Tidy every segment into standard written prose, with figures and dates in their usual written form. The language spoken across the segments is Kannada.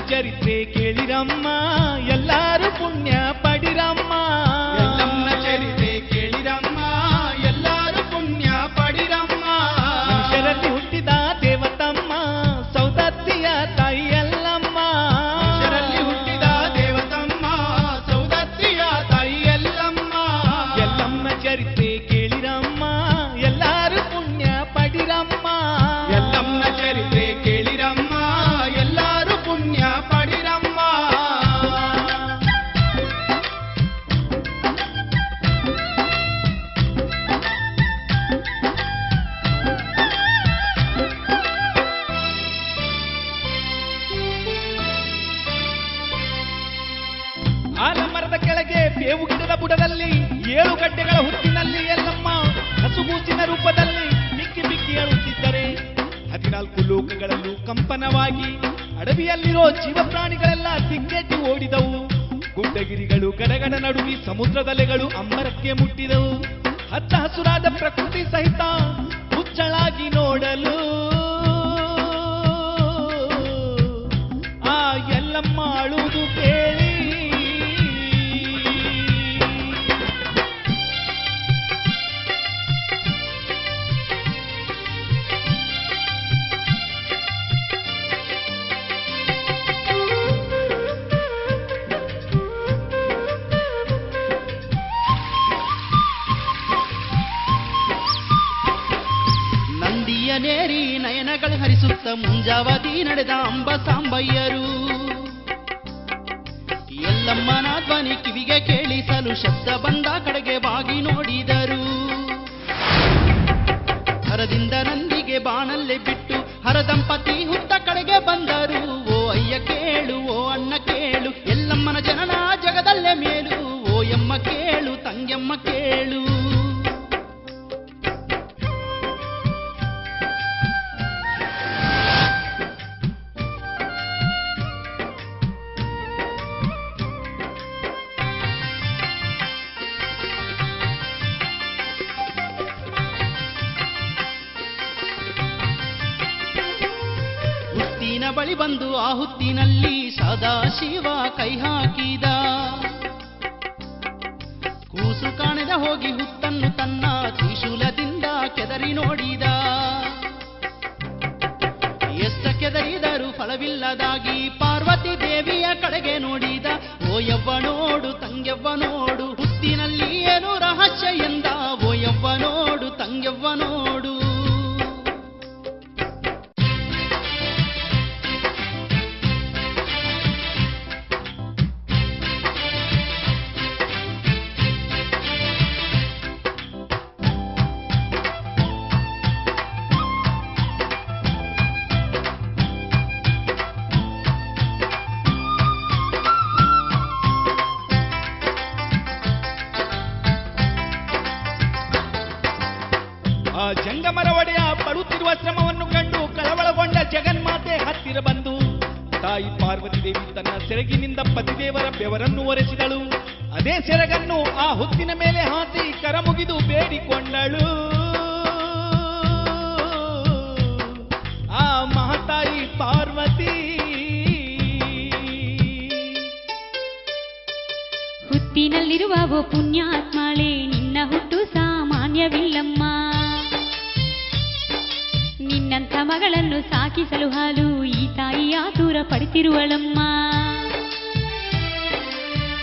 ಚರಿತ್ರೆ ಕೇಳಿರಮ್ಮ ಎಲ್ಲಾರು ಪುಣ್ಯ ಪಡಿರಮ್ಮ. ಎಲ್ಲಮ್ಮನ ಚರಿತ್ರೆ ಕೇಳಿರಮ್ಮ ಎಲ್ಲಾರು ಪುಣ್ಯ ಪಡಿರಮ್ಮ. ಮನುಷ್ಯರಲ್ಲಿ ಹುಟ್ಟಿದ ದೇವತಮ್ಮ ಸೌದತ್ತಿಯ ತಾಯಿ ಎಲ್ಲಮ್ಮ. ಮನುಷ್ಯರಲ್ಲಿ ಹುಟ್ಟಿದ ದೇವತಮ್ಮ ಸೌದತ್ತಿಯ ತಾಯಿ ಎಲ್ಲಮ್ಮ. ಎಲ್ಲಮ್ಮನ ಚರಿತ್ರೆ ಕೇಳಿರಮ್ಮ ಎಲ್ಲಾರು ಪುಣ್ಯ ಪಡಿರಮ್ಮ. ಎಲ್ಲಮ್ಮನ ಚರಿತ್ರೆ ಕೇಳಿರಮ್ಮ ಎಲ್ಲಾರು ಪುಣ್ಯ ಪಡಿರಮ್ಮ. ಆಲಮರದ ಕೆಳಗೆ ಬೇವು ಗಿಡದ ಬುಡದಲ್ಲಿ 7 ಗಡ್ಡೆಗಳ ಹುತ್ತಿನಲ್ಲಿ ಎಲ್ಲಮ್ಮ ಹಸುಗೂಸಿನ ರೂಪದಲ್ಲಿ ಬಿಕ್ಕಿ ಬಿಕ್ಕಿ ಅಳುತ್ತಿದ್ದರೆ 14 ಲೋಕಗಳಲ್ಲೂ ಕಂಪನವಾಗಿ ಅಡವಿಯಲ್ಲಿರೋ ಜೀವ ಪ್ರಾಣಿಗಳೆಲ್ಲ ದಿಗ್ಗೆಟ್ಟು ಓಡಿದವು. ಗುಡ್ಡಗಿರಿಗಳು ಗಡಗಡ ನಡುವಿ ಸಮುದ್ರದಲೆಗಳು ಅಂಬರಕ್ಕೆ ಮುಟ್ಟಿದವು. ಹಚ್ಚ ಹಸುರಾದ ಪ್ರಕೃತಿ ಸಹಿತ ಹುಚ್ಚಳಾಗಿ ನೋಡಲು ಆ ಎಲ್ಲಮ್ಮ ಅಳುವುದು ಕೇಳಿ ನೇರಿ ನಯನಗಳು ಹರಿಸುತ್ತ ಮುಂಜಾವತಿ ನಡೆದ ಅಂಬ ಸಾಂಬಯ್ಯರು. ಎಲ್ಲಮ್ಮನ ಧ್ವನಿ ಕಿವಿಗೆ ಕೇಳಿಸಲು ಶಬ್ದ ಬಂದ ಕಡೆಗೆ ಬಾಗಿ ನೋಡಿದರು. ಹರದಿಂದ ನಂದಿಗೆ ಬಾಣಲ್ಲೇ ಬಿಟ್ಟು ಹರದಂಪತಿ ಹುತ್ತ ಕಡೆಗೆ ಬಂದರು. ಓ ಅಯ್ಯ ಕೇಳು, ಓ ಅಣ್ಣ ಕೇಳು, ಎಲ್ಲಮ್ಮನ ಜನನ ಜಗದಲ್ಲೇ ಮೇಲು. ಓ ಎಮ್ಮ ಕೇಳು, ತಂಗೆಮ್ಮ ಕೇಳು. ಬಳಿ ಬಂದು ಆ ಹುತ್ತಿನಲ್ಲಿ ಸದಾಶಿವ ಕೈ ಹಾಕಿದ. ಕೂಸು ಕಾಣದ ಹೋಗಿ ಹುತ್ತನ್ನು ತನ್ನ ತ್ರಿಶೂಲದಿಂದ ಕೆದರಿ ನೋಡಿದ. ಎಷ್ಟ ಕೆದರಿದರೂ ಫಲವಿಲ್ಲದಾಗಿ ಪಾರ್ವತಿ ದೇವಿಯ ಕಡೆಗೆ ನೋಡಿದ. ಓ ಯವ್ವ ನೋಡು, ತಂಗೆವ್ವ ನೋಡು, ಹುತ್ತಿನಲ್ಲಿ ಏನು ರಹಸ್ಯ ಎಂದ. ಓ ಯವ್ವ ನೋಡು, ತಂಗೆವ್ವ ನೋಡು. ಜಂಗಮರ ಒಡೆಯ ಪಡುತ್ತಿರುವ ಶ್ರಮವನ್ನು ಕಂಡು ಕಳವಳಗೊಂಡ ಜಗನ್ಮಾತೆ ಹತ್ತಿರ ಬಂದು ತಾಯಿ ಪಾರ್ವತಿ ದೇವಿ ತನ್ನ ಸೆರಗಿನಿಂದ ಪತಿದೇವರ ಬೆವರನ್ನು ಒರೆಸಿದಳು. ಅದೇ ಸೆರಗನ್ನು ಆ ಹುತ್ತಿನ ಮೇಲೆ ಹಾಕಿ ಕರಮುಗಿದು ಬೇಡಿಕೊಂಡಳು. ಆ ಮಹಾತಾಯಿ ಪಾರ್ವತಿ ಹುತ್ತಿನಲ್ಲಿರುವ ಓ ಪುಣ್ಯಾತ್ಮಾಳೆ, ನಿನ್ನ ಹುಟ್ಟು ಸಾಮಾನ್ಯವಿಲ್ಲಮ್ಮ. ನಿನ್ನಂಥ ಮಗಳನ್ನು ಸಾಕಿಸಲು ಹಾಲು ಈ ತಾಯಿ ಆತುರ ಪಡಿತಿರುವಳಮ್ಮ.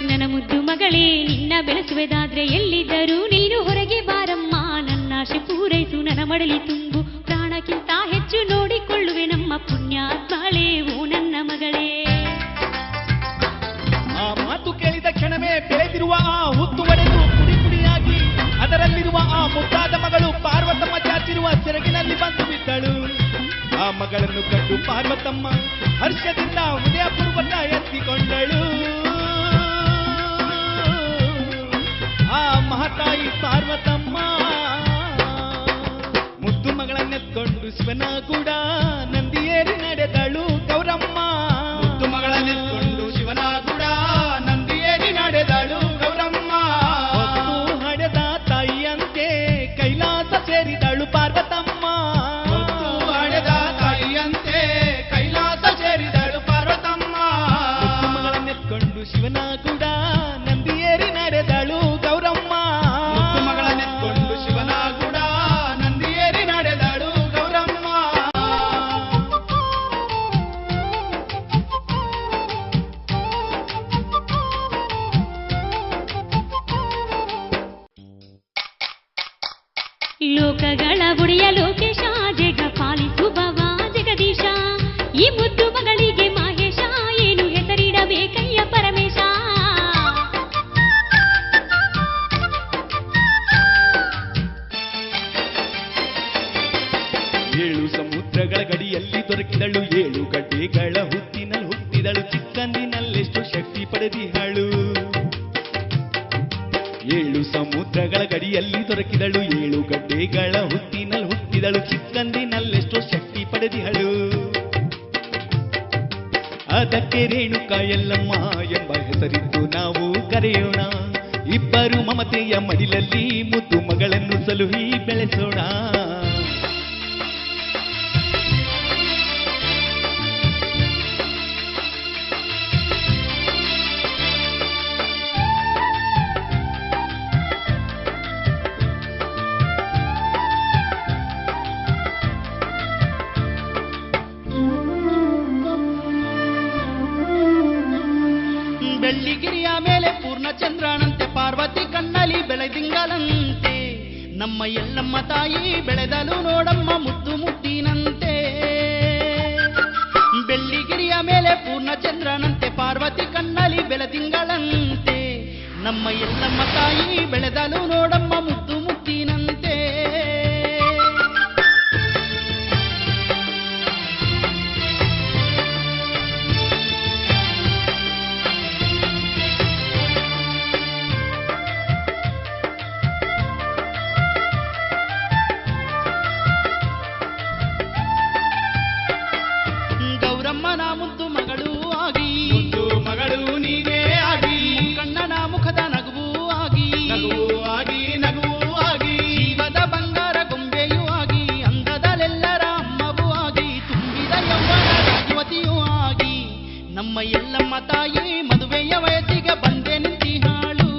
ನನ್ನ ಮುದ್ದು ಮಗಳೇ, ನಿನ್ನ ಬೆಳೆಸುವುದಾದ್ರೆ ಎಲ್ಲಿದ್ದರೂ ನೀನು ಹೊರಗೆ ಬಾರಮ್ಮ. ನನ್ನಾಶೆ ಪೂರೈಸು, ನನ್ನ ಮಡಲಿ ತುಂಬು, ಪ್ರಾಣಕ್ಕಿಂತ ಹೆಚ್ಚು ನೋಡಿಕೊಳ್ಳುವೆ ನಮ್ಮ ಪುಣ್ಯಾತ್ಮಾಳೆ, ಓ ನನ್ನ ಮಗಳೇ. ಆ ಮಾತು ಕೇಳಿದ ಕ್ಷಣವೇ ಬೆಳೆದಿರುವ ಆ ಹುತ್ತು ಒಡೆದು ಪುಡಿ ಪುಡಿಯಾಗಿ ಅದರಲ್ಲಿರುವ ಆ ಮುದ್ದಾದ ಮಗಳು ಪಾರ್ವತಮ್ಮ ಚಾಚಿರುವ ಸೆರಗಿನಲ್ಲಿ ಬಂದು ಬಿದ್ದಳು. ಆ ಮಗಳನ್ನು ಕಂಡು ಪಾರ್ವತಮ್ಮ ಹರ್ಷದಿಂದ ಹೃದಯಪೂರ್ವಕ ಎತ್ತಿಕೊಂಡಳು. ಆ ಮಹಾತಾಯಿ ಪಾರ್ವತಮ್ಮ ಮುದ್ದು ಮಗಳನ್ನೆತ್ಕೊಂಡು ಶಿವನ ಕೂಡ ನಂದಿಯೇರಿ ನಡೆದಳು ಗೌರಮ್ಮ. ಮುದ್ದು ಮಗಳನ್ನೆತ್ಕೊಂಡು ಶಿವನ ಕೂಡ ನಂದಿಯೇರಿ ನಡೆದಳು ಗೌರಮ್ಮ. ಹೊತ್ತು ಹಡೆದ ತಾಯಿಯಂತೆ ಕೈಲಾಸ ಸೇರಿದಳು ಪಾರ್ವತಮ್ಮ. ಹೊತ್ತು ಹಡೆದ ತಾಯಿಯಂತೆ ಕೈಲಾಸ ಸೇರಿದಳು ಪಾರ್ವತಮ್ಮ. ಲೋಕಗಳ ಒಡೆಯ ಲೋಕೇಶ ಜಗ ಪಾಲಿಸುವವ ಜಗದೀಶ ಈ ಮುದ್ದು ಮಗಳಿಗೆ ಮಹೇಶ ಏನು ಹೆಸರಿಡಬೇಕಯ್ಯ ಪರಮೇಶ ಏಳು ಸಮುದ್ರಗಳ ಗಡಿಯಲ್ಲಿ ದೊರಕಿದಳು ಏಳು ಗಡ್ಡೆಗಳ ಹುತ್ತಿನಲ್ಲಿ ಹುಟ್ಟಿದಳು ಚಿಕ್ಕಂದಿನಲ್ಲೆಷ್ಟು ಶಕ್ತಿ ಪಡೆದಿಹಳು ಏಳು ಸಮುದ್ರಗಳ ಗಡಿಯಲ್ಲಿ ದೊರಕಿದಳು ಏಳು ಗಡ್ಡೆಗಳ ಹುತ್ತಿನಲ್ಲಿ ಹುಟ್ಟಿದಳು ಚಿಕ್ಕಂದಿನಲ್ಲೆಷ್ಟು ಶಕ್ತಿ ಪಡೆದಿಹಳು ಅದಕ್ಕೆ ರೇಣುಕಾ ಯಲ್ಲಮ್ಮ ಎಂಬ ಹೆಸರಿದ್ದು ನಾವು ಕರೆಯೋಣ ಇಬ್ಬರು ಮಮತೆಯ ಮಡಿಲಲ್ಲಿ ಮುದ್ದು ಮಗಳನ್ನು ಸಲುಹಿ ಬೆಳೆಸೋಣ ಬೆಳ್ಳಿಗಿರಿಯ ಮೇಲೆ ಪೂರ್ಣಚಂದ್ರನಂತೆ ಪಾರ್ವತಿ ಕಣ್ಣಲ್ಲಿ ಬೆಳೆದಿಂಗಳಂತೆ ನಮ್ಮ ಎಲ್ಲಮ್ಮ ತಾಯಿ ಬೆಳೆದಲು ನೋಡಮ್ಮ ಮುದ್ದು ಮುದ್ದಿನಂತೆ ಬೆಳ್ಳಿಗಿರಿಯ ಮೇಲೆ ಪೂರ್ಣಚಂದ್ರನಂತೆ ಪಾರ್ವತಿ ಕಣ್ಣಲ್ಲಿ ಬೆಳೆದಿಂಗಳಂತೆ ನಮ್ಮ ಎಲ್ಲಮ್ಮ ತಾಯಿ ಬೆಳೆದಲು ನೋಡಮ್ಮ ಮುದ್ದು ಮುದ್ದಿನಂತೆ ಗೌರಮ್ಮನ ಮುದ್ದು ಮಗಳು ಆಗಿ ಮುದ್ದು ಮಗಳು ನೀನೇ ಆಗಿ ಕಣ್ಣನ ಮುಖದ ನಗುವು ಆಗಿ ನಗುವು ಆಗಿ ಜೀವದ ಬಂಗಾರ ಗೊಂಬೆಯೂ ಆಗಿ ಅಂದದಲೆಲ್ಲರ ಅಮ್ಮವೂ ಆಗಿ ತುಂಬಿದ ಯೌವನದ ಯುವತಿಯೂ ಆಗಿ ನಮ್ಮ ಎಲ್ಲಮ್ಮ ತಾಯಿ ಮದುವೆಯ ವಯಸ್ಸಿಗೆ ಬಂದೆ ನಿಂತಿಹಾಳು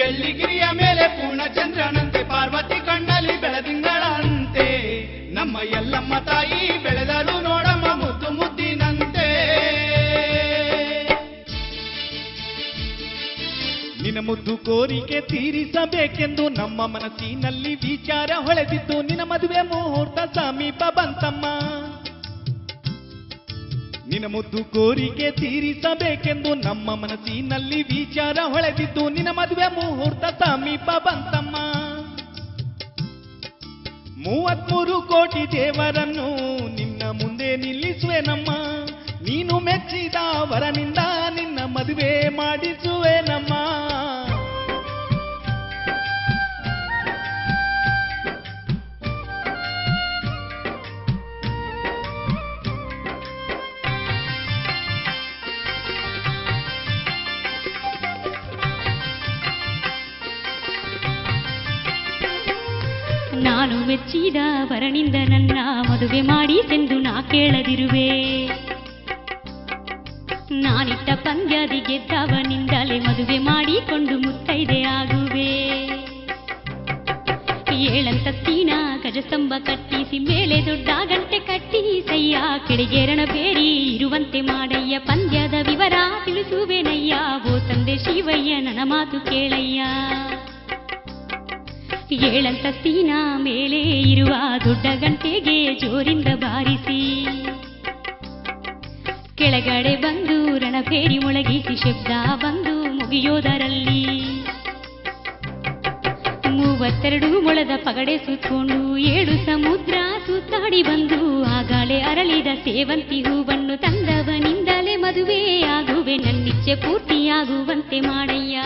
ಬೆಳ್ಳಿಗಿರಿಯ ಮೇಲೆ ಪೂರ್ಣಚಂದ್ರನಂತೆ ಪಾರ್ವತಿ ಕಣ್ಣಲ್ಲಿ ಬೆಳದಿಂಗಳಂತೆ ನಮ್ಮ ಎಲ್ಲಮ್ಮ ತಾಯಿ ಬೆಳೆದಲು ನೋಡಮ್ಮ ಮುದ್ದು ಮುದ್ದಿನಂತೆ ನಿನ್ನ ಮುದ್ದು ಕೋರಿಕೆ ತೀರಿಸಬೇಕೆಂದು ನಮ್ಮ ಮನಸ್ಸಿನಲ್ಲಿ ವಿಚಾರ ಹೊಳೆದಿದ್ದು ನಿನ್ನ ಮದುವೆ ಮುಹೂರ್ತ ಸಮೀಪ ಬಂತಮ್ಮ ನಿನ್ನ ಮುದ್ದು ಕೋರಿಕೆ ತೀರಿಸಬೇಕೆಂದು ನಮ್ಮ ಮನಸ್ಸಿನಲ್ಲಿ ವಿಚಾರ ಹೊಳೆದಿದ್ದು ನಿನ್ನ ಮದುವೆ ಮುಹೂರ್ತ ಸಮೀಪ ಬಂತಮ್ಮ 33 ಕೋಟಿ ದೇವರನ್ನು ನಿನ್ನ ಮುಂದೆ ನಿಲ್ಲಿಸುವೆನಮ್ಮ ನೀನು ಮೆಚ್ಚಿದ ವರನಿಂದ ನಿನ್ನ ಮದುವೆ ಮಾಡಿಸುವೆನಮ್ಮ ನಾನು ಮೆಚ್ಚಿದ ವರನಿಂದ ನನ್ನ ಮದುವೆ ಮಾಡಿಸೆಂದು ನಾ ಕೇಳದಿರುವೆ ನಾನಿಟ್ಟ ಪಂದ್ಯಾದಿ ಗೆದ್ದವನಿಂದಲೇ ಮದುವೆ ಮಾಡಿಕೊಂಡು ಮುತ್ತೈದೆ ಆಗುವೆ ಏಳಂತಸ್ತಿನ ಗಜಸ್ತಂಭ ಕಟ್ಟಿಸಿ ಮೇಲೆ ದೊಡ್ಡ ಗಂಟೆ ಕಟ್ಟಿ ಸಯ್ಯ ಕೆಳಗೇರಣ ಬೇರಿ ಇರುವಂತೆ ಮಾಡಯ್ಯ ಪಂದ್ಯದ ವಿವರ ತಿಳಿಸುವೆನಯ್ಯ ಓ ತಂದೆ ಶಿವಯ್ಯ ನನ್ನ ಮಾತು ಕೇಳಯ್ಯ ಏಳಂತಸ್ತಿನ ಮೇಲೆ ಇರುವ ದೊಡ್ಡ ಗಂಟೆಗೆ ಜೋರಿಂದ ಬಾರಿಸಿ ಕೆಳಗಡೆ ಬಂದು ರಣಭೇರಿ ಮೊಳಗಿಸಿ ಶಬ್ದ ಬಂದು ಮುಗಿಯೋದರಲ್ಲಿ 32 ಮೊಳದ ಪಗಡೆ ಸುತ್ತಕೊಂಡು 7 ಸಮುದ್ರ ಸುತ್ತಾಡಿ ಬಂದು ಆಗಾಳೆ ಅರಳಿದ ಸೇವಂತಿ ಹೂವನ್ನು ತಂದವನಿಂದಲೇ ಮದುವೆಯಾಗುವೆ ನನ್ನಿಚ್ಛೆ ಪೂರ್ತಿಯಾಗುವಂತೆ ಮಾಡಯ್ಯ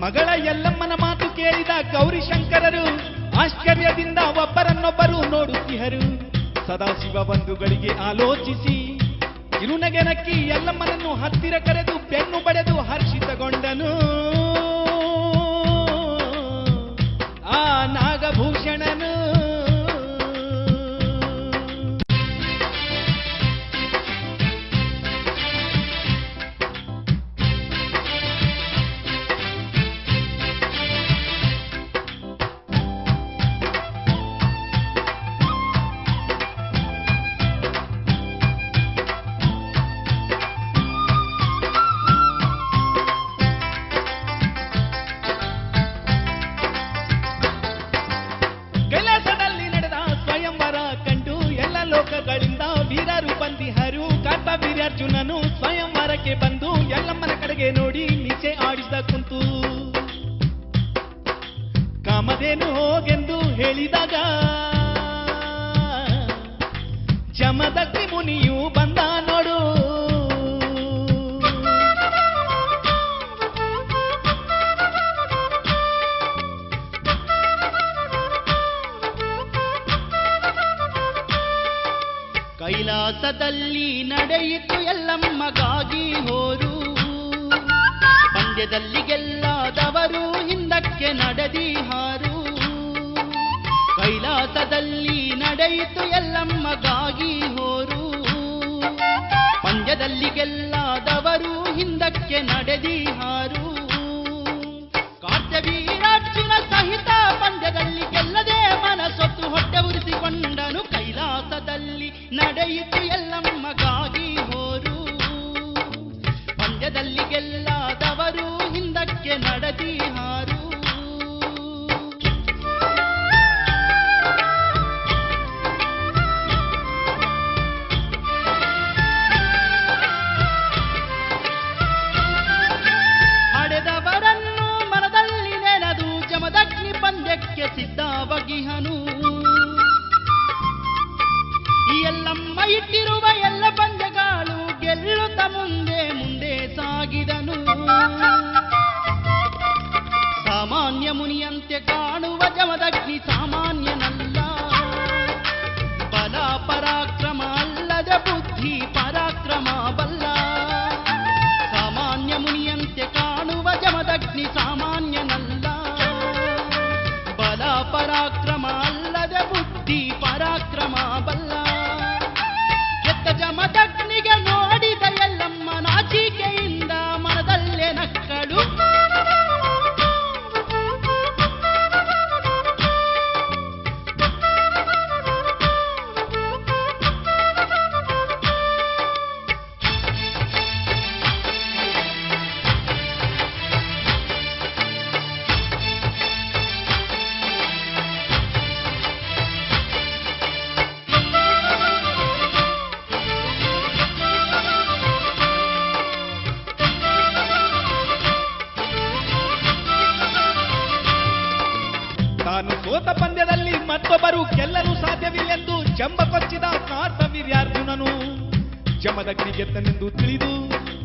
ಮಗಳ ಯಲ್ಲಮ್ಮನ ಮಾತು ಕೇಳಿದ ಗೌರಿಶಂಕರರು ಆಶ್ಚರ್ಯದಿಂದ ಒಬ್ಬರನ್ನೊಬ್ಬರು ನೋಡುತ್ತಿಹರು ಸದಾಶಿವ ಬಂಧುಗಳಿಗೆ ಆಲೋಚಿಸಿ ಕಿರುನಗೆ ನಕ್ಕಿ ಯಲ್ಲಮ್ಮನನ್ನು ಹತ್ತಿರ ಕರೆದು ಬೆನ್ನು ಬಡೆದು ಹರ್ಷಿತಗೊಂಡನು ಆ ನಾಗಭೂಷಣನು ಅರ್ಜುನನು ಸ್ವಯಂವರಕ್ಕೆ ಬಂದು ಎಲ್ಲಮ್ಮನ ಕಡೆಗೆ ನೋಡಿ ನಿಚೆ ಆಡಿದ ಕುಂತು ಕಾಮಧೇನು ಹೋಗೆಂದು ಹೇಳಿದಾಗ ಜಮದಗ್ನಿ ಮುನಿಯು ಬಂದ ನೋಡು. ಕೈಲಾಸದಲ್ಲಿ ನಡೆಯಿತು ಎಲ್ಲಮ್ಮಗಾಗಿ ಹೋರು, ಪಂದ್ಯದಲ್ಲಿ ಗೆಲ್ಲದವರು ಹಿಂದಕ್ಕೆ ನಡೆದಿಹಾರು. ಕೈಲಾಸದಲ್ಲಿ ನಡೆಯಿತು ಎಲ್ಲಮ್ಮಗಾಗಿ ಹೋರು, ಪಂದ್ಯದಲ್ಲಿ ಗೆಲ್ಲದವರು ಹಿಂದಕ್ಕೆ ನಡೆದಿಹಾರು. ಕಾರ್ತ್ಯವೀರಾರ್ಜುನ ಸಹಿತ ಪಂದ್ಯದಲ್ಲಿ ಗೆಲ್ಲದೆ ಮನಸೊತ್ತು ಹೊಟ್ಟೆ ಉರಿಸಿಕೊಂಡನು. ಕೈಲಾಸದಲ್ಲಿ ನಡೆಯಿತು ಎಲ್ಲಮ್ಮಗಾಗಿ ಹೋರು, ಪಂದ್ಯದಲ್ಲಿ ಗೆಲ್ಲದವರು ಹಿಂದಕ್ಕೆ ನಡೆದಿಹಾರು. ಹಡೆದವರನ್ನು ಮನದಲ್ಲಿ ನೆನೆದು ಜಮದಗ್ನಿ ಪಂದ್ಯಕ್ಕೆ ಸಿದ್ಧವಾಗಿಹನು. ಎಲ್ಲಮ್ಮ ಇಟ್ಟಿರುವ ಎಲ್ಲ ಪಂದ್ಯಗಳು ಗೆಲ್ಲುತ್ತ ಮುಂದೆ ಮುಂದೆ ಸಾಗಿದನು. ಸಾಮಾನ್ಯ ಮುನಿಯಂತೆ ಕಾಣುವ ಜಮದಗ್ನಿ ಸಾಮಾನ್ಯನಲ್ಲ, ಬಲ ಪರಾಕ್ರಮ ಅಲ್ಲದೆ ಬುದ್ಧಿ ಪರಾಕ್ರಮ ಬಲ್ಲ. ಸಾಮಾನ್ಯ ಮುನಿಯಂತೆ ಕಾಣುವ ಜಮದಗ್ನಿ ಸಾಮಾನ್ಯನಲ್ಲ, ಬಲ ಪರಾಕ್ರಮ ಅಲ್ಲದೆ ಬುದ್ಧಿ ಪರಾಕ್ರಮ ಬಲ್ಲ. ಜಮದಗ್ನಿಗೆ ನೋಡಿದ ಎಲ್ಲಮ್ಮ ನಾಚಿಕೆಯಿಂದ ಮನದಲ್ಲೇ ನಕ್ಕಳು. ತಾನು ಸೋತ ಪಂದ್ಯದಲ್ಲಿ ಮತ್ತೊಬ್ಬರು ಗೆಲ್ಲಲು ಸಾಧ್ಯವಿಲ್ಲೆಂದು ಜಂಬ ಕೊಚ್ಚಿದ ಕಾರ್ತ್ಯವೀರ್ಯಾರ್ಜುನನು ಜಮದಗ್ನಿ ಗೆದ್ದನೆಂದು ತಿಳಿದು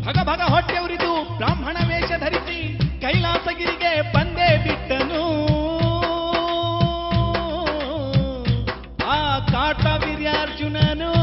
ಭಗ ಭಗ ಹೊಟ್ಟೆ ಉರಿದು ಬ್ರಾಹ್ಮಣ ವೇಷ ಧರಿಸಿ ಕೈಲಾಸಗಿರಿಗೆ ಬಂದೇ ಬಿಟ್ಟನು. ಆ ಕಾರ್ತ್ಯವೀರ್ಯಾರ್ಜುನನು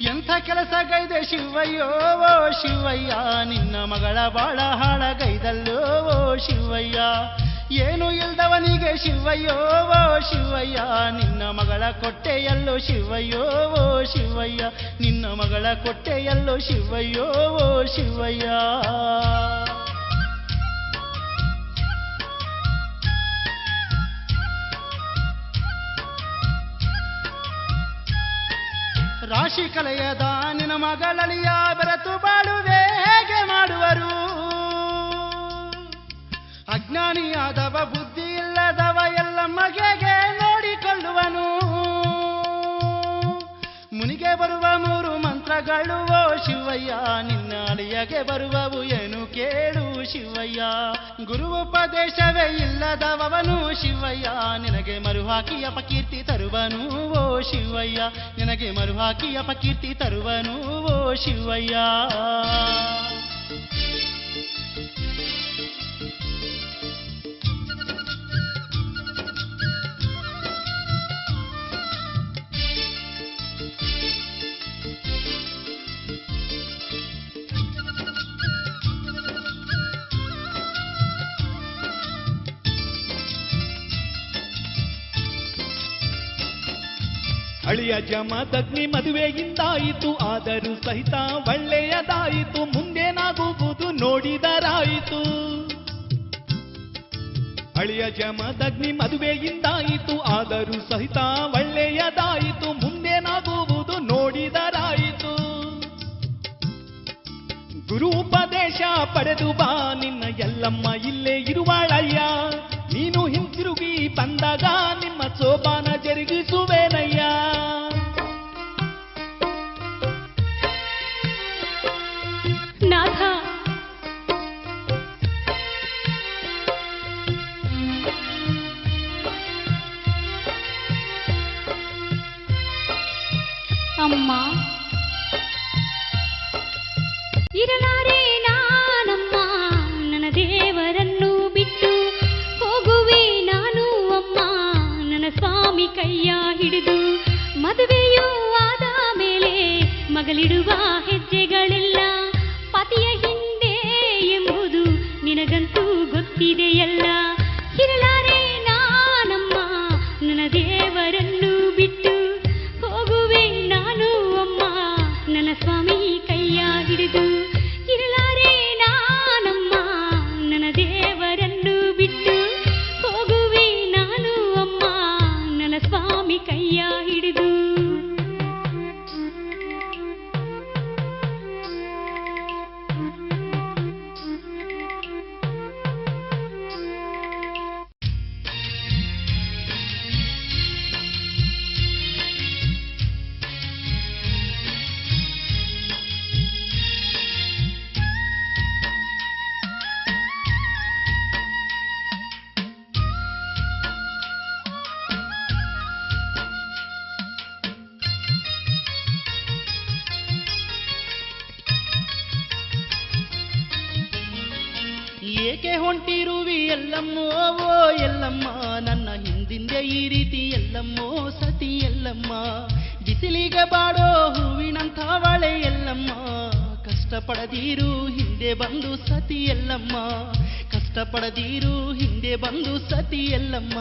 ಎಂಥ ಕೆಲಸಗೈದೆ ಶಿವಯ್ಯೋ ಓ ಶಿವಯ್ಯ, ನಿನ್ನ ಮಗಳ ಬಾಳ ಹಾಳಗೈದಲ್ಲೋ ಓ ಶಿವಯ್ಯ. ಏನು ಇಲ್ದವನಿಗೆ ಶಿವಯ್ಯೋ ಓ ಶಿವಯ್ಯ, ನಿನ್ನ ಮಗಳ ಕೊಟ್ಟೆಯಲ್ಲೋ ಶಿವಯ್ಯೋ ಓ ಶಿವಯ್ಯ, ನಿನ್ನ ಮಗಳ ಕೊಟ್ಟೆಯಲ್ಲೋ ಶಿವಯ್ಯೋ ಓ ಶಿವಯ್ಯ. ರಾಶಿ ಕಲೆಯದ ನಿನ್ನ ಮಗಳಳಿಯ ಬೆರೆತು ಬಾಳುವೆ ಹೇಗೆ ಮಾಡುವರು? ಅಜ್ಞಾನಿಯಾದವ ಬುದ್ಧಿ ಇಲ್ಲದವ ಎಲ್ಲ ಮಗೆ ನೋಡಿಕೊಳ್ಳುವನು. ಮುನಿಗೆ ಬರುವ ಮೂರು ಮಂತ್ರಗಳು ಓ ಶಿವಯ್ಯ, ನಿನ್ನ ಅಳಿಯಗೆ ಬರುವವು ಏನು ಕೇಳು ಶಿವಯ್ಯ. ಗುರುಪದೇಶವೇ ಇಲ್ಲದವನು ಶಿವಯ್ಯ, ನಿನಗೆ ಮರುಹಾಕಿ ಅಪಕೀರ್ತಿ ತರುವನು ಓ ಶಿವಯ್ಯ, ನಿನಗೆ ಮರುಹಾಕಿ ಅಪಕೀರ್ತಿ ತರುವನು ಓ ಶಿವಯ್ಯ. ಅಳಿಯ ಜಮದಗ್ನಿ ಮದುವೆಯಿಂದಾಯಿತು, ಆದರೂ ಸಹಿತ ಒಳ್ಳೆಯದಾಯಿತು, ಮುಂದೇನಾಗುವುದು ನೋಡಿದರಾಯಿತು. ಅಳಿಯ ಜಮದಗ್ನಿ ಮದುವೆಯಿಂದಾಯಿತು, ಆದರೂ ಸಹಿತ ಒಳ್ಳೆಯದಾಯಿತು, ಮುಂದೇನಾಗುವುದು ನೋಡಿದರಾಯಿತು. ಗುರು ಉಪದೇಶ ಪಡೆದು ಬಾ ನಿನ್ನ ಎಲ್ಲಮ್ಮ ಇಲ್ಲೇ ಇರುವಾಳಯ್ಯ, ನೀನು ಹಿಂತಿರುಗಿ ಬಂದಾಗ ನಿಮ್ಮ ಸೋಪಾನ ಜರುಗಿಸುವೇನಯ್ಯ. ನಾಥ, ಅಮ್ಮ ಇರಲಾರೆ ನಾನಮ್ಮ ನನ್ನ ದೇವರನ್ನು ಬಿಟ್ಟು, ಹೋಗುವೆ ನಾನು ಅಮ್ಮ ನನ್ನ ಸ್ವಾಮಿ ಕೈಯ ಹಿಡಿದು. ಮದುವೆಯೂ ಆದ ಮೇಲೆ ಮಗಳಿಡುವ ಹೆಜ್ಜೆಗಳೆಲ್ಲ ಪತಿಯ ಹಿಂದೆ ಎಂಬುದು ನಿನಗಂತೂ ಗೊತ್ತಿದೆಯಲ್ಲ. ಇರಲಾರೆ ನಾನಮ್ಮ ನನ್ನ ದೇವರನ್ನು ಬಿಟ್ಟು, ಹೋಗುವೆ ನಾನು ಅಮ್ಮ ನನ್ನ ಸ್ವಾಮಿ ಕೈಯ ಹಿಡಿದು. ಇರಲಾರೆ ನಾನಮ್ಮ ನನ್ನ ದೇವರನ್ನು ಬಿಟ್ಟು, ಹೋಗುವೆ ನಾನು ಅಮ್ಮ ನನ್ನ ಸ್ವಾಮಿ ಕೈಯ ಹಿಡಿದು. ಏಕೆ ಹೊಂಟಿರುವಿ ಎಲ್ಲಮ್ಮೋ ಓ ಎಲ್ಲಮ್ಮ, ನನ್ನ ಹಿಂದಿಂದೆ ಈ ರೀತಿ ಎಲ್ಲಮ್ಮೋ ಸತಿ ಎಲ್ಲಮ್ಮ. ಬಿಸಿಲಿಗೆ ಬಾಡೋ ಹೂವಿನಂಥವಳೆ ಎಲ್ಲಮ್ಮ, ಕಷ್ಟಪಡದಿರು ಹಿಂದೆ ಬಂದು ಸತಿ ಎಲ್ಲಮ್ಮ, ಕಷ್ಟಪಡದಿರು ಹಿಂದೆ ಬಂದು ಸತಿ ಎಲ್ಲಮ್ಮ.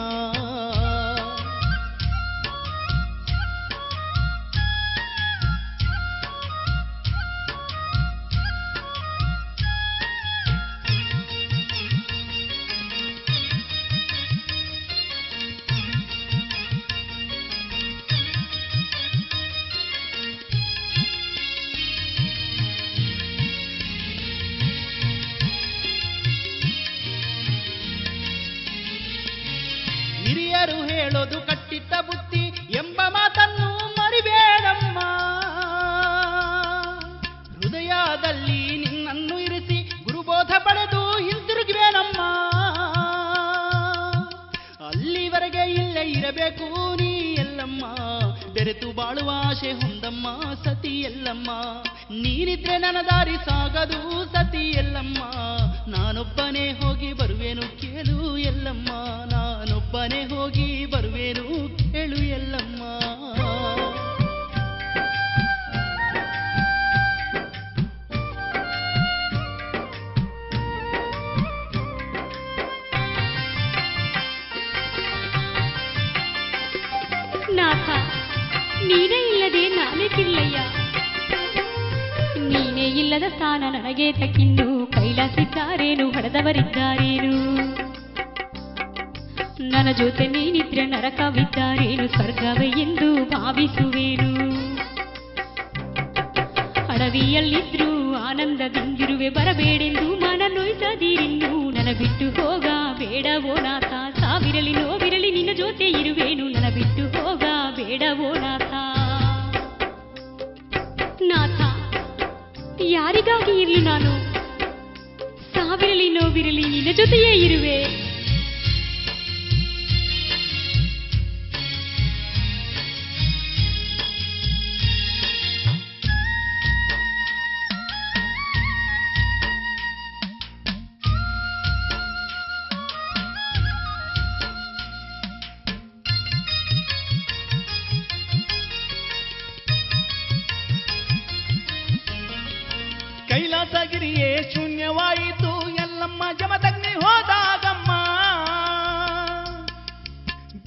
ಹಿರಿಯರು ಹೇಳೋದು ಕಟ್ಟಿಟ್ಟ ಬುತ್ತಿ ಎಂಬ ಮಾತನ್ನು ಮರಿಬೇಡಮ್ಮ. ಹೃದಯದಲ್ಲಿ ನಿನ್ನನ್ನು ಇರಿಸಿ ಗುರುಬೋಧ ಪಡೆದು ಹಿಂತಿರುಗುವೆನಮ್ಮ. ಅಲ್ಲಿವರೆಗೆ ಇಲ್ಲೇ ಇರಬೇಕು ನೀ ಎಲ್ಲಮ್ಮ, ಬೆರೆತು ಬಾಳುವ ಆಶೆ ಹೊಂದಮ್ಮ ಸತಿ ಎಲ್ಲಮ್ಮ. ನೀನಿದ್ರೆ ನನ್ನ ದಾರಿ ಸಾಗದು ಸತಿ ಎಲ್ಲಮ್ಮ, ನಾನೊಬ್ಬನೇ ಹೋಗಿ ಬರುವೆನು ಕೇಳು ಎಲ್ಲಮ್ಮ, ನಾನೊಬ್ಬನೇ ಹೋಗಿ ಬರುವೆನು ಕೇಳು ಎಲ್ಲಮ್ಮ. ನಾಥ, ನೀನೇ ಇಲ್ಲದೆ ನಾನೇ ಕಿಲ್ಲಯ್ಯ, ನೀನೇ ಇಲ್ಲದ ಸ್ಥಾನ ನನಗೆ ತಕ್ಕಿನ್ನು. ಕೈಲಾಸಿದ್ದಾರೇನು ಹೊಡೆದವರಿದ್ದಾರೇನು, ನನ್ನ ಜೊತೆ ನೀನಿದ್ರೆ ನರಕವಿದ್ದಾರೇನು, ಸ್ವರ್ಗವೇ ಎಂದು ಭಾವಿಸುವೇನು. ಅಡವಿಯಲ್ಲಿದ್ರೂ ಆನಂದದಿಂದಿರುವೆ, ಬರಬೇಡೆಂದು ಮನ ನೋಯ್ಸದಿರಿನ್ನು. ನನ್ನ ಬಿಟ್ಟು ಹೋಗ ಬೇಡವೋ ನಾಥ, ಸಾವಿರಲಿ ನೋವಿರಲಿ ನಿನ್ನ ಜೊತೆ ಇರುವೇನು. ನನ್ನ ಬಿಟ್ಟು ಹೋಗ ಬೇಡವೋ ನಾಥ. ನಾಥ, ಯಾರಿಗಾಗಿ ಇರಲಿ ನಾನು, ಸಾವಿರಲಿ ನೋವಿರಲಿ ನಿನ್ನ ಜೊತೆಯೇ ಇರುವೆ. ಕೈಲಾಸಗಿರಿಯೇ ಶೂನ್ಯವಾಯಿತು ಎಲ್ಲಮ್ಮ ಜಮದಗ್ನಿ ಹೋದಾಗಮ್ಮ.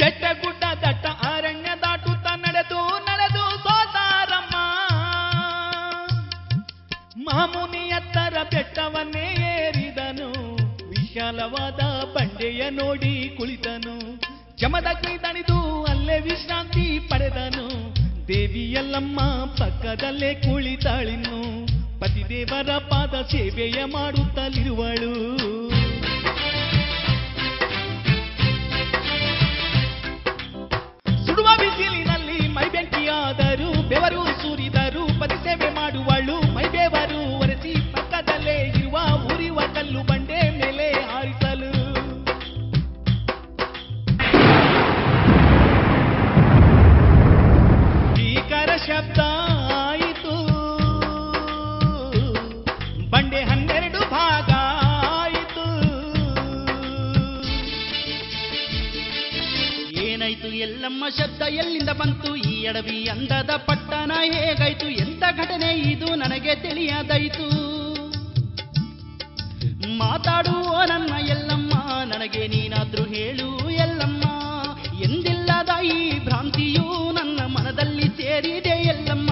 ಬೆಟ್ಟ ಗುಡ್ಡ ದಟ್ಟ ಅರಣ್ಯ ದಾಟುತ್ತಾ ನಡೆದು ವಿಶಾಲವಾದ ಬಂಡೆಯ ನೋಡಿ ಕುಳಿತನು. ಜಮದಗ್ನಿ ದಣಿದು ಅಲ್ಲೇ ವಿಶ್ರಾಂತಿ ಪಡೆದನು. ದೇವಿ ಯಲ್ಲಮ್ಮ ಪಕ್ಕದಲ್ಲೇ ಕುಳಿತಾಳಿನ್ನು. ಪತಿದೇವರ ಪಾದ ಸೇವೆಯ ಮಾಡುತ್ತಲಿರುವಳು. ಸುಡುವ ಬಿಸಿಲಿನಲ್ಲಿ ಮೈಬೆಂಕಿಯಾದರೂ ಬೆವರು ಸುರಿದರೂ ಪತಿ ಸೇವೆ ಮಾಡುವಳು. ಮೈಬೇವರು ಒರೆಸಿ ಪಕ್ಕದಲ್ಲೇ ಇರುವ ಉರಿಯುವ ಕಲ್ಲು ಬಂಡೆ ಮೇಲೆ ಹಾರಿಸಲು. ಭೀಕರ ಶಬ್ದ ಆಯಿತು. ಬಂಡೆ 12 ಭಾಗ ಆಯಿತು. ಏನಾಯ್ತು ಎಲ್ಲಮ್ಮ ಶಬ್ದ ಎಲ್ಲಿಂದ ಬಂತು? ಈ ಅಡವಿ ಅಂದದ ಪಟ್ಟಣ ಹೇಗಾಯ್ತು? ಎಂತ ಘಟನೆ ಇದು ನನಗೆ ತಿಳಿಯದಾಯಿತು. ಮಾತಾಡುವ ನನ್ನ ಎಲ್ಲಮ್ಮ, ನನಗೆ ನೀನಾದ್ರೂ ಹೇಳು ಎಲ್ಲಮ್ಮ. ಎಂದಿಲ್ಲದ ಈ ಭ್ರಾಂತಿಯು ನನ್ನ ಮನದಲ್ಲಿ ಸೇರಿದೆ ಎಲ್ಲಮ್ಮ.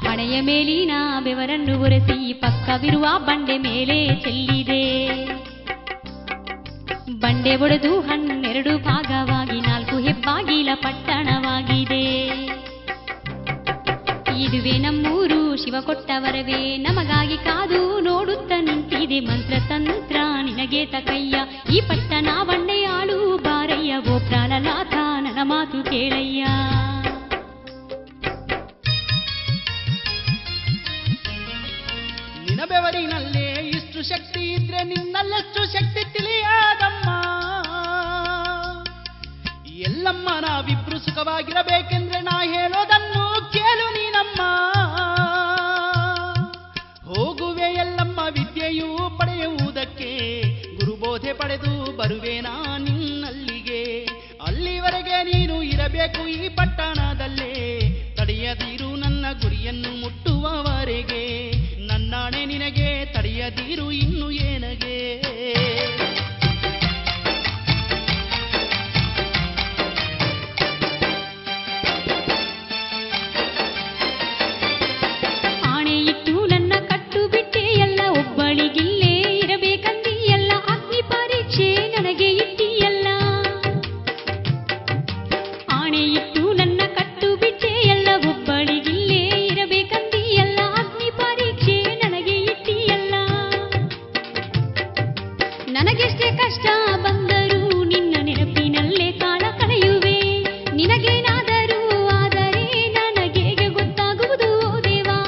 ಹಣೆಯ ಮೇಲಿನ ಬೆವರನ್ನು ಒರೆಸಿ ಪಕ್ಕವಿರುವ ಬಂಡೆ ಮೇಲೆ ಚೆಲ್ಲಿದೆ. ಬಂಡೆ ಒಡೆದು 12 ಭಾಗವಾಗಿ 4 ಹೆಬ್ಬಾಗಿಲ ಪಟ್ಟಣವಾಗಿದೆ. ಇದುವೇ ನಮ್ಮೂರು, ಶಿವ ಕೊಟ್ಟ ವರವೇ ನಮಗಾಗಿ ಕಾದು ನೋಡುತ್ತ ನಿಂತಿದೆ. ಮಂತ್ರ ತಂತ್ರ ನಿನಗೆ ತಕಯ್ಯ, ಈ ಪಟ್ಟಣ ಬಂಡೆಯಾಳು ಬಾರಯ್ಯ. ಓ ಪ್ರಾಣನಾಥ ನನ್ನ ಮಾತು ಕೇಳಯ್ಯ. ನಿನ್ನ ಬೆವರಿನಲ್ಲೇ ಇಷ್ಟು ಶಕ್ತಿ ಇದ್ರೆ ನಿನ್ನಲ್ಲೆಷ್ಟು ಶಕ್ತಿ ತಿಳಿಯಾದಮ್ಮ. ಎಲ್ಲಮ್ಮ ನಾವಿಬ್ರು ಸುಖವಾಗಿರಬೇಕೆಂದ್ರೆ ನಾ ಹೇಳೋದನ್ನು ಕೇಳು ನೀನಮ್ಮ. ಹೋಗುವೆ ಎಲ್ಲಮ್ಮ ವಿದ್ಯೆಯು ಪಡೆಯುವುದಕ್ಕೆ, ಗುರುಬೋಧೆ ಪಡೆದು ಬರುವೆ ನಾ ನಿನ್ನಲ್ಲಿಗೆ. ಅಲ್ಲಿವರೆಗೆ ನೀನು ಇರಬೇಕು ಈ ಪಟ್ಟಣದಲ್ಲೇ, ತಡೆಯದಿರು ನನ್ನ ಗುರಿಯನ್ನು ಮುಟ್ಟುವವರೆಗೆ. ನನ್ನಾಣೆ ನಿನಗೆ ತಡೆಯದಿರು ಇನ್ನು ಏನಗೆ. ಆಣೆ ಇಟ್ಟು ನನ್ನ ಕಟ್ಟು ಬಿಟ್ಟೆ ಎಲ್ಲ, ಒಬ್ಬಳಿಗಿಲ್ಲೇ ಇರಬೇಕಂದಿ ಎಲ್ಲ. ಅಗ್ನಿ ಪರೀಕ್ಷೆ ನನಗೆ ಇಟ್ಟಿಯಲ್ಲ. ಆಣೆ ಇಟ್ಟು ನನ್ನ ಕಟ್ಟು ಬಿಟ್ಟೆ ಎಲ್ಲ, ಒಬ್ಬಳಿಗಿಲ್ಲೇ ಇರಬೇಕಂದಿ ಎಲ್ಲ. ಅಗ್ನಿ ಪರೀಕ್ಷೆ ನನಗೆ ಇಟ್ಟಿಯಲ್ಲ. ನನಗೆಷ್ಟೇ ಕಷ್ಟ ಬಂದರೂ ನಿನ್ನ ನೆನಪಿನಲ್ಲೇ ಕಾಲ ಕಳೆಯುವೆ. ನಿನಗೇನಾದರೂ ಆದರೆ ನನಗೇಗೆ ಗೊತ್ತಾಗುವುದು ಓ ದೇವಾ.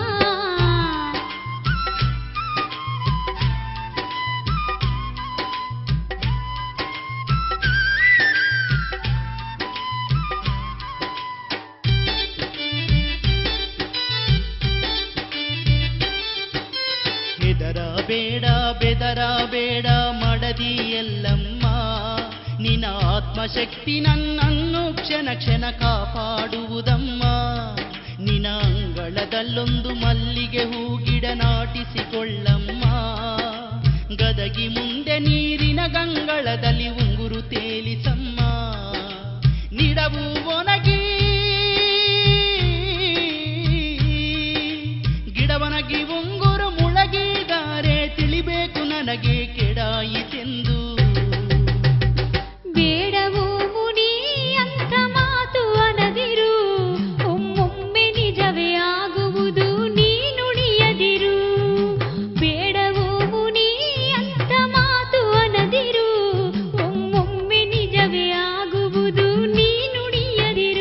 ಹೆದರಬೇಡ ಬೆದರಬೇಡ ಮಡದಿ ಎಲ್ಲಮ್ಮ. ನಿನ್ನ ಆತ್ಮಶಕ್ತಿ ನನ್ನನ್ನು ಕ್ಷಣ ಕ್ಷಣ ಕಾಪಾಡುವುದಮ್ಮ. ನಿನ್ನ ಅಂಗಳದಲ್ಲೊಂದು ಮಲ್ಲಿಗೆ ಹೂಗಿಡ ನಾಟಿಸಿಕೊಳ್ಳಮ್ಮ. ಗದಗಿ ಮುಂದೆ ನೀರಿನ ಗಂಗಳದಲ್ಲಿ ಉಂಗುರು ತೇಲಿಸಮ್ಮ. ನಿಡವು ಒಣಗಿ ಗಿಡವನಗಿ ಉಂಗುರು ಮುಳಗಿದರೆ ತಿಳಿಬೇಕು ನನಗೆ ಕೆಡಾಯಿತೆಂದು. ಬೇಡವೋ ಮುನಿ ಅಂತ ಮಾತು ಅನ್ನದಿರು, ಒಮ್ಮೊಮ್ಮೆ ನಿಜವೇ ಆಗುವುದು ನೀ ನುಡಿಯದಿರು. ಬೇಡವೋ ಮುನಿ ಅಂತ ಮಾತು ಅನ್ನದಿರು, ಒಮ್ಮೊಮ್ಮೆ ನಿಜವೇ ಆಗುವುದು ನೀ ನುಡಿಯದಿರು.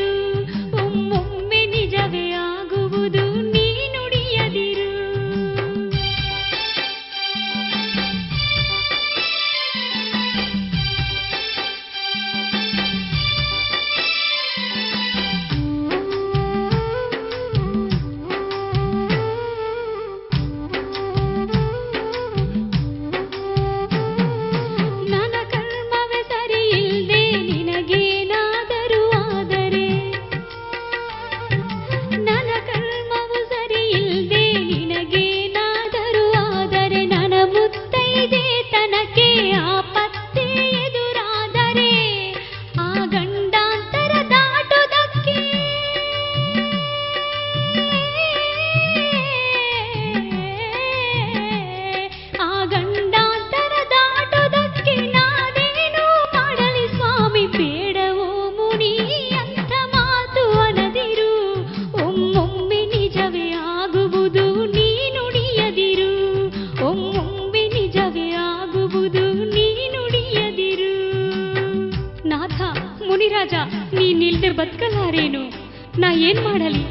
ಏನ್ ಮಾಡಲಿ?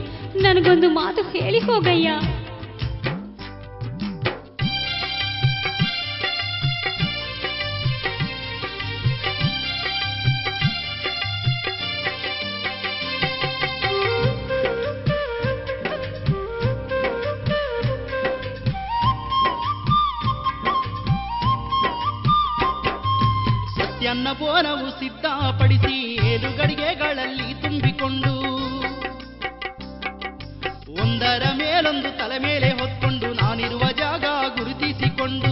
ನನಗೊಂದು ಮಾತು ಹೇಳಿ ಹೋಗಯ್ಯ. ಸತ್ಯನ್ನ ಬೋನವು ಸಿದ್ಧಪಡಿಸಿ ಏಳುಗಡಿಗೆಗಳಲ್ಲಿ ತುಂಬಿಕೊಂಡು ಒಂದರ ಮೇಲೊಂದು ತಲೆ ಮೇಲೆ ಹೊತ್ಕೊಂಡು ನಾನಿರುವ ಜಾಗ ಗುರುತಿಸಿಕೊಂಡು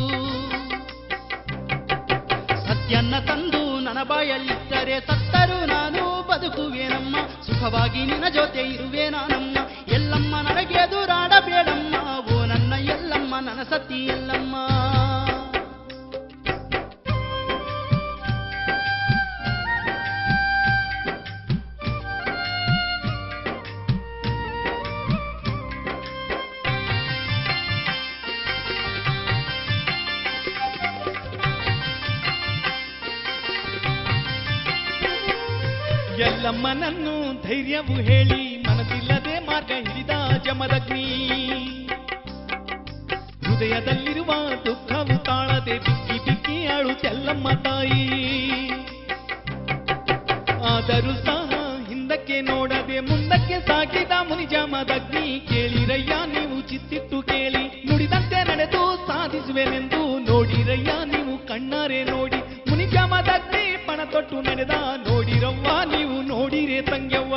ಸತ್ಯನ್ನ ತಂದು ನನ್ನ ಬಾಯಲ್ಲಿಟ್ಟರೆ ಸತ್ತರೂ ನಾನು ಬದುಕುವೇನಮ್ಮ, ಸುಖವಾಗಿ ನಿನ್ನ ಜೊತೆ ಇರುವೆ ನಾನಮ್ಮ. ಎಲ್ಲಮ್ಮ ನನಗೆ ಎದುರಾಡಬೇಡಮ್ಮ, ಓ ನನ್ನ ಎಲ್ಲಮ್ಮ ನನ್ನ ಸತಿ ಎಲ್ಲಮ್ಮ. ಎಲ್ಲಮ್ಮನನ್ನು ಧೈರ್ಯವು ಹೇಳಿ ಮನಸ್ಸಿಲ್ಲದೆ ಮಾರ್ಗ ಹಿಡಿದ ಜಮದಗ್ನಿ. ಹೃದಯದಲ್ಲಿರುವ ದುಃಖವು ತಾಳದೆ ಬಿಕ್ಕಿ ಬಿಕ್ಕಿ ಅಳುತ್ತೆಲ್ಲಮ್ಮ ತಾಯಿ. ಆದರೂ ಸಹ ಹಿಂದಕ್ಕೆ ನೋಡದೆ ಮುಂದಕ್ಕೆ ಸಾಗಿದ ಮುನಿ ಜಮದಗ್ನಿ. ಕೇಳಿರಯ್ಯ ನೀವು ಚಿತ್ತಿಟ್ಟು ಕೇಳಿ, ನುಡಿದಂತೆ ನಡೆದು ಸಾಧಿಸುವೆನೆಂದು ನೋಡಿರಯ್ಯ ನೀವು ಕಣ್ಣಾರೆ ನೋಡಿ. ಮುನಿ ಜಮದಗ್ನಿ ಪಣ ತೊಟ್ಟು ನಡೆದ ನೋಡಿರವ್ವ ನೀವು ನೋಡಿರೆ ತಂಗ್ಯವ್ವ.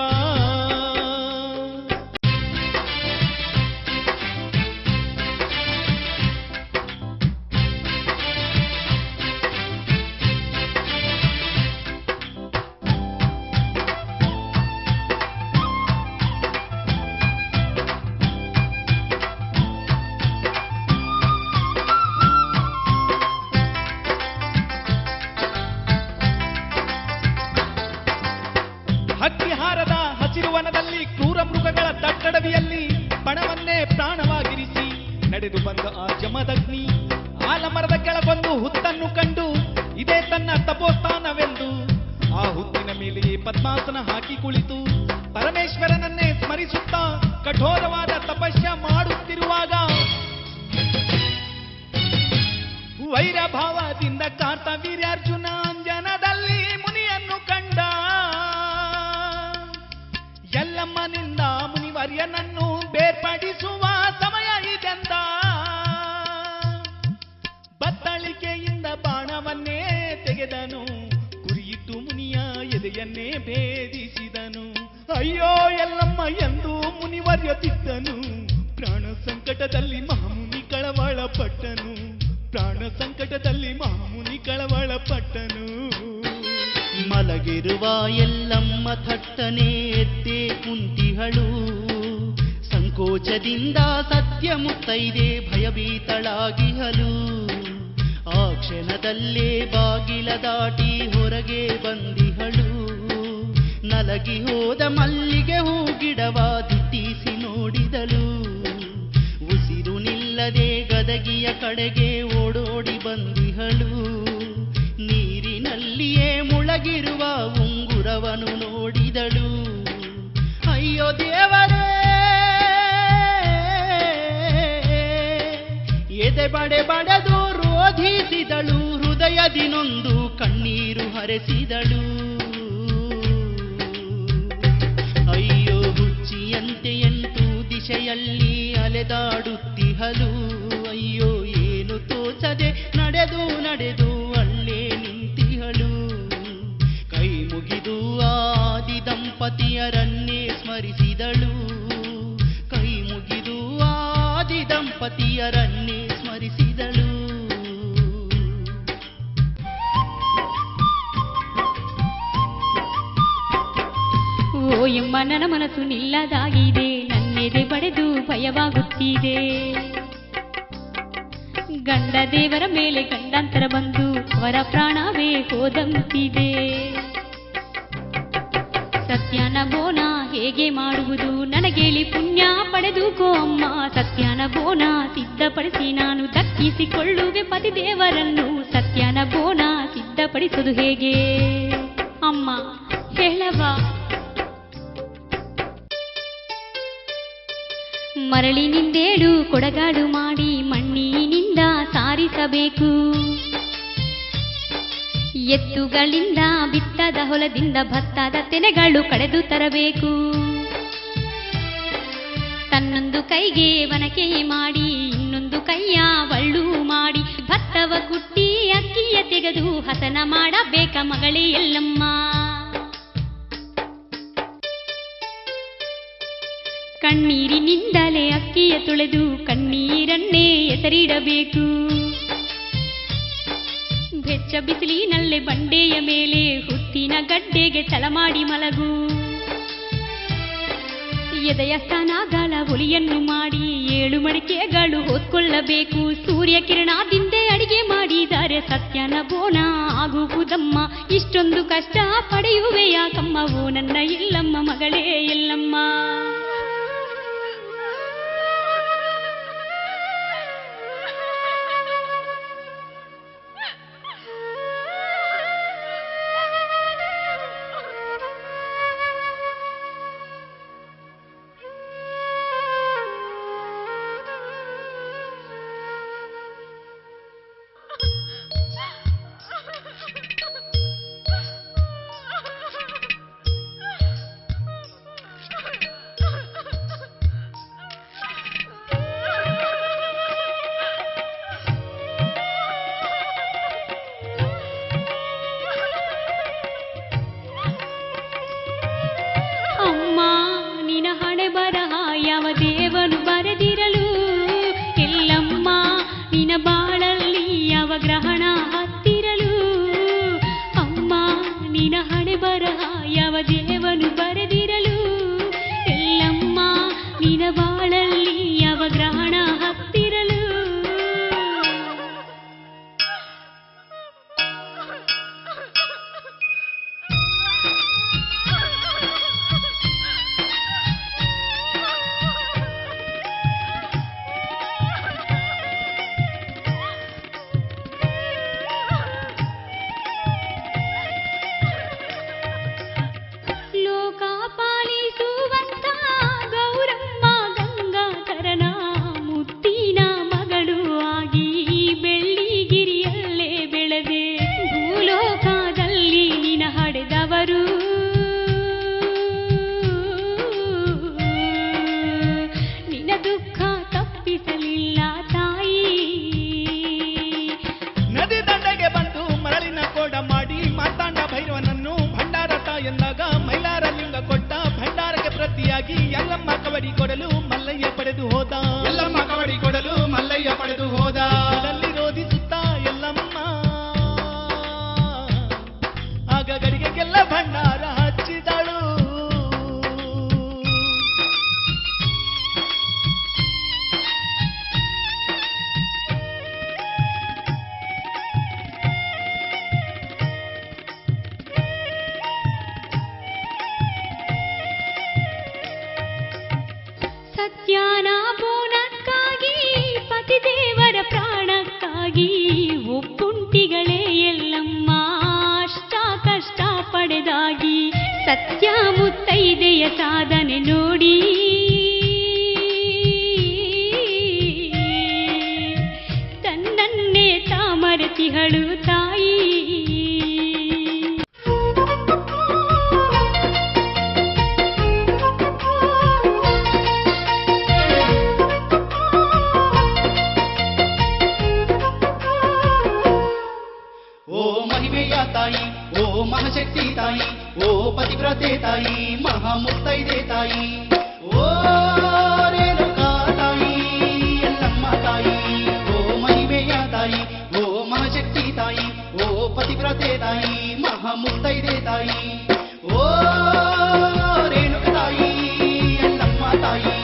ಹಕ್ಕಿಹಾರದ ಹಸಿರುವನದಲ್ಲಿ ಕ್ರೂರ ಮೃಗಗಳ ದಟ್ಟಡವಿಯಲ್ಲಿ ಪಣವನ್ನೇ ಪ್ರಾಣವಾಗಿರಿಸಿ ನಡೆದು ಬಂದ ಆ ಜಮದಗ್ನಿ ಆಲಮರದ ಕೆಳಗೊಂದು ಹುತ್ತನ್ನು ಕಂಡು ಇದೇ ತನ್ನ ತಪೋಸ್ಥಾನವೆಂದು ಆ ಹುತ್ತಿನ ಮೇಲೆಯೇ ಪದ್ಮಾಸನ ಹಾಕಿ ಕುಳಿತು ಪರಮೇಶ್ವರನನ್ನೇ ಸ್ಮರಿಸುತ್ತಾ ಕಠೋರವಾದ ತಪಸ್ಯ ಮಾಡುತ್ತಿರುವಾಗ ವೈರಭಾವದಿಂದ ಕಾರ್ತವೀರ್ಯಾರ್ಜುನ ಅಂಜನದಲ್ಲಿ ಮುನಿಯನ್ನು ಕಂಡ. ಎಲ್ಲಮ್ಮನಿಂದ ಮುನಿವರ್ಯನನ್ನು ಬೇರ್ಪಡಿಸುವ ಸಮಯ ಇದೆಂದ ಬತ್ತಳಿಕೆಯಿಂದ ಬಾಣವನ್ನೇ ತೆಗೆದನು. ಗುರಿಯಿಟ್ಟು ಮುನಿಯ ಎದೆಯನ್ನೇ ಭೇದಿಸಿದನು. ಅಯ್ಯೋ ಎಲ್ಲಮ್ಮ ಎಂದು ಮುನಿವರ್ಯ ತಿದ್ದನು. ಪ್ರಾಣ ಸಂಕಟದಲ್ಲಿ ಮಹಾಮುನಿ ಕಳವಳ ಪಟ್ಟನು. ಪ್ರಾಣ ಸಂಕಟದಲ್ಲಿ ಮಹಾಮುನಿ ಕಳವಳ ಪಟ್ಟನು. ಮಲಗಿರುವ ಎಲ್ಲಮ್ಮ ಥಟ್ಟನೆ ಎದ್ದೆ ಕುಂತಿಹಳು. ಸಂಕೋಚದಿಂದ ಸತ್ಯ ಮುತ್ತೈದೆ ಭಯಭೀತಳಾಗಿಹಳು. ಆ ಕ್ಷಣದಲ್ಲೇ ಬಾಗಿಲ ದಾಟಿ ಹೊರಗೆ ಬಂದಿಹಳು. ನಲಗಿ ಹೋದ ಮಲ್ಲಿಗೆ ಹೂಗಿಡವ ದಿಟ್ಟಿಸಿ ನೋಡಿದಳು. ಉಸಿರು ನಿಲ್ಲದೆ ಗದಗಿಯ ಕಡೆಗೆ ಓಡೋಡಿ ಬಂದಿಹಳು. ನೀರಿನಲ್ಲಿಯೇ ಮುಳಗಿರುವ ಉಂಗುರವನು ನೋಡಿದಳು. ಅಯ್ಯೋ ದೇವರೇ, ಎದೆ ಬಡೆ ಬಡೆದು ರೋಧಿಸಿದಳು. ಹೃದಯದಿನೊಂದು ಕಣ್ಣೀರು ಹರಿಸಿದಳು. ಅಯ್ಯೋ ಹುಚ್ಚಿಯಂತೆ ಎಂಟು ದಿಶೆಯಲ್ಲಿ ಅಲೆದಾಡುತ್ತಿಹಲು. ಅಯ್ಯೋ ಏನು ತೋಚದೆ ನಡೆದು ನಡೆದು ಅಲ್ಲೇ ನಿಂತಿಹಳು. ಕೈ ಮುಗಿದು ಆದಿ ದಂಪತಿಯರನ್ನೇ ಸ್ಮರಿಸಿದಳು. ಕೈ ಮುಗಿದು ಆದಿ ದಂಪತಿಯರನ್ನೇ ಸ್ಮರಿಸಿದಳು. ಓ ಎಮ್ಮ ನನ್ನ ಮನಸ್ಸು ನಿಲ್ಲದಾಗಿದೆ, ನನ್ನೆದೆ ಬಡೆದು ಭಯವಾಗುತ್ತಿದೆ. ಗಂಡ ದೇವರ ಮೇಲೆ ಗಂಡಾಂತರ ಬಂದು ಅವರ ಪ್ರಾಣವೇ ಹೋದಂತಿದೆ. ಸತ್ಯನ ಬೋನ ಹೇಗೆ ಮಾಡುವುದು ನನಗೇಳಿ ಪುಣ್ಯ ಪಡೆದುಕೋ ಅಮ್ಮ. ಸತ್ಯನ ಬೋನ ಸಿದ್ಧಪಡಿಸಿ ನಾನು ದಕ್ಕಿಸಿಕೊಳ್ಳುವೆ ಪತಿದೇವರನ್ನು. ಸತ್ಯನ ಬೋನ ಸಿದ್ಧಪಡಿಸುವುದು ಹೇಗೆ ಅಮ್ಮ ಹೇಳವಾ? ಮರಳಿನಿಂದೇಳು ಕೊಡಗಾಡು ಮಾಡಿ ಮಣ್ಣಿನಿಂದ ಸಾರಿಸಬೇಕು. ಎತ್ತುಗಳಿಂದ ಬಿತ್ತದ ಹೊಲದಿಂದ ಭತ್ತದ ತೆನೆಗಳು ಕಳೆದು ತರಬೇಕು. ತನ್ನೊಂದು ಕೈಗೆ ವನಕೆ ಮಾಡಿ ಇನ್ನೊಂದು ಕೈಯ ಒಳ್ಳು ಮಾಡಿ ಭತ್ತವ ಕುಟ್ಟಿ ಅಕ್ಕಿಯ ತೆಗೆದು ಹಸನ ಮಾಡಬೇಕ ಮಗಳೇ ಎಲ್ಲಮ್ಮ. ಕಣ್ಣೀರಿನಿಂದಲೇ ಅಕ್ಕಿಯ ತೊಳೆದು ಕಣ್ಣೀರನ್ನೇ ಎಸರಿಡಬೇಕು. ಬೆಚ್ಚ ಬಿಸಿಲಿನಲ್ಲೇ ಬಂಡೆಯ ಮೇಲೆ ಹುತ್ತಿನ ಗಡ್ಡೆಗೆ ತಲಮಾಡಿ ಮಲಗು. ಎದೆಯ ಸ್ಥಾನಗಳ ಒಲಿಯನ್ನು ಮಾಡಿ 7 ಮಡಿಕೆಗಳು ಹೊತ್ಕೊಳ್ಳಬೇಕು. ಸೂರ್ಯ ಕಿರಣದಿಂದೆ ಅಡಿಗೆ ಮಾಡಿದರೆ ಸತ್ಯನ ಬೋಣ ಆಗುವುದಮ್ಮ. ಇಷ್ಟೊಂದು ಕಷ್ಟ ಪಡೆಯುವೆ ಯಾಕಮ್ಮ ಓ ನನ್ನ ಎಲ್ಲಮ್ಮ ಮಗಳೇ ಎಲ್ಲಮ್ಮ. ಸತ್ಯ ಮುತ್ತೈದೆಯ ಸಾಧನೆ ನೋಡಿ ತನ್ನನ್ನೇ ತಾಮರತಿಹಳು ತಾಯಿ. ಮಹಾಶಕ್ತಿ ತಾಯಿ, ಓ ಪತಿವ್ರತೆ ತಾಯಿ, ಮಹಾಮುತ್ತೈದೆ ತಾಯಿ, ಓ ರೇಣುಕಾ ತಾಯಿ, ಎಲ್ಲಮ್ಮ ತಾಯಿ, ಓ ಮಹಿಮೆಯ ತಾಯಿ, ಓ ಮಹಾಶಕ್ತಿ ತಾಯಿ, ಓ ಪತಿವ್ರತೆ ತಾಯಿ, ಮಹಾಮುತ್ತೈದೆ ತಾಯಿ, ಓ ರೇಣುಕಾ ತಾಯಿ, ಎಲ್ಲಮ್ಮ ತಾಯಿ,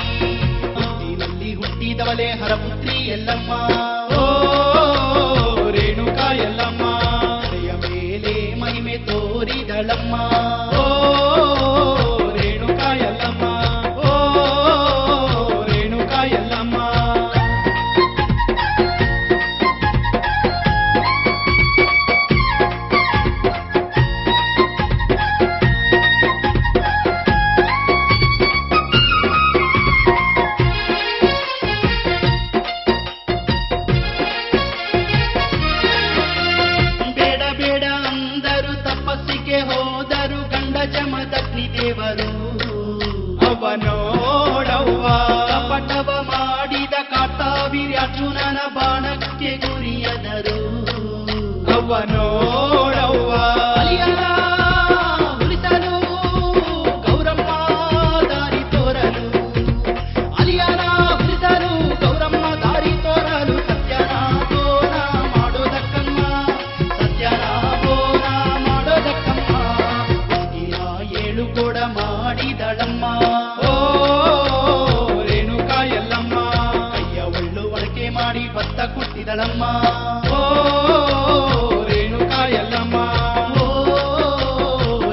ಹುಟ್ಟಿನಲ್ಲಿ ಹುಟ್ಟಿದವಳೆ ಹರಪುತ್ರಿ ಎಲ್ಲಮ್ಮ, ಓ ರೇಣುಕಾ ಎಲ್ಲಮ್ಮ, ಮಹಿಮೆ ತೋರಿದಳಮ್ಮ, ಓ ರೇಣುಕಾ ಯಲ್ಲಮ್ಮ, ಓ ರೇಣುಕಾ ಯಲ್ಲಮ್ಮ. ಅವ್ವ ನೋಡವ್ವ ಅಲಿಯನ ಉಳಿಸಲು ಗೌರಮ್ಮ ದಾರಿ ತೋರಲು ಅಲಿಯನ ಉಳಿಸಲು ಗೌರಮ್ಮ ದಾರಿ ತೋರಲು ಸತ್ಯನ ಬೋನ ಮಾಡೋದಕ್ಕಮ್ಮ ಸತ್ಯನ ಬೋನ ಮಾಡೋದಕ್ಕಮ್ಮ ಹುಡುಗಿಯ ಏಳು ಕೊಡ ಮಾಡಿದಳಮ್ಮ ಓ ರೇಣುಕಾ ಎಲ್ಲಮ್ಮ ಕೈಯ ಒಳ್ಳು ಒಳಕೆ ಮಾಡಿ ಭತ್ತ ಕುಟ್ಟಿದಳಮ್ಮ ಓ ರೇಣುಕಾ ಎಲ್ಲಮ್ಮ ಓ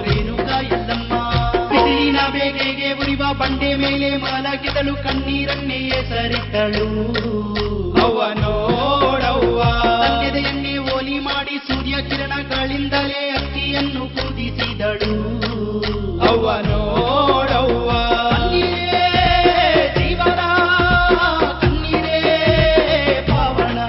ರೇಣುಕಾ ಎಲ್ಲಮ್ಮ ಬಿಸಿಲಿನ ಬೇಗೆಗೆ ಉರಿವ ಬಂಡೆ ಮೇಲೆ ಮಲಗಿದಳು ಕಣ್ಣೀರನ್ನೇ ಎಸರಿಟ್ಟಳು ಅವ್ವ ನೋಡವ್ವ ತಂದೆದೆಯನ್ನೇ ಓಲಿ ಮಾಡಿ ಸೂರ್ಯ ಕಿರಣಗಳಿಂದಲೇ ಅಕ್ಕಿಯನ್ನು ಕುದಿಸಿದಳು ಅವ್ವ ನೋಡವ್ವ ಕಣ್ಣೀರೇ ಜೀವನ ಕಣ್ಣೀರೇ ಪಾವನ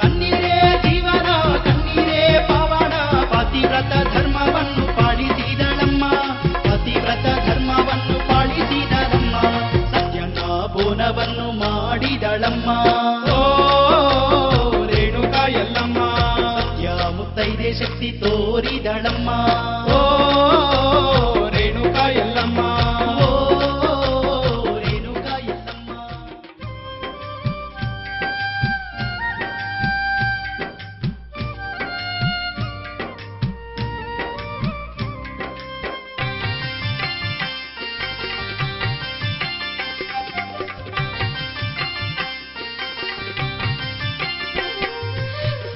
ಕಣ್ಣೀರೇ ಜೀವನ ಕಣ್ಣೀರೇ ಪಾವನ ಪತಿವ್ರತ ಧರ್ಮವನ್ನು ಪಾಲಿಸಿದಳಮ್ಮ ಪತಿವ್ರತ ಧರ್ಮವನ್ನು ಪಾಲಿಸಿದಳಮ್ಮ ಸತ್ಯನ ಬೋನವನ್ನು ಮಾಡಿದಳಮ್ಮ ಓ ರೇಣುಕಾ ಎಲ್ಲಮ್ಮ ಸತ್ಯ ಮುತ್ತೈದೆ ಶಕ್ತಿ ತೋರಿದಳಮ್ಮ ಓ ರೇಣುಕಾ ಎಲ್ಲಮ್ಮ ಓ ರೇಣುಕಾ ಎಲ್ಲಮ್ಮ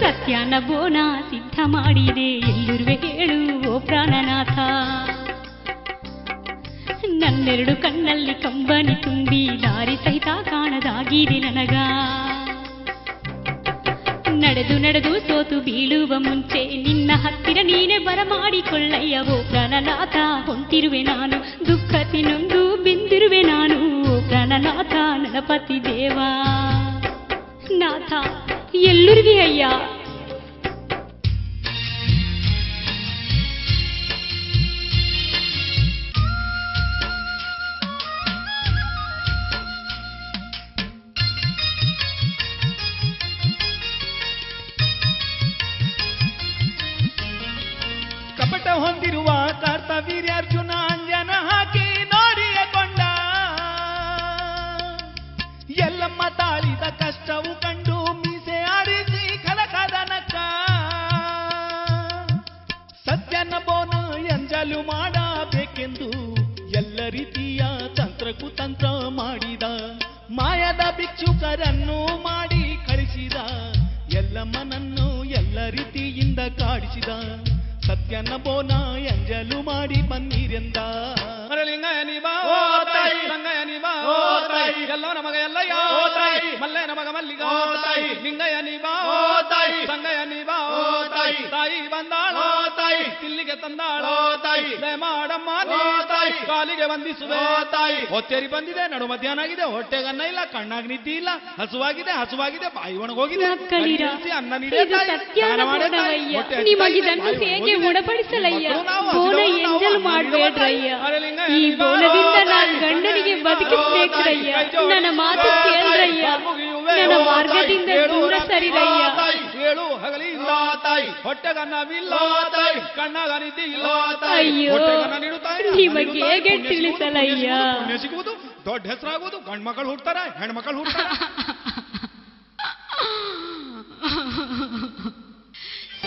ಸತ್ಯನ ಬೋನ ಸಿದ್ಧ ಮಾಡಿದೆ ಎಲ್ಲಿರುವೆ ಹೇಳು ಓ ಪ್ರಾಣನಾಥ ನನ್ನೆರಡು ಕಣ್ಣಲ್ಲಿ ಕಂಬನಿ ತುಂಬಿ ದಾರಿ ಸಹಿತ ಕಾಣದಾಗಿದೆ ನನಗ ನಡೆದು ನಡೆದು ಸೋತು ಬೀಳುವ ಮುಂಚೆ ನಿನ್ನ ಹತ್ತಿರ ನೀನೆ ಬರಮಾಡಿಕೊಳ್ಳಯ್ಯ ಓ ಪ್ರಾಣನಾಥ ಹೊಂತಿರುವೆ ನಾನು ದುಃಖ ತಿನ್ನೊಂದು ಬಿಂದಿರುವೆ ನಾನು ಓ ಪ್ರಾಣನಾಥ ನರಪತಿ ದೇವ ನಾಥ ಎಲ್ಲುರ್ವಿ ಅಯ್ಯ ಕಪಟ ಹೊಂದಿರುವ ಕರ್ತವೀರ್ಯಾರ್ಜುನ ಅಂಜನ ಹಾಕಿ ನೋಡಿಯಕೊಂಡ ಎಲ್ಲಮ್ಮ ತಾಳಿದ ಕಷ್ಟವು ಕಂಡು ಮೀಸೆ ಆರಿಸಿ ಕಲಕದನಕ್ಕ ಸತ್ಯನ ಬೋನ ಎಂಜಲು ಮಾಡಬೇಕೆಂದು ಎಲ್ಲ ರೀತಿಯ ತಂತ್ರಕ್ಕೂ ತಂತ್ರ ಮಾಡಿದ ಮಾಯದ ಭಿಕ್ಷುಕರನ್ನು ಮಾಡಿ ಕಳಿಸಿದ ಎಲ್ಲಮ್ಮನನ್ನು ಎಲ್ಲ ರೀತಿಯಿಂದ ಕಾಡಿಸಿದ ಸತ್ಯನ ಬೋನ ಎಂಜಲು ಮಾಡಿ ಬನ್ನಿರೆಂದ ಮರಳಿಂಗಯನಿ ಬಾ ಓ ತಾಯಿ ರಂಗಯನಿ ಬಾ ಓ ತಾಯಿ ಎಲ್ಲೋ ನಮಗ ಎಲ್ಲಯ್ಯ ಓ ತಾಯಿ ಮಲ್ಲೆ ನಮಗ ಮಲ್ಲಿಗ ಓ ತಾಯಿ ಲಿಂಗಯನಿ ಬಾ ಓ ತಾಯಿ ಸಂಗಯನಿ ಬಾ ಓ ತಾಯಿ ತಾಯಿ ಬಂದಾಳ ಓ ತಾಯಿ ತಿಲ್ಲಿಗೆ ತಂದಾಳ ಓ ತಾಯಿ ದಯ ಮಾಡಮ್ಮ ಓ ತಾಯಿ ಕಾಲಿಗೆ ವಂದಿಸುವೆ ಓ ತಾಯಿ ಹೊತ್ತೇರಿ ಬಂದಿದೆ ನಡು ಮಧ್ಯಾಹ್ನ ಆಗಿದೆ ಹೊಟ್ಟೆಗನ್ನ ಇಲ್ಲ ಕಣ್ಣಾಗ ನಿದ್ದೆ ಇಲ್ಲ ಹಸುವಾಗಿದೆ ಬಾಯಿ ಒಣಗೋಗಿದೆ ಮಕ್ಕಳಿರ, ಅನ್ನ ಇದು ನೀಡೇ ತಾಯಿ ಸತ್ಯನ ಸ್ನಾನ ಮಾಡೇ ತಾಯಿ ಬೋನವಯ್ಯ. ಹೊಟ್ಟೆ ನಿಮಗಿದನ್ನು ಬಾಯಿ ಹೇಗೆ ಒಣಗೋಗಿದೆ. ಗುಣಪಡಿಸಲಯ್ಯ ಮಕ್ಕಳು ನಾವು ಬೋನ ಹಸಿದವರು ನಾವು ಎಂಜಲ್ ಅನ್ನ ಮಾಡ್ಬೇಡ್ರಯ್ಯ ಅರಲಿಂಗ ಈ ಎನಿಬಾ, ಬೋನದಿಂದ ಓ ನಾನು ತಾಯಿ, ಗಂಡನಿಗೆ ಸಂಗಯ್ಯನಿಬಾ, ಬದುಕಿಸ್ಬೇಕ್ರಯ್ಯ ಓ ತಾಯಿ, ನನ್ನ ಮಾತು ಓ ತಾಯಿ, ಕೇಳ್ರಯ್ಯ ಮುಗಿಯುವೆ, ನನ್ನ ಓ ತಾಯಿ, ಮಾರ್ಗದಿಂದ ಏಳು ದೂರ ರಾತ್ರಿ, ಸರಿರಯ್ಯ ಓ ತಾಯಿ, ಏಳು ಹಗಲಿ ಇಲ್ಲ ತಾಯಿ ಹೊಟ್ಟೆಗನ್ನವಿಲ್ಲ ತಾಯಿ ಕಣ್ಣಾಗ ನಿದ್ದೆ ಇಲ್ಲ ತಾಯಿ ಅಯ್ಯೋ, ಹೊಟ್ಟೆಗನ್ನ ನೀಡು ತಾಯಿ, ನಿಮಗೆ ನೀಡು ತಾಯಿ, ಹೇಗೆ ಪುಣ್ಯ ಸಿಗುವುದು, ತಿಳಿಸಲಯ್ಯ? ಪುಣ್ಯ ಸಿಗುವುದು ದೊಡ್ಡ ಹೆಸರಾಗುವುದು ಗಂಡು ಮಕ್ಕಳು ಹುಡ್ತಾರೆ ಹೆಣ್ಮಕ್ಳು ಹುಡ್ತಾರೆ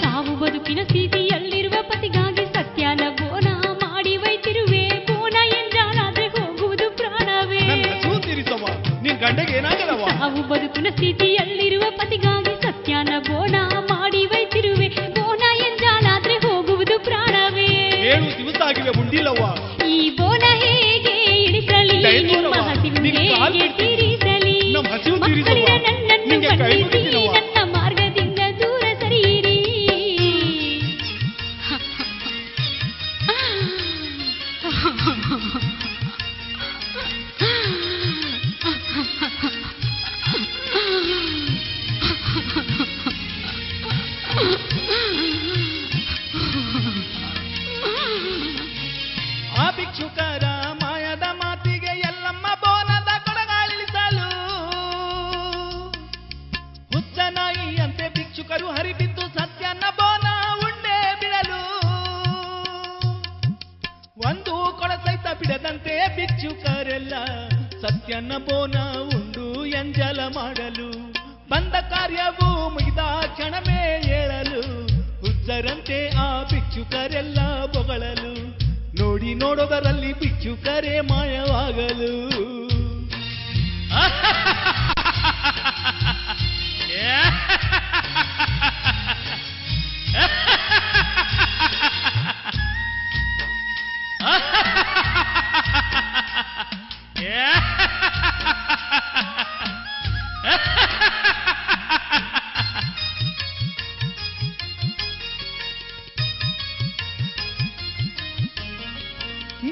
ಸಾವು ಬದುಕಿನ ಸ್ಥಿತಿಯಲ್ಲಿರುವ ಪತಿಗಾಗಿ ಸತ್ಯನ ಬೋನ ಮಾಡಿ ವೈತಿರುವೆ ಬೋನ ಎಂಜಾಲಾದ್ರೆ ಹೋಗುವುದು ಪ್ರಾಣವೇ ನನ್ನ ಹಸಿವು ತೀರಿಸವ್ವ ನಿನ್ ಗಂಡೆಗೆ ಏನಾಗದವ ಸಾವು ಬದುಕಿನ ಸ್ಥಿತಿಯಲ್ಲಿರುವ ಪತಿಗಾಗಿ ಸತ್ಯನ ಬೋನ ಮಾಡಿ ವೈತಿರುವೆ ಬೋನ ಎಂಜಾಲಾದ್ರೆ ಹೋಗುವುದು ಪ್ರಾಣವೇ 7 ದಿವಸ ಆಗಿವೆ ಉಂಡಿಲ್ಲವ್ವ ಈ ಬೋನ ಹೇಗೆ ಇಳಿಸಲಿ ದಯತೋರವ್ವ, ನಿಮ್ಮ ಹಸಿವು ನಿನ್ ಕಾಲ್ ಹೇಗೆ ತೀರಿಸಲಿ ನಮ್ಮ ಹಸಿವು ತೀರಿಸವ್ವ. ಮಕ್ಕಳಿರ ನನ್ನನ್ನು ನಿಂಗೆ ಕೈ ಮನ್ನಿಸಿ ಮುಗಿತೀನವ್ವ. ನನ್ನ ಮಾರ್ಗದಿಂದ ದೂರ ಸರಿಯಿರಿ ಆ ಭಿಕ್ಷುಕರ ಮಾಯದ ಮಾತಿಗೆ ಎಲ್ಲಮ್ಮ ಬೋನದ ಕೊಡಗಾಳಿಸಲು ಹುಚ್ಚ ಬೋನ ಉಂಡು ಎಂಜಲ ಮಾಡಲು ಬಂದ ಕಾರ್ಯವು ಮುಗಿದ ಕ್ಷಣವೇ ಹೇಳಲು ಹುಚ್ಚರಂತೆ ಆ ಭಿಕ್ಷುಕರೆಲ್ಲ ಬೊಗಳಲು ನೋಡಿ ನೋಡೋದರಲ್ಲಿ ಭಿಕ್ಷುಕರೇ ಮಾಯವಾಗಲು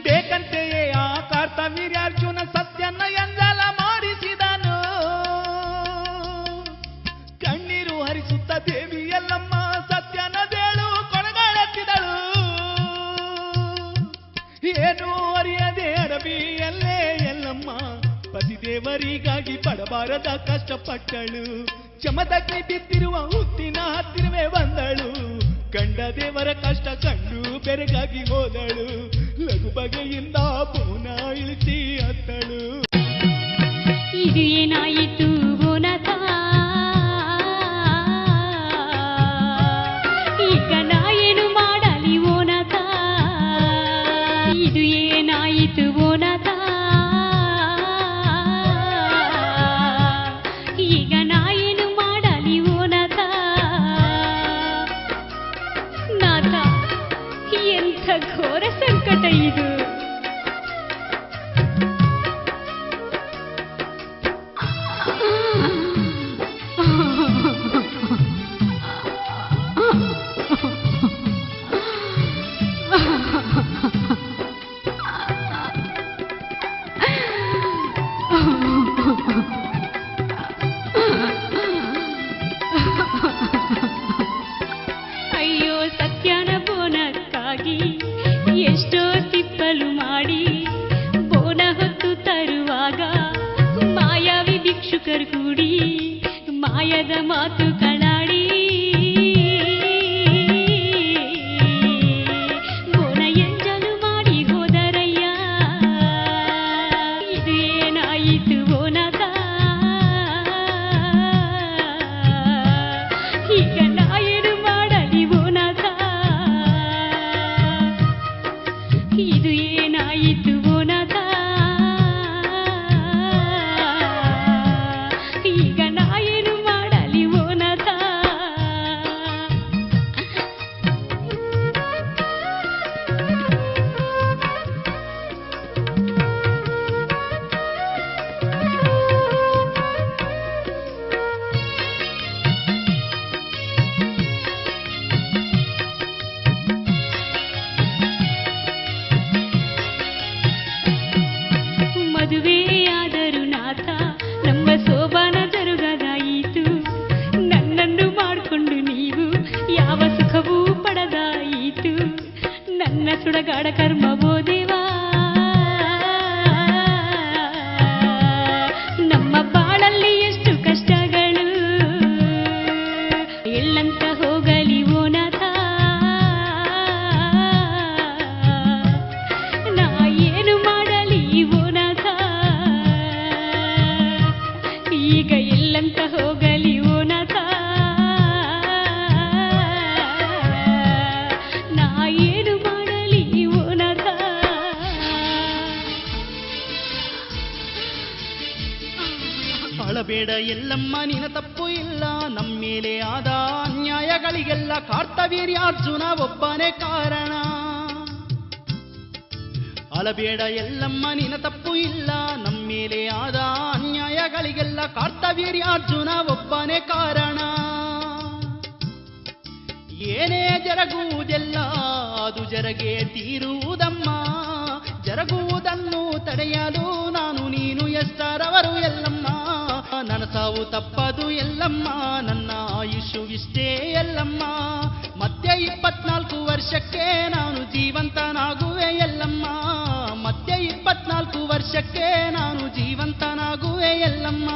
ಬೇಕಂತೆಯೇ ಆ ಕಾರ್ತವೀರ್ಯಾರ್ಜುನ ಸತ್ಯನ ಎಂಜಲ ಮಾಡಿಸಿದನು ಕಣ್ಣೀರು ಹರಿಸುತ್ತ ದೇವಿ ಎಲ್ಲಮ್ಮ ಸತ್ಯನ ದೇಳು ಕೊಳಗಾಡುತ್ತಿದಳು ಏನು ಅರಿಯದೆ ಅಡವಿಯಲ್ಲೇ ಎಲ್ಲಮ್ಮ ಪತಿದೇವರಿಗಾಗಿ ಪಡಬಾರದ ಕಷ್ಟಪಟ್ಟಳು ಚಮದಗ್ನಿ ಬಿದ್ದಿರುವ ಹುತ್ತಿನ ಹತ್ತಿರವೇ ಬಂದಳು ಗಂಡ ದೇವರ ಕಷ್ಟ ಕಂಡು ಬೆರಗಾಗಿ ಹೋದಳು ಲಘು ಬಗೆಯಿಂದ ಬೋನ ಇಳಿಸಿ ಹತ್ತಳು ಇದು ಏನಾಯಿತು ಬೋನತ ಈಗ ನಾ ಏನು ಮಾಡಲಿ ಬೋನತ ಇದು ಏನಾಯಿತು ಬೋನತ ಈಗ ನಾ ಏನು ಮಾಡಲಿ ಬೋನತ ನಾಥ ಎಂಥ ಘೋರ ಸಂಕಟ ಇದು ಅಯ್ಯೋ ಸತ್ಯನ ಬೋನಕ್ಕಾಗಿ ಎಷ್ಟೋ ತಿಪ್ಪಲು ಮಾಡಿ ಬೋನ ಹೊತ್ತು ತರುವಾಗ ಮಾಯಾವಿ ಭಿಕ್ಷುಕರು ಕೂಡಿ ಮಾಯದ ಮಾತು ಕಳಾಡಿ ಬೋನ ಎಂಜಲು ಮಾಡಿ ಹೋದರಯ್ಯ ಇದು ಏನಾಯಿತು ಬೋನತ ಈಗ ನಾ ಏನು ಮಾಡಲಿ ಬೋನತ ಇದು ಏನಾಯಿತು ಬೋನತ ಈಗ ನಾ ಏನು ಮಾಡಲಿ ಬೋನತ ಮದುವೆಯಾದರು ನಾಥ ನಮ್ಮ ಸೋಬಾನ ಜರುಗದಾಯಿತು ನನ್ನನ್ನು ಮಾಡಿಕೊಂಡು ನೀವು ಯಾವ ಸುಖವೂ ಪಡದಾಯಿತು ನನ್ನ ಸುಡಗಾಡ ಕರ್ಮವೋ ದೇವಾ ನಮ್ಮ ಬಾಳಲ್ಲಿ ಎಷ್ಟು ಕಷ್ಟಗಳು ಎಲ್ಲಂತ ಹೋಗಲಿ ಓ ನಾಥ ನಾ ಏನು ಮಾಡಲಿ ಓ ನಾಥ ಈಗ ಎಲ್ಲಂತ ಹೋಗಲಿ ಓ ನಾಥ ನಾ ಏನು ಮಾಡಲಿ ಓ ನಾಥ ಅಳಬೇಡ ಎಲ್ಲಮ್ಮ ನಿನ ತಪ್ಪು ಇಲ್ಲ ನಮ್ಮೇಲೆ ಆದ ಅನ್ಯಾಯಗಳಿಗೆಲ್ಲ ಕಾರ್ತವೀರ್ಯಾರ್ಜುನ ಒಬ್ಬನೇ ಕಾರಣ ಅಳಬೇಡ ಎಲ್ಲಮ್ಮ ನಿನ ತಪ್ಪು ಇಲ್ಲ ನಮ್ಮೇಲೆ ಆದ ಅನ್ಯಾಯಗಳಿಗೆಲ್ಲ ಕಾರ್ತವೀರ್ಯಾರ್ಜುನ ಒಬ್ಬನೇ ಕಾರಣ ಏನೇ ಜರಗುವುದೆಲ್ಲ ಅದು ಜರಗೆ ತೀರುವುದಮ್ಮ ಜರಗುವುದನ್ನು ತಡೆಯಲು ನಾನು ನೀನು ಎಷ್ಟರವರು ಎಲ್ಲಮ್ಮ ನನ್ನ ಸಾವು ತಪ್ಪದು ಎಲ್ಲಮ್ಮ ನನ್ನ ಆಯುಷು ಇಷ್ಟೇ ಎಲ್ಲಮ್ಮ ಮತ್ತೆ 24 ವರ್ಷಕ್ಕೆ ನಾನು ಜೀವಂತನಾಗುವೆ ಎಲ್ಲಮ್ಮ ಮತ್ತೆ 24 ವರ್ಷಕ್ಕೆ ನಾನು ಜೀವಂತನಾಗುವೆ ಎಲ್ಲಮ್ಮ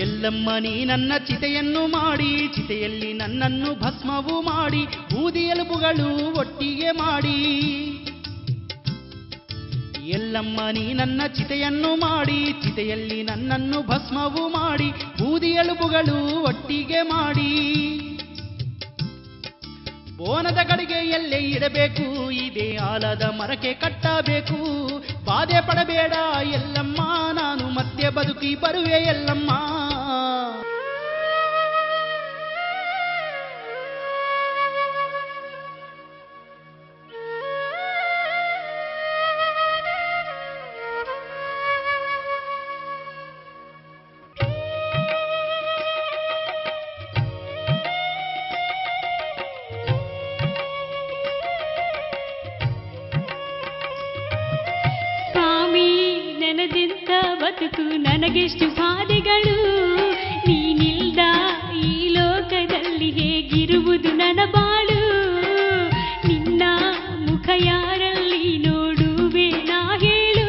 ಎಲ್ಲಮ್ಮ ನೀ ನನ್ನ ಚಿತೆಯನ್ನು ಮಾಡಿ, ಚಿತೆಯಲ್ಲಿ ನನ್ನನ್ನು ಭಸ್ಮವು ಮಾಡಿ, ಬೂದಿ ಎಲುಬುಗಳು ಒಟ್ಟಿಗೆ ಮಾಡಿ. ಎಲ್ಲಮ್ಮ ನೀ ನನ್ನ ಚಿತೆಯನ್ನು ಮಾಡಿ, ಚಿತೆಯಲ್ಲಿ ನನ್ನನ್ನು ಭಸ್ಮವು ಮಾಡಿ, ಬೂದಿ ಎಲುಬುಗಳು ಒಟ್ಟಿಗೆ ಮಾಡಿ. ಬೋನದ ಕಡೆಗೆ ಎಲ್ಲೇ ಇಡಬೇಕು, ಇದೇ ಆಲದ ಮರಕ್ಕೆ ಕಟ್ಟಬೇಕು. ಬಾಧೆ ಪಡಬೇಡ ಎಲ್ಲಮ್ಮ, ನಾನು ಮತ್ತೆ ಬದುಕಿ ಬರುವೆ ಎಲ್ಲಮ್ಮ. ಬದುಕು ನನಗೆಷ್ಟು ಬಾಧೆಗಳು, ನೀನಿಲ್ದ ಈ ಲೋಕದಲ್ಲಿ ಹೇಗಿರುವುದು ನನ್ನ ಬಾಳು. ನಿನ್ನ ಮುಖ ಯಾರಲ್ಲಿ ನೋಡುವೆ ನಾ ಹೇಳು,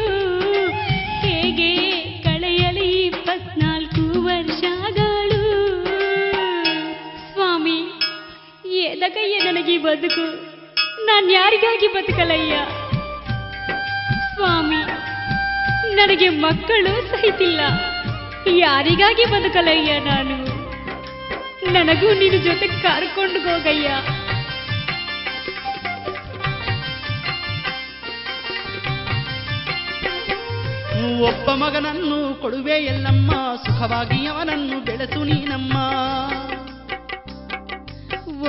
ಹೇಗೆ ಕಳೆಯಲಿ 24 ವರ್ಷಗಳು. ಸ್ವಾಮಿ ಎದಕಯ್ಯ ನನಗೆ ಬದುಕು, ನಾನು ಯಾರಿಗಾಗಿ ಬದುಕಲಯ್ಯ ಸ್ವಾಮಿ. ನನಗೆ ಮಕ್ಕಳು ಸಹಿತಿಲ್ಲ, ಯಾರಿಗಾಗಿ ಬದುಕಲಯ್ಯ ನಾನು. ನನಗೂ ನಿನ್ನ ಜೊತೆ ಕರ್ಕೊಂಡು ಹೋಗಯ್ಯ. ಒಬ್ಬ ಮಗನನ್ನು ಕೊಡುವೆ ಎಲ್ಲಮ್ಮ, ಸುಖವಾಗಿ ಅವನನ್ನು ಬೆಳೆಸು ನೀನಮ್ಮ.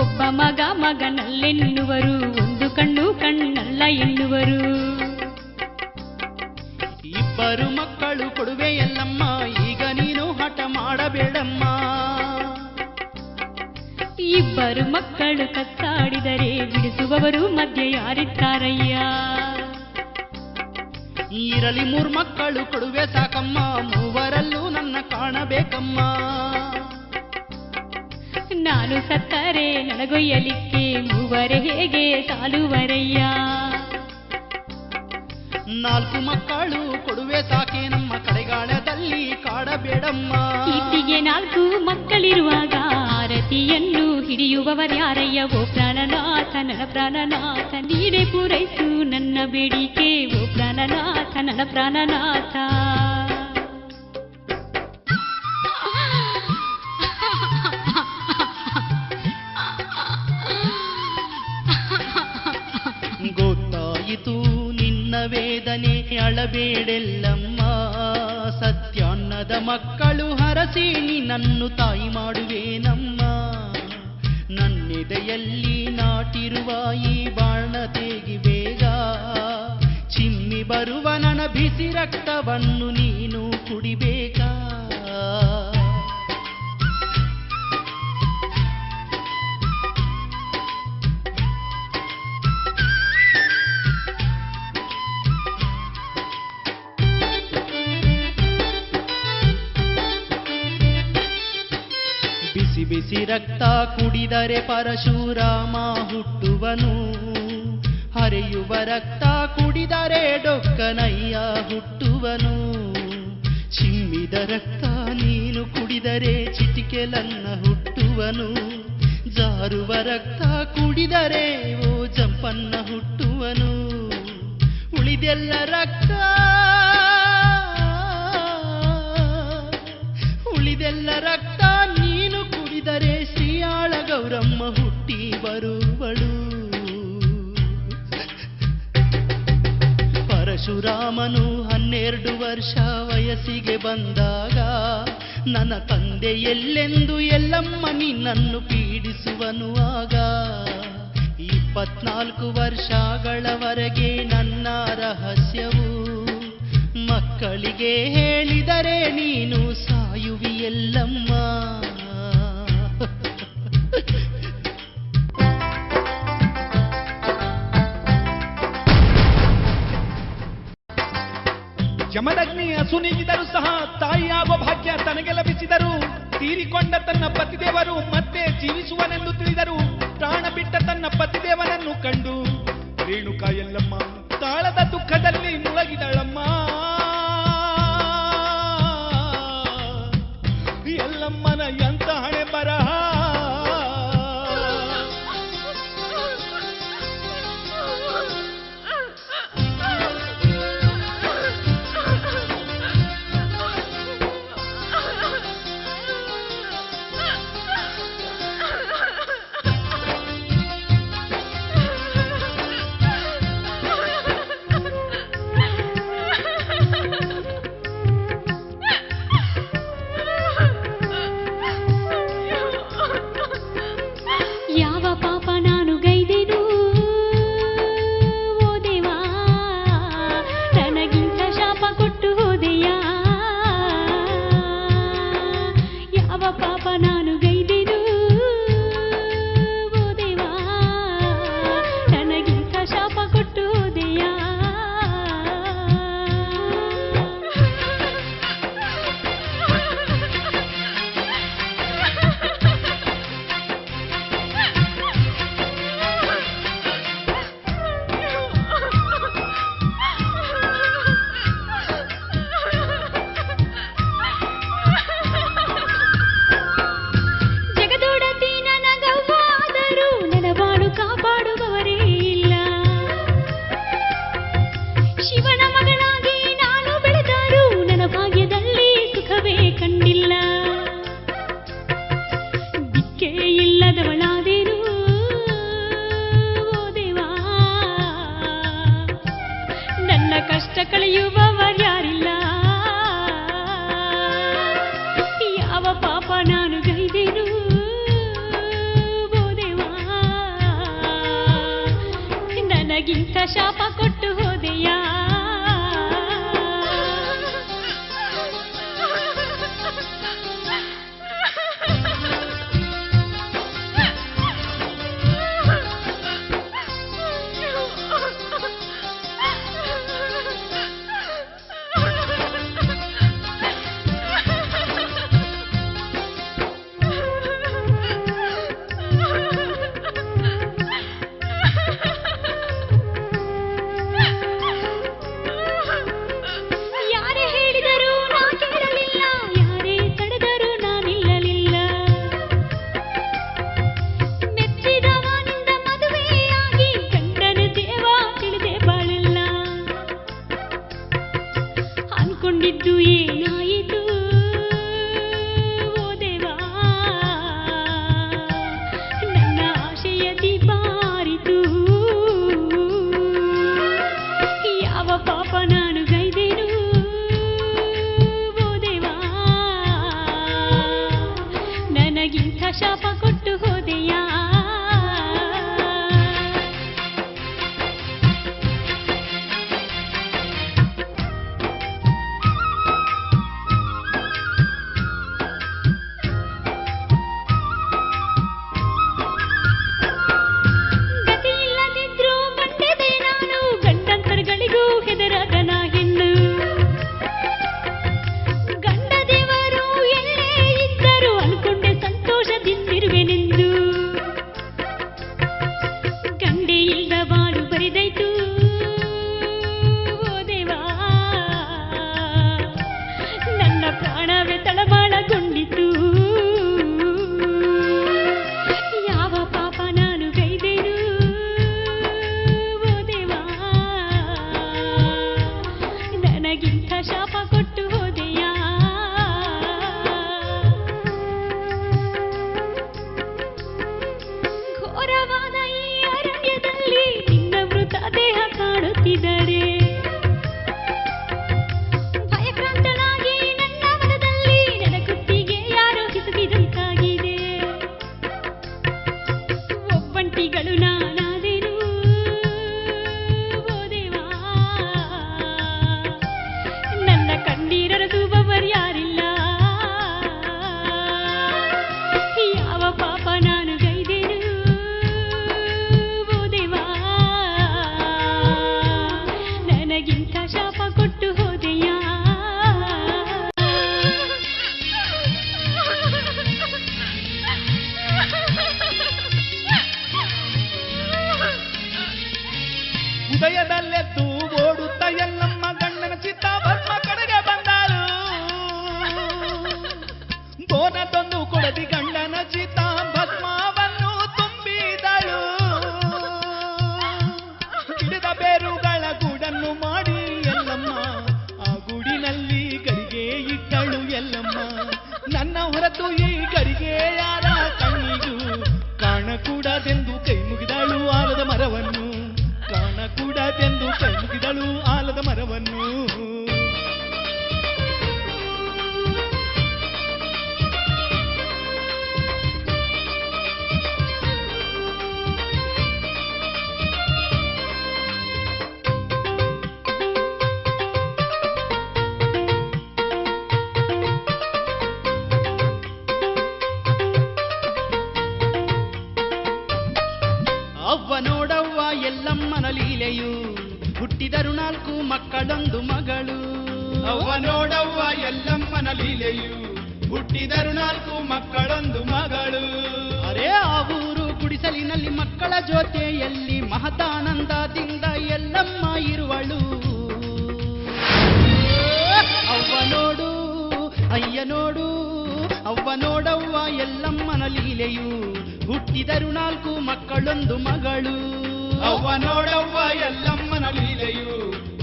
ಒಬ್ಬ ಮಗ ಮಗನಲ್ಲೆನ್ನುವರು, ಒಂದು ಕಣ್ಣು ಕಣ್ಣಲ್ಲ ಎನ್ನುವರು. ಇಬ್ಬರು ಮಕ್ಕಳು ಕೊಡುವೆ ಎಲ್ಲಮ್ಮ, ಈಗ ನೀನು ಹಠ ಮಾಡಬೇಡಮ್ಮ. ಇಬ್ಬರು ಮಕ್ಕಳು ಕತ್ತಾಡಿದರೆ ಬಿಡಿಸುವವರು ಮಧ್ಯೆ ಯಾರಿದ್ದಾರಯ್ಯ. ಇರಲಿ 3 ಮಕ್ಕಳು ಕೊಡುವೆ ಸಾಕಮ್ಮ, ಮೂವರಲ್ಲೂ ನನ್ನ ಕಾಣಬೇಕಮ್ಮ. ನಾನು ಸತ್ತರೆ ನನಗೊಯ್ಯಲಿಕ್ಕೆ ಮೂವರೇ ಹೇಗೆ ಸಾಲುವರಯ್ಯ. 4 ಮಕ್ಕಳು ಕೊಡುವೆ ಸಾಕೇನಮ್ಮ, ಕಡೆಗಾಳದಲ್ಲಿ ಕಾಡಬೇಡಮ್ಮ. ಕೀರ್ತಿಗೆ 4 ಮಕ್ಕಳಿರುವಾಗ ಆರತಿಯನ್ನು ಹಿಡಿಯುವವರ್ಯಾರಯ್ಯ. ಓ ಪ್ರಾಣನಾಥ ನನ್ನ ಪ್ರಾಣನಾಥ, ನೀನೇ ಪೂರೈಸು ನನ್ನ ಬೇಡಿಕೆ. ಓ ಪ್ರಾಣನಾಥ ನನ್ನ ಪ್ರಾಣನಾಥ. ಗೊತ್ತಾಯಿತು ನಿನ್ನ ವೇದನೆ, ಅಳಬೇಡೆಲ್ಲಮ್ಮ. ಸತ್ಯಾನ್ನದ ಮಕ್ಕಳು ಹರಸಿ ನಿನ್ನನ್ನು ತಾಯಿ ಮಾಡುವೇನಮ್ಮ. ನನ್ನೆದೆಯಲ್ಲಿ ನಾಟಿರುವ ಈ ಬಾಣ ತೆಗಿ ಬೇಗ, ಚಿಮ್ಮಿ ಬರುವ ನನ್ನ ಬಿಸಿ ರಕ್ತವನ್ನು ನೀನು ಕುಡಿಬೇಕಾ. ಬಿಸಿ ಬಿಸಿ ರಕ್ತ ಕುಡಿದರೆ ಪರಶುರಾಮ ಹುಟ್ಟುವನು, ಹರಿಯುವ ರಕ್ತ ಕುಡಿದರೆ ಡೊಕ್ಕನಯ್ಯ ಹುಟ್ಟುವನು. ಚಿಮ್ಮಿದ ರಕ್ತ ನೀನು ಕುಡಿದರೆ ಚಿಟಿಕೆಲನ್ನ ಹುಟ್ಟುವನು, ಜಾರುವ ರಕ್ತ ಕುಡಿದರೆ ಓ ಜಂಪನ್ನ ಹುಟ್ಟುವನು. ಉಳಿದೆಲ್ಲ ರಕ್ತ ಉಳಿದೆಲ್ಲ ರಕ್ತ ನೀನು ಕುಡಿದರೆ ಶ್ರೀಯಾಳ ಗೌರಮ್ಮ ಹುಟ್ಟಿ ಬರುವಳು. ಪರಶುರಾಮನು 12 ವರ್ಷ ವಯಸ್ಸಿಗೆ ಬಂದಾಗ, ನನ್ನ ತಂದೆ ಎಲ್ಲೆಂದು ಎಲ್ಲಮ್ಮ ನಿನ್ನನ್ನು ಪೀಡಿಸುವನು ಆಗ. 24 ವರ್ಷಗಳವರೆಗೆ ನನ್ನ ರಹಸ್ಯವು ಮಕ್ಕಳಿಗೆ ಹೇಳಿದರೆ ನೀನು ಸಾಯುವಿಯಲ್ಲಮ್ಮ. ಯಮದಗ್ನಿ ಅಸುನೀಗಿದರೂ ಸಹ ತಾಯಿಯಾಗೋ ಭಾಗ್ಯ ತನಗೆ ಲಭಿಸಿದರು. ತೀರಿಕೊಂಡ ತನ್ನ ಪತಿದೇವರು ಮತ್ತೆ ಜೀವಿಸುವನೆಂದು ತಿಳಿದರು. ಪ್ರಾಣ ಬಿಟ್ಟ ತನ್ನ ಪತಿದೇವನನ್ನು ಕಂಡು ರೇಣುಕಾ ಎಲ್ಲಮ್ಮ ತಾಳದ ದುಃಖದಲ್ಲಿ ಮುಳುಗಿದಳಮ್ಮ. ನನಗಿಂತ ಶಾಪ ಕೊಟ್ಟು ಹೋದೆಯಾ. ಶಾಪ ಕೊಟ್ಟು ಹೋದೆಯಾ. ಗತಿ ಇಲ್ಲದಿದ್ರು ಮಂಡ್ಯದೆ ನಾನು, ಗಂಡಂತರಗಳಿಗೂ ಹೆದರದ ನಾ ಹೆಣ್ಣು. ಗಂಡ ದೇವರು ಎಲ್ಲೇ ಇದ್ದರು ಅನ್ಕೊಂಡೆ ಸಂತೋಷದಿಂದಿರುವೆನೆಂದು. ಗಂಡೆ ಇಲ್ಲದ ಬಾಳು ಬರಿದೈತು ಓ ದೇವಾ, ನನ್ನ ಪ್ರಾಣವೇ ತಳಮಾಳಗೊಂಡಿತು. ಯಾವ ಪಾಪ ನಾನು ಗೈದೇನು ಓ ದೇವಾ, ನನಗಿಂತ ಶಾಪ ಕೊಟ್ಟು ಹೋದೆಯಾ. ಘೋರವಾದ ಈ ಅರಣ್ಯದಲ್ಲಿ ನಿನ್ನ ಮೃತ ದೇಹ ಕಾಣುತ್ತಿದ್ದರೆ, ಭಯಕ್ರಾಂತನಾಗಿ ನನ್ನ ಮನದಲ್ಲಿ ನನ್ನ ಕುತ್ತಿಗೆ ಯಾರೋ ಹಿಸುಕಿದಂತಾಗಿದೆ. ಒಬ್ಬಂಟಿಗಳು ನಾನಾದೆನು ಓ ದೇವಾ, ನನ್ನ ಕಣ್ಣೀರರಸುವವರು ಯಾರಿಲ್ಲ. ಯಾವ ಪಾಪ ನಾನು ಗೈದೆನು ಓ ದೇವಾ, ನನಗಿಂತ ಶಾಪ ಕೊಟ್ಟು ಹೋದೆಯಾ. ಉದಯದಲ್ಲೆದ್ದು ಓಡುತ್ತ ಎಲ್ಲಮ್ಮ ಗಂಡನ ಚಿತ್ತಾಭಸ್ಮ ಕಡೆಗೆ ಬಂದಾಳು. ಬೋನದೊಂದು ಕೊಡದಿ ಗಂಡನ ಚಿತ್ತಾಭಸ್ಮವನ್ನು ತುಂಬಿದಳು. ಗಿಡದ ಬೇರುಗಳ ಗೂಡನ್ನು ಮಾಡಿ ಎಲ್ಲಮ್ಮ ಆ ಗೂಡಿನಲ್ಲಿ ಗರಿಗೆ ಇಟ್ಟಳು ಎಲ್ಲಮ್ಮ. ನನ್ನ ಹೊರತು ಈ ಗರಿಗೆ ಯಾರ ಕಣ್ಣಿಗೂ ಕಾಣಕೂಡದೆಂದು ಕೈ ಮುಗಿದಳು ಆಲದ ಮರವನ್ನು. ಕಾಣಕೂಡದೆಂದು ಕೈ ಮುಗಿದಳು ಆಲದ ಮರವನ್ನು. ಅವ್ವ ನೋಡವ್ವ ಎಲ್ಲಮ್ಮನ ಲೀಲೆಯು, ಹುಟ್ಟಿದರು 4 ಮಕ್ಕಳೊಂದು ಮಗಳು. ಅವ್ವ ನೋಡವ್ವ ಎಲ್ಲಮ್ಮನ ಲೀಲೆಯು, ಹುಟ್ಟಿದರು 4 ಮಕ್ಕಳೊಂದು ಮಗಳು. ಅರೇ ಆ ಊರು ಗುಡಿಸಲಿನಲ್ಲಿ ಮಕ್ಕಳ ಜೊತೆಯಲ್ಲಿ ಮಹತಾನಂದದಿಂದ ಎಲ್ಲಮ್ಮ ಇರುವಳು. ಅವ್ವ ನೋಡು ಅಯ್ಯ ನೋಡು, ಅವ್ವ ನೋಡವ್ವ ಎಲ್ಲಮ್ಮನ ಲೀಲೆಯು, ಹುಟ್ಟಿದರು 4 ಮಕ್ಕಳೊಂದು ಮಗಳು. ಅವ್ವ ನೋಡವ್ವ ಎಲ್ಲಮ್ಮನ ಲೀಲೆಯು,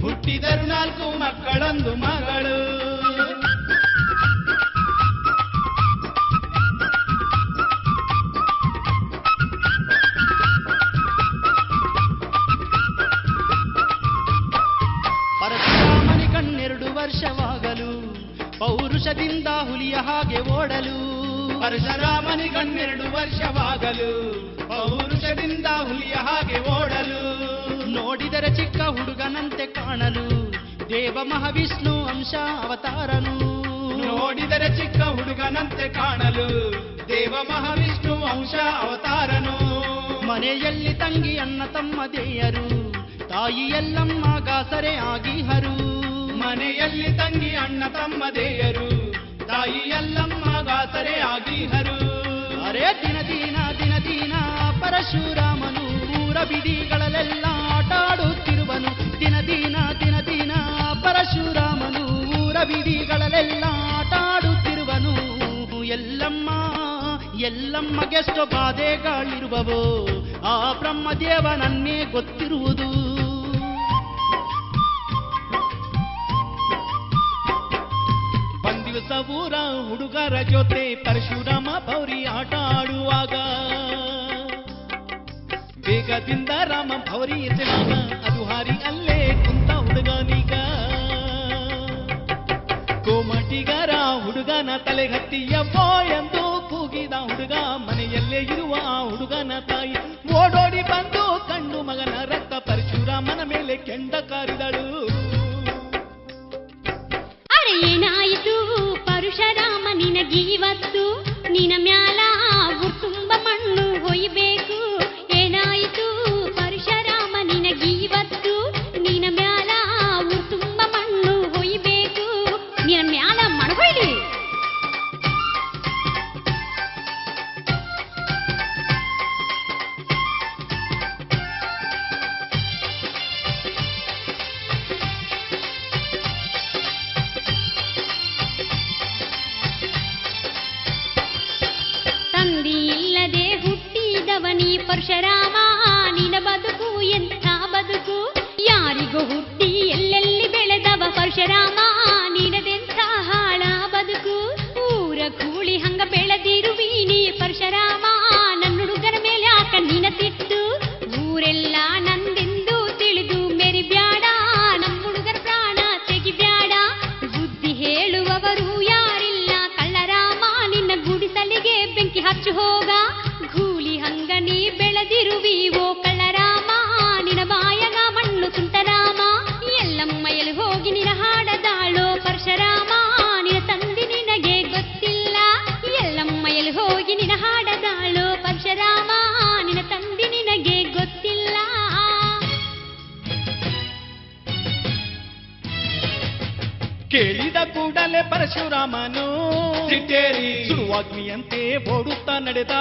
ಹುಟ್ಟಿದರು 4 ಮಕ್ಕಳೊಂದು ಮಗಳು. ಪರಶುರಾಮನಿ ಕಣ್ಣೆರಡು ವರ್ಷವಾಗಲು, ಪೌರುಷದಿಂದ ಹುಲಿಯ ಹಾಗೆ ಓಡಲು. ಪರಶುರಾಮನಿ ಕಣ್ಣೆರಡು ವರ್ಷವಾಗಲು, ಪೌರುಷ ಸಂತೋಷದಿಂದ ಹುಲಿಯ ಹಾಗೆ ಓಡಲು. ನೋಡಿದರೆ ಚಿಕ್ಕ ಹುಡುಗನಂತೆ ಕಾಣಲು ದೇವ ಮಹಾವಿಷ್ಣು ಅಂಶ ಅವತಾರನು. ನೋಡಿದರೆ ಚಿಕ್ಕ ಹುಡುಗನಂತೆ ಕಾಣಲು ದೇವ ಮಹಾವಿಷ್ಣು ಅಂಶ ಅವತಾರನು. ಮನೆಯಲ್ಲಿ ತಂಗಿ ಅಣ್ಣ ತಮ್ಮದೇಯರು ತಾಯಿ ಎಲ್ಲಮ್ಮ ಗಾಸರೆ ಆಗಿಹರು. ಮನೆಯಲ್ಲಿ ತಂಗಿ ಅಣ್ಣ ತಮ್ಮದೇಯರು ತಾಯಿ ಎಲ್ಲಮ್ಮ ಗಾಸರೆ ಆಗಿಹರು. ಅರೆ ದಿನ ದಿನ ದಿನ ದಿನ ಪರಶುರಾಮನು ಊರ ಬೀದಿಗಳಲ್ಲೆಲ್ಲ ಆಟಾಡುತ್ತಿರುವನು. ದಿನ ದಿನ ದಿನ ದಿನ ಪರಶುರಾಮನು ಊರ ಬೀದಿಗಳಲ್ಲೆಲ್ಲ ಆಟಾಡುತ್ತಿರುವನು. ಎಲ್ಲಮ್ಮ ಎಲ್ಲಮ್ಮಗೆ ಬಾಧೆಗಳಿರುವವೋ ಆ ಬ್ರಹ್ಮದೇವನನ್ನೇ ಗೊತ್ತಿರುವುದು. ದಿವಸ ಊರ ಹುಡುಗರ ಜೊತೆ ಪರಶುರಾಮ ಭೌರಿ ಆಟ ಆಡುವಾಗ ಬೇಗದಿಂದ ರಾಮ ಭೌರಿ ಎಸೆದಾಗ ಅದು ಹಾರಿ ಅಲ್ಲೇ ಕುಂತ ಹುಡುಗನೀಗ. ಕೋಮಟಿಗರ ಹುಡುಗನ ತಲೆಗತ್ತಿಯಪ್ಪೋ ಎಂದು ಕೂಗಿದ ಹುಡುಗ. ಮನೆಯಲ್ಲೇ ಇರುವ ಆ ಹುಡುಗನ ತಾಯಿ ಓಡೋಡಿ ಬಂದು ಕಂಡು ಮಗನ ರಕ್ತ ಪರಶುರಾಮನ ಮೇಲೆ ಕೆಂಡ ಕಾರಿದಳು. ಏನಾಯಿತು ಪರಶುರಾಮ ನಿನಗೀವತ್ತು? ನಿನ ಮ್ಯಾಲ ತುಂಬ ಮಣ್ಣು ಹೊಯ್ಬೇಕು. ಏನಾಯಿತು ಪರಶುರಾಮ ನಿನಗೀವತ್ತು? ನಿನ ಮ್ಯಾಲ ತುಂಬ ಮಣ್ಣು ಹೊಯ್ಬೇಕು. ನಿನ ಮ್ಯಾಲ ಮಣ್ಣು ಪರಶುರಾಮ ನಿನ ಬದುಕು ಎಂಥ ಬದುಕು? ಯಾರಿಗೂ ಹುಟ್ಟಿ ಎಲ್ಲೆಲ್ಲಿ ಬೆಳೆದವ ಪರಶುರಾಮ ನಿನದೆಂಥ ಹಾಳ ಬದುಕು? ಊರ ಕೂಳಿ ಹಂಗ ಬೆಳೆದಿರುವೀನಿ ಪರಶುರಾಮ, ನನ್ನ ಹುಡುಗನ ಮೇಲೆ ಆಕ ನಿನ ತಿಟ್ಟು. ಊರೆಲ್ಲ ನಂದೆಂದು ತಿಳಿದು ಮೆರಿಬ್ಯಾಡ, ನಮ್ಮ ಹುಡುಗರ ಪ್ರಾಣ ತೆಗಿಬ್ಯಾಡ. ಬುದ್ಧಿ ಹೇಳುವವರು ಯಾರಿಲ್ಲ ಕಳ್ಳರಾಮ, ನಿನ್ನ ಗುಡಿಸಲಿಗೆ ಬೆಂಕಿ ಹಚ್ಚು ಹೋಗ. ಗೂಳಿ ಹಂಗ ನೀ ಬೆಳೆದಿರುವೀವೋ ಕಳ್ಳರಾಮ, ನಿನ ಬಾಯಗ ಮಣ್ಣು ತುಂಟರಾಮ. ಎಲ್ಲಮ್ಮ ಎಲ್ಲಿ ಹೋಗಿ ನಿನ ಹಾಡದಾಳೋ ಪರಶುರಾಮ, ನಿನ ತಂದಿ ನಿನಗೆ ಗೊತ್ತಿಲ್ಲ. ಎಲ್ಲಮ್ಮ ಎಲ್ಲಿ ಹೋಗಿ ನಿನ ಹಾಡದಾಳೋ ಪರಶುರಾಮ, ನಿನ ತಂದಿ ನಿನಗೆ ಗೊತ್ತಿಲ್ಲ. ಕೇಳಿದ ಕೂಡಲೇ ಪರಶುರಾಮನು ಸಿಟ್ಟೇರಿ ಸುಡುವಾಗ್ನಿಯಂತೆ ಓಡುತ್ತಾ ನಡೆದ.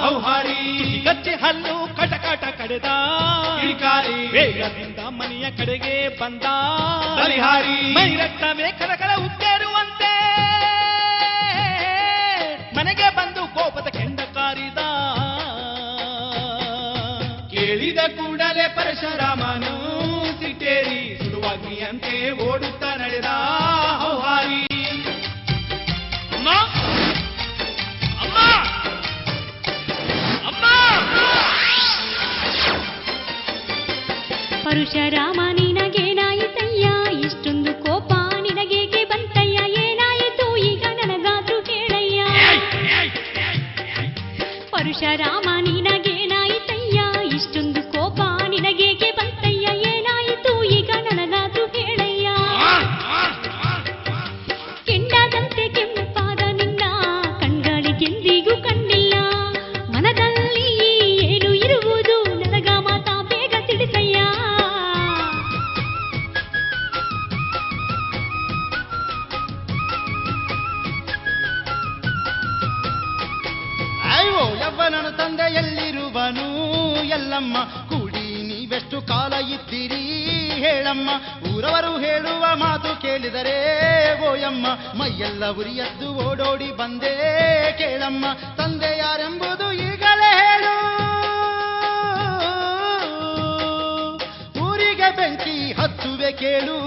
ಹೌಹಾರಿ ಗಚ್ಚೆ ಹಲ್ಲು ಕಟಕಟ ಕಡೆದ. ಇಳಿಕಾರಿ ವೇಗದಿಂದ ಮನೆಯ ಕಡೆಗೆ ಬಂದ. ಬಲಿಹಾರಿ ಮೈ ರಕ್ತವೇ ಕಲಕಲ ಉತ್ತೇರುವಂತೆ ಮನೆಗೆ ಬಂದು ಕೋಪದ ಕೆಂಡ ಕಾರಿದ. ಕೇಳಿದ ಕೂಡಲೇ ಪರಶುರಾಮನು ಸಿಟ್ಟೇರಿ ಸುಡುವಾಗ್ನಿಯಂತೆ ಓಡುತ್ತಾ ನಡೆದ. ಹೌಹಾರಿ ಪರಶುರಾಮ ನಿನಗೇನಾಯಿತಯ್ಯ? ಇಷ್ಟೊಂದು ಕೋಪ ನಿನಗೇಕೆ ಬಂತಯ್ಯ? ಏನಾಯಿತು ಈಗ ನನಗಾದ್ರೂ ಕೇಳಯ್ಯ. ಪರಶುರಾಮ ನಿನಗೇನಾಯಿತಯ್ಯ? ಇಷ್ಟೊಂದು ಕೋಪ ನಿನಗೇಕೆ ಬಂತಯ್ಯ? ಏನಾಯಿತು ಈಗ ನನಗಾದ್ರೂ ಕೇಳಯ್ಯ. ಕೆಂಡದಂತೆ ಕೆಂಪಾದ ನಿನ್ನ ಕಣ್ಗಳಿಗೆಂದಿಗೂ ಕಂಡಿಲ್ಲ. ಮನದಲ್ಲಿ ಏನು ಇರುವುದು ನನಗ ಮಾತಾ ಬೇಗ ತಿಳಿಸಯ್ಯ. ಅಯ್ಯೋ ಯವ್ವನನು ತಂದೆ ಎಲ್ಲಿರುವನು? ಎಲ್ಲಮ್ಮ ಕೂಡಿ ನೀವೆಷ್ಟು ಕಾಲ ಇದ್ದೀರಿ ಹೇಳಮ್ಮ. ಊರವರು ಹೇಳುವ ಮಾತು ಕೇಳಿದರೆ ಓಯಮ್ಮ ಮೈಯೆಲ್ಲ ಉರಿಯದ್ದು ಓಡೋಡಿ ಬಂದೇ ಕೇಳಮ್ಮ. ತಂದೆ ಯಾರೆಂಬುದು ಈಗಲೇ ಹೇಳು, ಊರಿಗೆ ಬೆಂಕಿ ಹಚ್ಚುವೆ ಕೇಳು.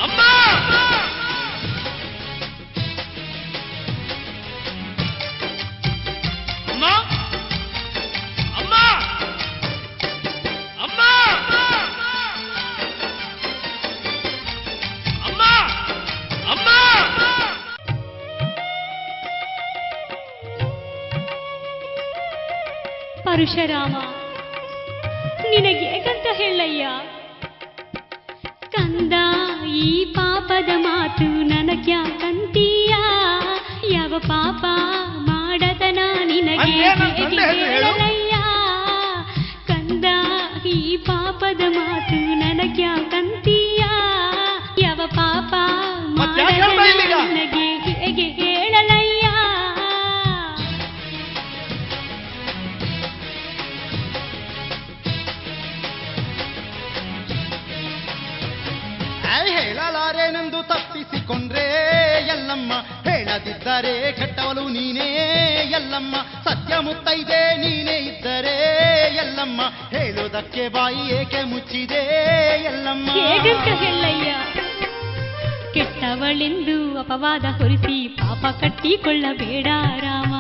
ಅಮ್ಮ ಅಮ್ಮ ಅಮ್ಮ ಅಮ್ಮ ಅಮ್ಮ ಅಮ್ಮ ಪರಶುರಾಮ, ನಿನಗೆ ಹೇಗಂತ ಹೇಳಯ್ಯ? ಕಂದ, ಈ ಪಾಪದ ಮಾತು ನನಗ್ಯಾಕಂತೀಯ? ಯಾವ ಪಾಪ ಮಾಡದನ ನಿನಗೆ ಹೇಳಯ್ಯ? ಕಂದ, ಈ ಪಾಪದ ಮಾತು ನನಗ್ಯಾಕಂತೀಯ? ಯಾವ ಪಾಪ ಮಾಡದನ ನನಗೆ ಹೇಗೆ ಹೇಳಲಯ್ಯ? ಹೇಳಲಾರೇನೆಂದು ತಪ್ಪಿಸಿಕೊಂಡ್ರೆ ಎಲ್ಲಮ್ಮ, ಹೇಳದಿದ್ದರೆ ಕೆಟ್ಟವಳು ನೀನೇ ಎಲ್ಲಮ್ಮ, ಸತ್ಯ ಮುತ್ತೈದೆ ನೀನೇ ಇದ್ದರೆ ಎಲ್ಲಮ್ಮ, ಹೇಳುವುದಕ್ಕೆ ಬಾಯಿ ಏಕೆ ಮುಚ್ಚಿದೆ ಎಲ್ಲಮ್ಮ? ಹೇಗಂತ ಹೇಳಯ್ಯ? ಕೆಟ್ಟವಳೆಂದು ಅಪವಾದ ಹೊರಿಸಿ ಪಾಪ ಕಟ್ಟಿಕೊಳ್ಳಬೇಡ ರಾಮ.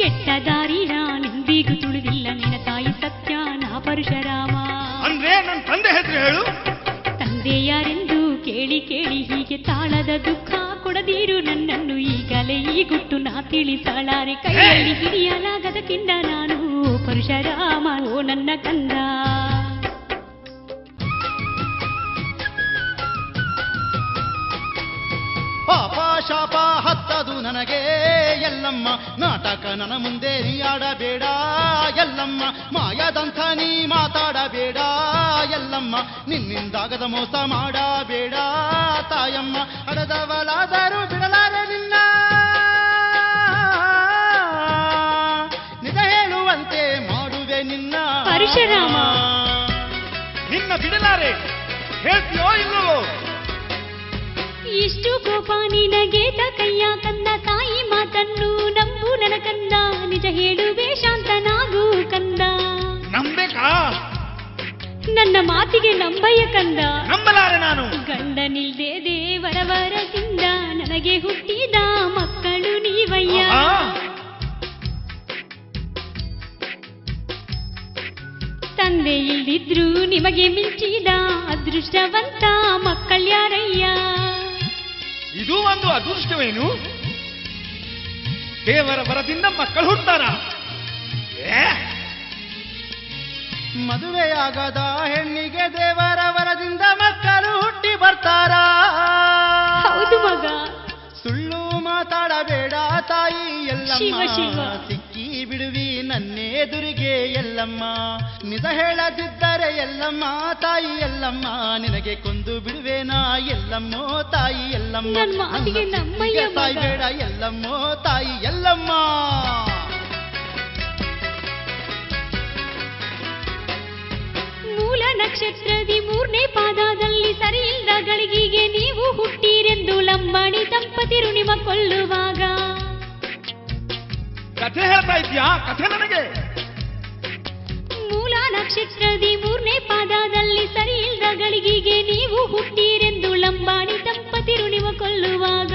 ಕೆಟ್ಟ ದಾರಿನ ನಿಂದಿಗೂ ತುಳಿದಿಲ್ಲ ನಿನ್ನ ತಾಯಿ ಸತ್ಯ ನಾ ಪರಶುರಾಮ. ಅಂದ್ರೆ ನನ್ನ ತಂದೆ ಹೆಸರು ಹೇಳು. ತಂದೆ ಯಾರೆಂದು ಕೇಳಿ ಕೇಳಿ ಹೀಗೆ ತಾಳದ ದುಃಖ ಕೊಡದಿರು ನನ್ನನ್ನು, ಈಗಲೇ ಈ ಗುಟ್ಟು ನಾ ತಿಳಿತಾಳಾರೆ. ಕೈಯಲ್ಲಿ ಹಿಡಿಯಲಾಗದ ಕಿಂಡ ನಾನು ಪರಶುರಾಮ, ಓ ನನ್ನ ಕಂದ. ಪಾಪ ಶಾಪ ಹತ್ತದು ನನಗೆ ಎಲ್ಲಮ್ಮ, ನಾಟಕ ನನ್ನ ಮುಂದೆ ನೀ ಆಡಬೇಡ ಎಲ್ಲಮ್ಮ, ಮಾಯದಂಥ ನೀ ಮಾತಾಡಬೇಡ ಎಲ್ಲಮ್ಮ, ನಿನ್ನಿಂದಾಗದ ಮೋಸ ಮಾಡಬೇಡ ತಾಯಮ್ಮ, ಹಡದವಲಾದರೂ ಬಿಡಲಾರೆ ನಿನ್ನ, ನಿಜ ಹೇಳುವಂತೆ ಮಾಡುವೆ ನಿನ್ನ ಪರಶುರಾಮ. ನಿನ್ನ ಬಿಡಲಾರೆ, ಹೇಳ್ತೀಯೋ ಇಲ್ಲವೋ? ಇಷ್ಟು ಕೋಪ ನಿನಗೆ ಕೈಯ ಕಂದ, ತಾಯಿ ಮಾತನ್ನು ನಂಬು ನನ್ನ ಕಂದ, ನಿಜ ಹೇಳುವೆ ಶಾಂತನಾಗು ಕಂದ. ನಂಬೇಕಾ? ನನ್ನ ಮಾತಿಗೆ ನಂಬಯ್ಯ ಕಂದ. ನಂಬಲಾರೆ ನಾನು. ಗಂಡನಿಲ್ದೆ ದೇವರ ವರದಿಂದ ನನಗೆ ಹುಟ್ಟಿದ ಮಕ್ಕಳು ನೀವಯ್ಯ. ತಂದೆ ಇಲ್ದಿದ್ರು ನಿಮಗೆ ಮಿಂಚಿದ ಅದೃಷ್ಟವಂತ ಮಕ್ಕಳ್ಯಾರಯ್ಯ. ಇದು ಒಂದು ಅದೃಷ್ಟವೇನು? ದೇವರ ವರದಿಂದ ಮಕ್ಕಳು ಹುಟ್ಟಾರ? ಮದುವೆಯಾಗದ ಹೆಣ್ಣಿಗೆ ದೇವರ ವರದಿಂದ ಮಕ್ಕಳು ಹುಟ್ಟಿ ಬರ್ತಾರ? ಹೌದು ಮಗ. ಸುಳ್ಳು ಮಾತಾಡಬೇಡ ತಾಯಿ ಎಲ್ಲಮ್ಮ, ಶಿವ ಶಿವ. ಸಿಕ್ಕಿ ಬಿಡುವಿ ನನ್ನೆದುರಿಗೆ ಎಲ್ಲಮ್ಮ, ನಿಜ ಹೇಳದಿದ್ದರೆ ಎಲ್ಲಮ್ಮ ತಾಯಿ ಎಲ್ಲಮ್ಮ, ನಿನಗೆ ಕೊಂದು ಬಿಡುವೇನಾ ಎಲ್ಲಮ್ಮೋ ತಾಯಿ ಎಲ್ಲಮ್ಮ, ನನ್ನ ಮಾತಿಗೆ ನಮ್ಮಯ್ಯ ಮಗ. ಸಾಯ್ಬೇಡ ಎಲ್ಲಮ್ಮೋ ತಾಯಿ ಎಲ್ಲಮ್ಮ. ಮೂಲ ನಕ್ಷತ್ರದಿ 3ನೇ ಪಾದದಲ್ಲಿ ಸರಿಯಿಲ್ಲದ ಗಳಿಗೆಗೆ ನೀವು ಹುಟ್ಟಿರೆಂದು ಲಂಬಾಣಿ ದಂಪತಿರು ನಿಮ್ಮ ಕೊಲ್ಲುವಾಗ. ಕಥೆ ಹೇಳ್ತಾ ಇದ್ಯಾ? ಕಥೆ ನನಗೆ. ಮೂಲ ನಕ್ಷತ್ರದಿ 3ನೇ ಪಾದದಲ್ಲಿ ಸರಿಯಿಲ್ಲದ ಗಳಿಗೆಗೆ ನೀವು ಹುಟ್ಟಿರೆಂದು ಲಂಬಾಣಿ ದಂಪತಿರು ನಿಮ್ಮ ಕೊಲ್ಲುವಾಗ.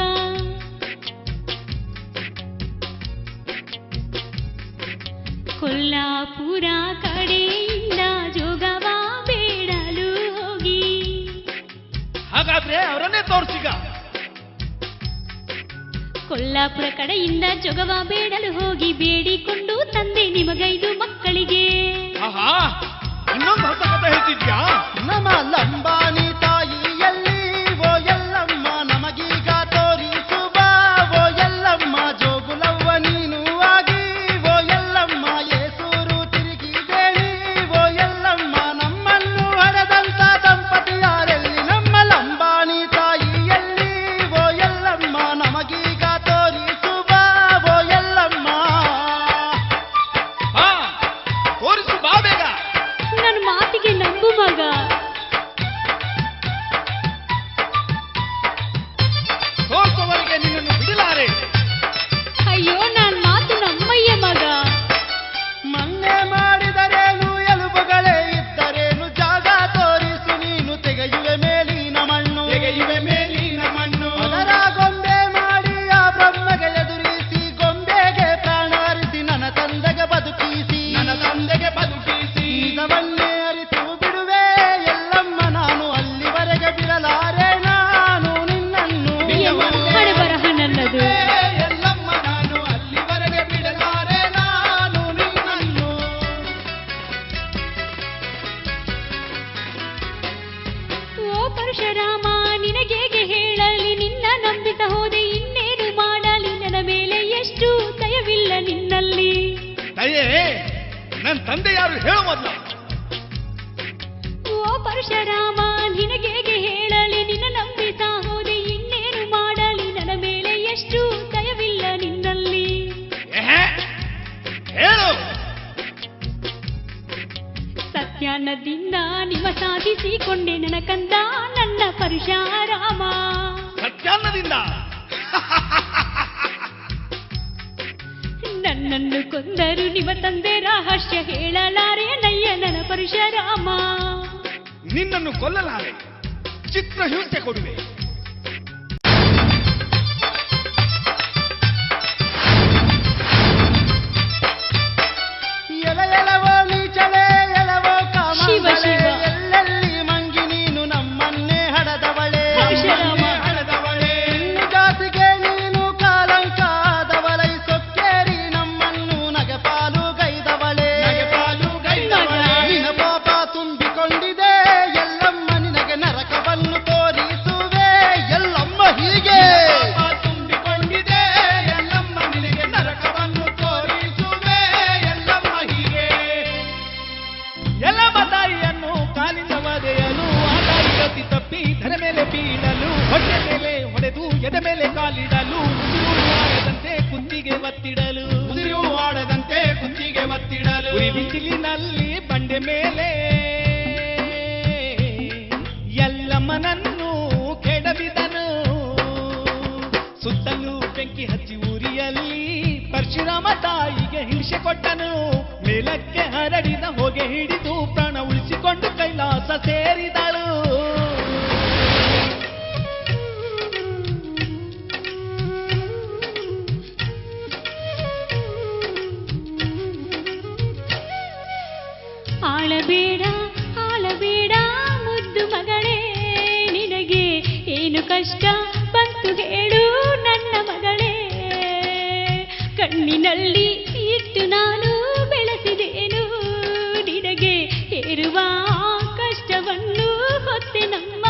ಕೊಲ್ಲಾಪುರ ಕಡೆಯಿಂದ ಜೋಗವ ಬೇಡಲು ಹೋಗಿ. ಹಾಗಾದ್ರೆ ಅವರನ್ನೇ ತೋರಿಸಿಗ. ಕೊಲ್ಲಾಪುರ ಕಡೆಯಿಂದ ಜೋಗವ ಬೇಡಲು ಹೋಗಿ ಬೇಡಿಕೊಂಡು ತಂದೆ ನಿಮಗೈದು ಮಕ್ಕಳಿಗೆ. ಆಹಾ, ಇನ್ನೊಂದು ಹೊಸ ಕಥೆ ಹೇಳ್ತಿದ್ಯಾ? ನಮ್ಮ ಲಂಬಾಣಿ ತಾಯಿಯಲ್ಲಿ ಓ ಎಲ್ಲಮ್ಮ ನಮಗೀಗ ತೋರಿಸುವ ಓ ಎಲ್ಲಮ್ಮ, ಜೋಗುಲವ್ವ ನೀನು ಆಗಿ ಓ ಎಲ್ಲಮ್ಮ, ಏಸೂರು ತಿರುಗಿ ದೇಳಿ ಓ ಎಲ್ಲಮ್ಮ, ನಮ್ಮನ್ನು ಹಡೆದಂತ ದಂಪತಿ ಯಾರೆಲ್ಲಿ? ನಮ್ಮ ಲಂಬಾಣಿ ತಾಯಿಯಲ್ಲಿ ಓ ಎಲ್ಲಮ್ಮ ನಮಗೀಗ ತೋರಿಸುವ ಓ ಎಲ್ಲಮ್ಮ. ತೋರಿಸು ಬಾ ಬೇಗ. ನನ್ನ ಮಾತಿಗೆ ನಂಬು ಮಗ. ಪರಶುರಾಮ ನಿನಗೇಗೆ ಹೇಳಲಿ, ನಿನ್ನ ನಂಬಿತ ಹೋದೆ ಇನ್ನೇನು ಮಾಡಲಿ, ನನ್ನ ಮೇಲೆ ಎಷ್ಟು ದಯವಿಲ್ಲ ನಿನ್ನಲ್ಲಿ. ದಯೆ ನನ್ನ ತಂದೆ ಯಾರು ಹೇಳು ಮೊದಲು. ಓ ಪರಶುರಾಮ ನಿನಗೇಗೆ ಹೇಳಲಿ, ನಿನ್ನ ನಂಬಿತ ಹೋದೆ ಇನ್ನೇನು ಮಾಡಲಿ, ನನ್ನ ಮೇಲೆ ಎಷ್ಟು ದಯವಿಲ್ಲ ನಿನ್ನಲ್ಲಿ. ಹೇಳು. ಸತ್ಯಾನದಿಂದ ನಿಮ ಸಾಧಿಸಿಕೊಂಡೆ ನನ್ನ ಕಂದ ನನ್ನ ಪರಶುರಾಮ. ಸತ್ಯಾನ್ನದಿಂದ ನನ್ನನ್ನು ಕೊಂದರು ನಿಮ್ಮ ತಂದೆ ರಹಸ್ಯ ಹೇಳಲಾರೆ ನಯ್ಯ ನನ್ನ ಪರಶುರಾಮ. ನಿನ್ನನ್ನು ಕೊಲ್ಲಲಾರೆ, ಚಿತ್ರಹಿಂಸೆ ಕೊಡುವೆ. ಶಿವ ಶಿವ ಎಲ್ಲೆಲ್ಲಿ ಮಂಗಿ ನೀನು ನಮ್ಮನ್ನೇ ಹಡದವಳೆ, ಪರಶುರಾಮ ಜಾತಿಗೆ ನೀನು ಕಾಲಂಕಾದವಳೈ, ಸೊಕ್ಕೇರಿ ನಮ್ಮನ್ನು ನಗೆಪಾಲು ಗೈದವಳೆ. ನಿನ ಪಾಪ ತುಂಬಿಕೊಂಡಿದೆ ಎಲ್ಲಮ್ಮ, ನಿನಗೆ ನರಕವನ್ನು ತೋರಿಸುವೆ ಎಲ್ಲಮ್ಮ. ಹೀಗೆ ತುಂಬಿಕೊಂಡಿದೆ ಎಲ್ಲಮ್ಮ, ನಿನಗೆ ನರಕವನ್ನು ತೋರಿಸುವೆ ಎಲ್ಲಮ್ಮ. ಹೀಗೆ ಎಲ್ಲ ತಾಯಿಯನ್ನು ಕಾಲಿಂದ ಒದೆಯಲು, ಆ ತಾಯಿ ಗತಿ ತಪ್ಪಿ ಧರ ಮೇಲೆ ಬೀಳಲು, ಹೊಟ್ಟೆ ಮೇಲೆ ಹೊಡೆದು ಎದೆ ಮೇಲೆ ಕಾಲಿಡಲು, ಉಸಿರು ಆಡದಂತೆ ಕುತ್ತಿಗೆ ಒತ್ತಿಡಲು, ಉಸಿರು ಆಡದಂತೆ ಕುತ್ತಿಗೆ ಒತ್ತಿಡಲು, ಉರಿ ಬಿಸಿಲಿನಲ್ಲಿ ಬಂಡೆ ಮೇಲೆ ಎಲ್ಲಮ್ಮನನ್ನು ಕೆಡವಿದನು. ಸುತ್ತಲೂ ಬೆಂಕಿ ಹಚ್ಚಿ ಉರಿಯಲ್ಲಿ ಪರಶುರಾಮ ತಾಯಿಗೆ ಹಿಂಸೆ ಕೊಟ್ಟನು. ಮೇಲಕ್ಕೆ ಹರಡಿದ ಹೊಗೆ ಹಿಡಿದು ಪ್ರಾಣ ಉಳಿಸಿಕೊಂಡು ಕೈಲಾಸ ಸೇರಿದಳು. ಆಳಬೇಡ ಆಳಬೇಡ ಮುದ್ದು ಮಗಳೇ, ನಿನಗೆ ಏನು ಕಷ್ಟ ಬಂತು ಹೇಳು ನನ್ನ ಮಗಳೇ. ಕಣ್ಣಿನಲ್ಲಿ ಇಟ್ಟು ನಾನು ಬೆಳೆಸಿದೇನು, ನಿನಗೆ ಹೇರುವ ಕಷ್ಟವನ್ನು ಹೊತ್ತೆ ನಮ್ಮ.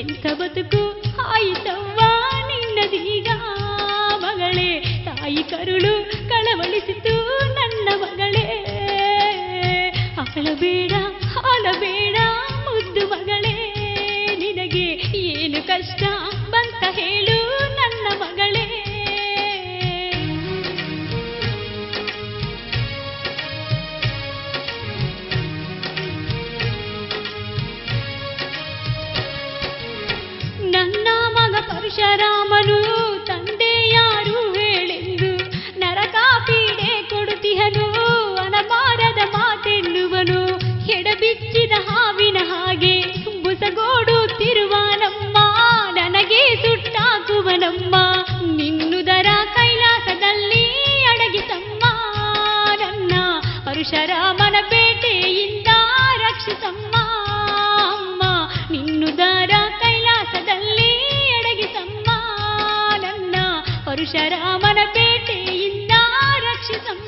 ಎಂಥ ಬದುಕು ಆಯಿತವ್ವ ನಿನ್ನದೀಗ ಮಗಳೇ, ತಾಯಿ ಕರುಳು ಕಳವಳಿಸಿತು ನನ್ನ ಮಗಳೇ. ಆಳಬೇಡ ಆಳಬೇಡ ಮುದ್ದು ಮಗಳೇ, ನಿನಗೆ ಏನು ಕಷ್ಟ ಬಂತ ಹೇಳು ನನ್ನ ಮಗಳೇ. ನನ್ನ ಮಗ ಪರಶುರಾಮನು ತಂದೆ ಯಾರು ಹೇಳೆಂದು ನರಕ ಪೀಡೆ ಕೊಡುತ್ತಿಹನು, ಅನಮಾರದ ಮಾತೆನ್ನುವನು, ಎಡಬಿಚ್ಚಿದ ಹಾವಿನ ಹಾಗೆ ಬುಸಗೋಡುತ್ತಿರುವ ನಮ್ಮ, ನನಗೆ ಸುಟ್ಟಾಕುವನಮ್ಮ. ನಿನ್ನುದರ ಕೈಲಾಸದಲ್ಲಿ ಅಡಗಿಸಮ್ಮ, ನನ್ನ ಪರಶುರಾಮನ ಬೇಟೆಯಿಂದ ರಕ್ಷಿಸಮ್ಮ. ಅಮ್ಮ ನಿನ್ನುದರ ಕೈಲಾಸದಲ್ಲಿ ಅಡಗಿಸಮ್ಮ, ನನ್ನ ಪರಶುರಾಮನ ಬೇಟೆಯಿಂದ ರಕ್ಷಿಸಮ್ಮ.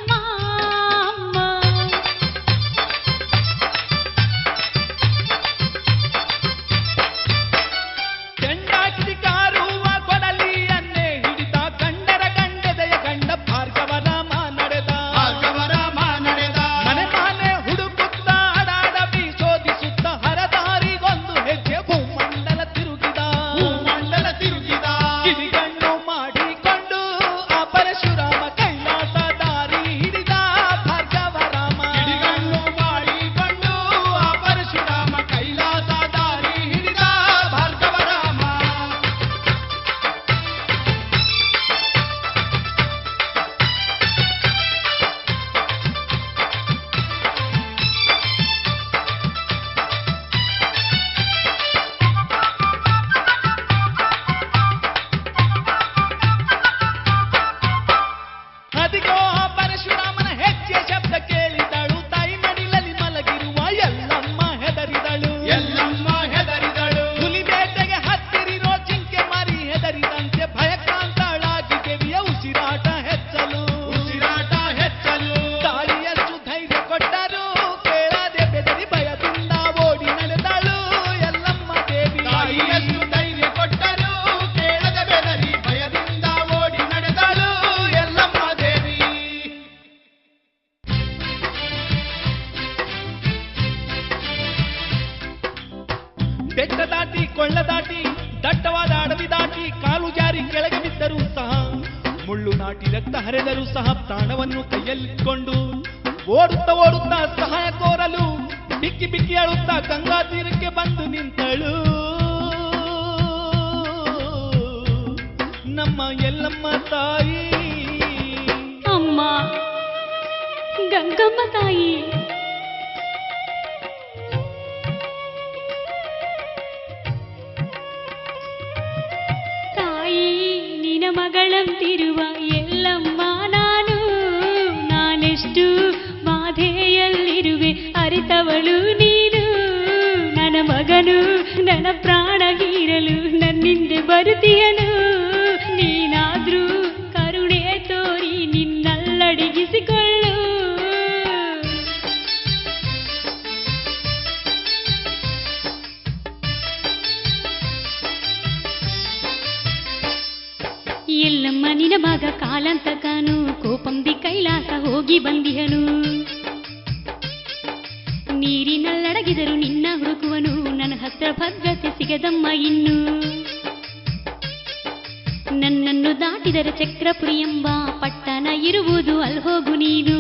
ಚೆಂಡಾಕಿ ಕಾರುವ ಕೊಡಲಿಯನ್ನೇ ಬೆಟ್ಟ ದಾಟಿ ಕೊಳ್ಳ ದಾಟಿ ದಟ್ಟವಾದ ಅಡವಿ ದಾಟಿ ಕಾಲು ಜಾರಿ ಕೆಳಗೆ ಬಿದ್ದರೂ ಸಹ ಮುಳ್ಳು ನಾಟಿ ರಕ್ತ ಹರಿದರೂ ಸಹ ಪ್ರಾಣವನ್ನು ಕೈಯಲ್ಲಿಟ್ಕೊಂಡು ಓಡುತ್ತಾ ಓಡುತ್ತಾ ಸಹಾಯ ಕೋರಲು ಬಿಕ್ಕಿ ಬಿಕ್ಕಿ ಅಳುತ್ತಾ ಗಂಗಾ ತೀರಕ್ಕೆ ಬಂದು ನಿಂತಳು ನಮ್ಮ ಎಲ್ಲಮ್ಮ ತಾಯಿ. ಅಮ್ಮ ಗಂಗಮ್ಮ ತಾಯಿ, ತಾಯಿ ನಿನ ಮಗಳಂತಿರುವ ಎಲ್ಲಮ್ಮ ನಾನೆಷ್ಟು ಬಾಧೆಯಲ್ಲಿರುವೆ ಅರಿತವಳು ನೀನು. ನನ್ನ ಮಗನು ನನ್ನ ಪ್ರಾಣ ಹೀರಲು ನನ್ನಿಂದೆ ಬರುತ್ತೀಯನು. ನೀನಾದ್ರೂ ಕರುಣೆ ತೋರಿ ನಿನ್ನಲ್ಲಡಿಗಿಸಿಕೊಳ್ಳು. ಎಲ್ಲಮ್ಮ ನಿನ ಮಗ ಕಾಲಂತಕನು ಕೋಪಂದಿ ಕೈಲಾಸ ಹೋಗಿ ಬಂದಿಹನು. ನೀರಿನಲ್ಲಡಗಿದರು ನಿನ್ನ ಹುಡುಕುವನು, ನನ್ನ ಹತ್ರ ಭದ್ರತೆ ಸಿಗದಮ್ಮ ಇನ್ನು. ನನ್ನನ್ನು ದಾಟಿದರೆ ಚಕ್ರಪುರಿ ಎಂಬ ಪಟ್ಟಣ ಇರುವುದು ಅಲ್ಹೋಗು ನೀನು.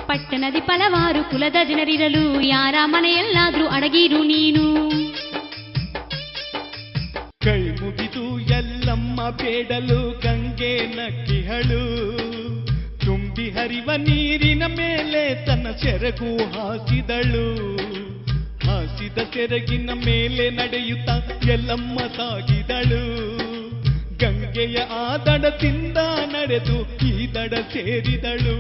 ಪಟ್ಟಣದಿ ಫಲವಾರು ಕುಲದ ಜನರಿರಲು ಯಾರ ಮನೆಯಲ್ಲಾದ್ರೂ ಅಡಗಿರು ನೀನು. ಕೈ ಮುಗಿದು ಎಲ್ಲಮ್ಮ ಬೇಡಲು ಗಂಗೆ ನಕ್ಕಿಹಳು. ತುಂಬಿ ಹರಿವ ನೀರಿನ ಮೇಲೆ ತನ್ನ ಸೆರಗು ಹಾಸಿದಳು. ಹಾಸಿದ ಸೆರಗಿನ ಮೇಲೆ ನಡೆಯುತ್ತಾ ಎಲ್ಲಮ್ಮ ಸಾಗಿದಳು. ಗಂಗೆಯ ಆ ದಡದಿಂದ ನಡೆದು ಈ ದಡ ಸೇರಿದಳು.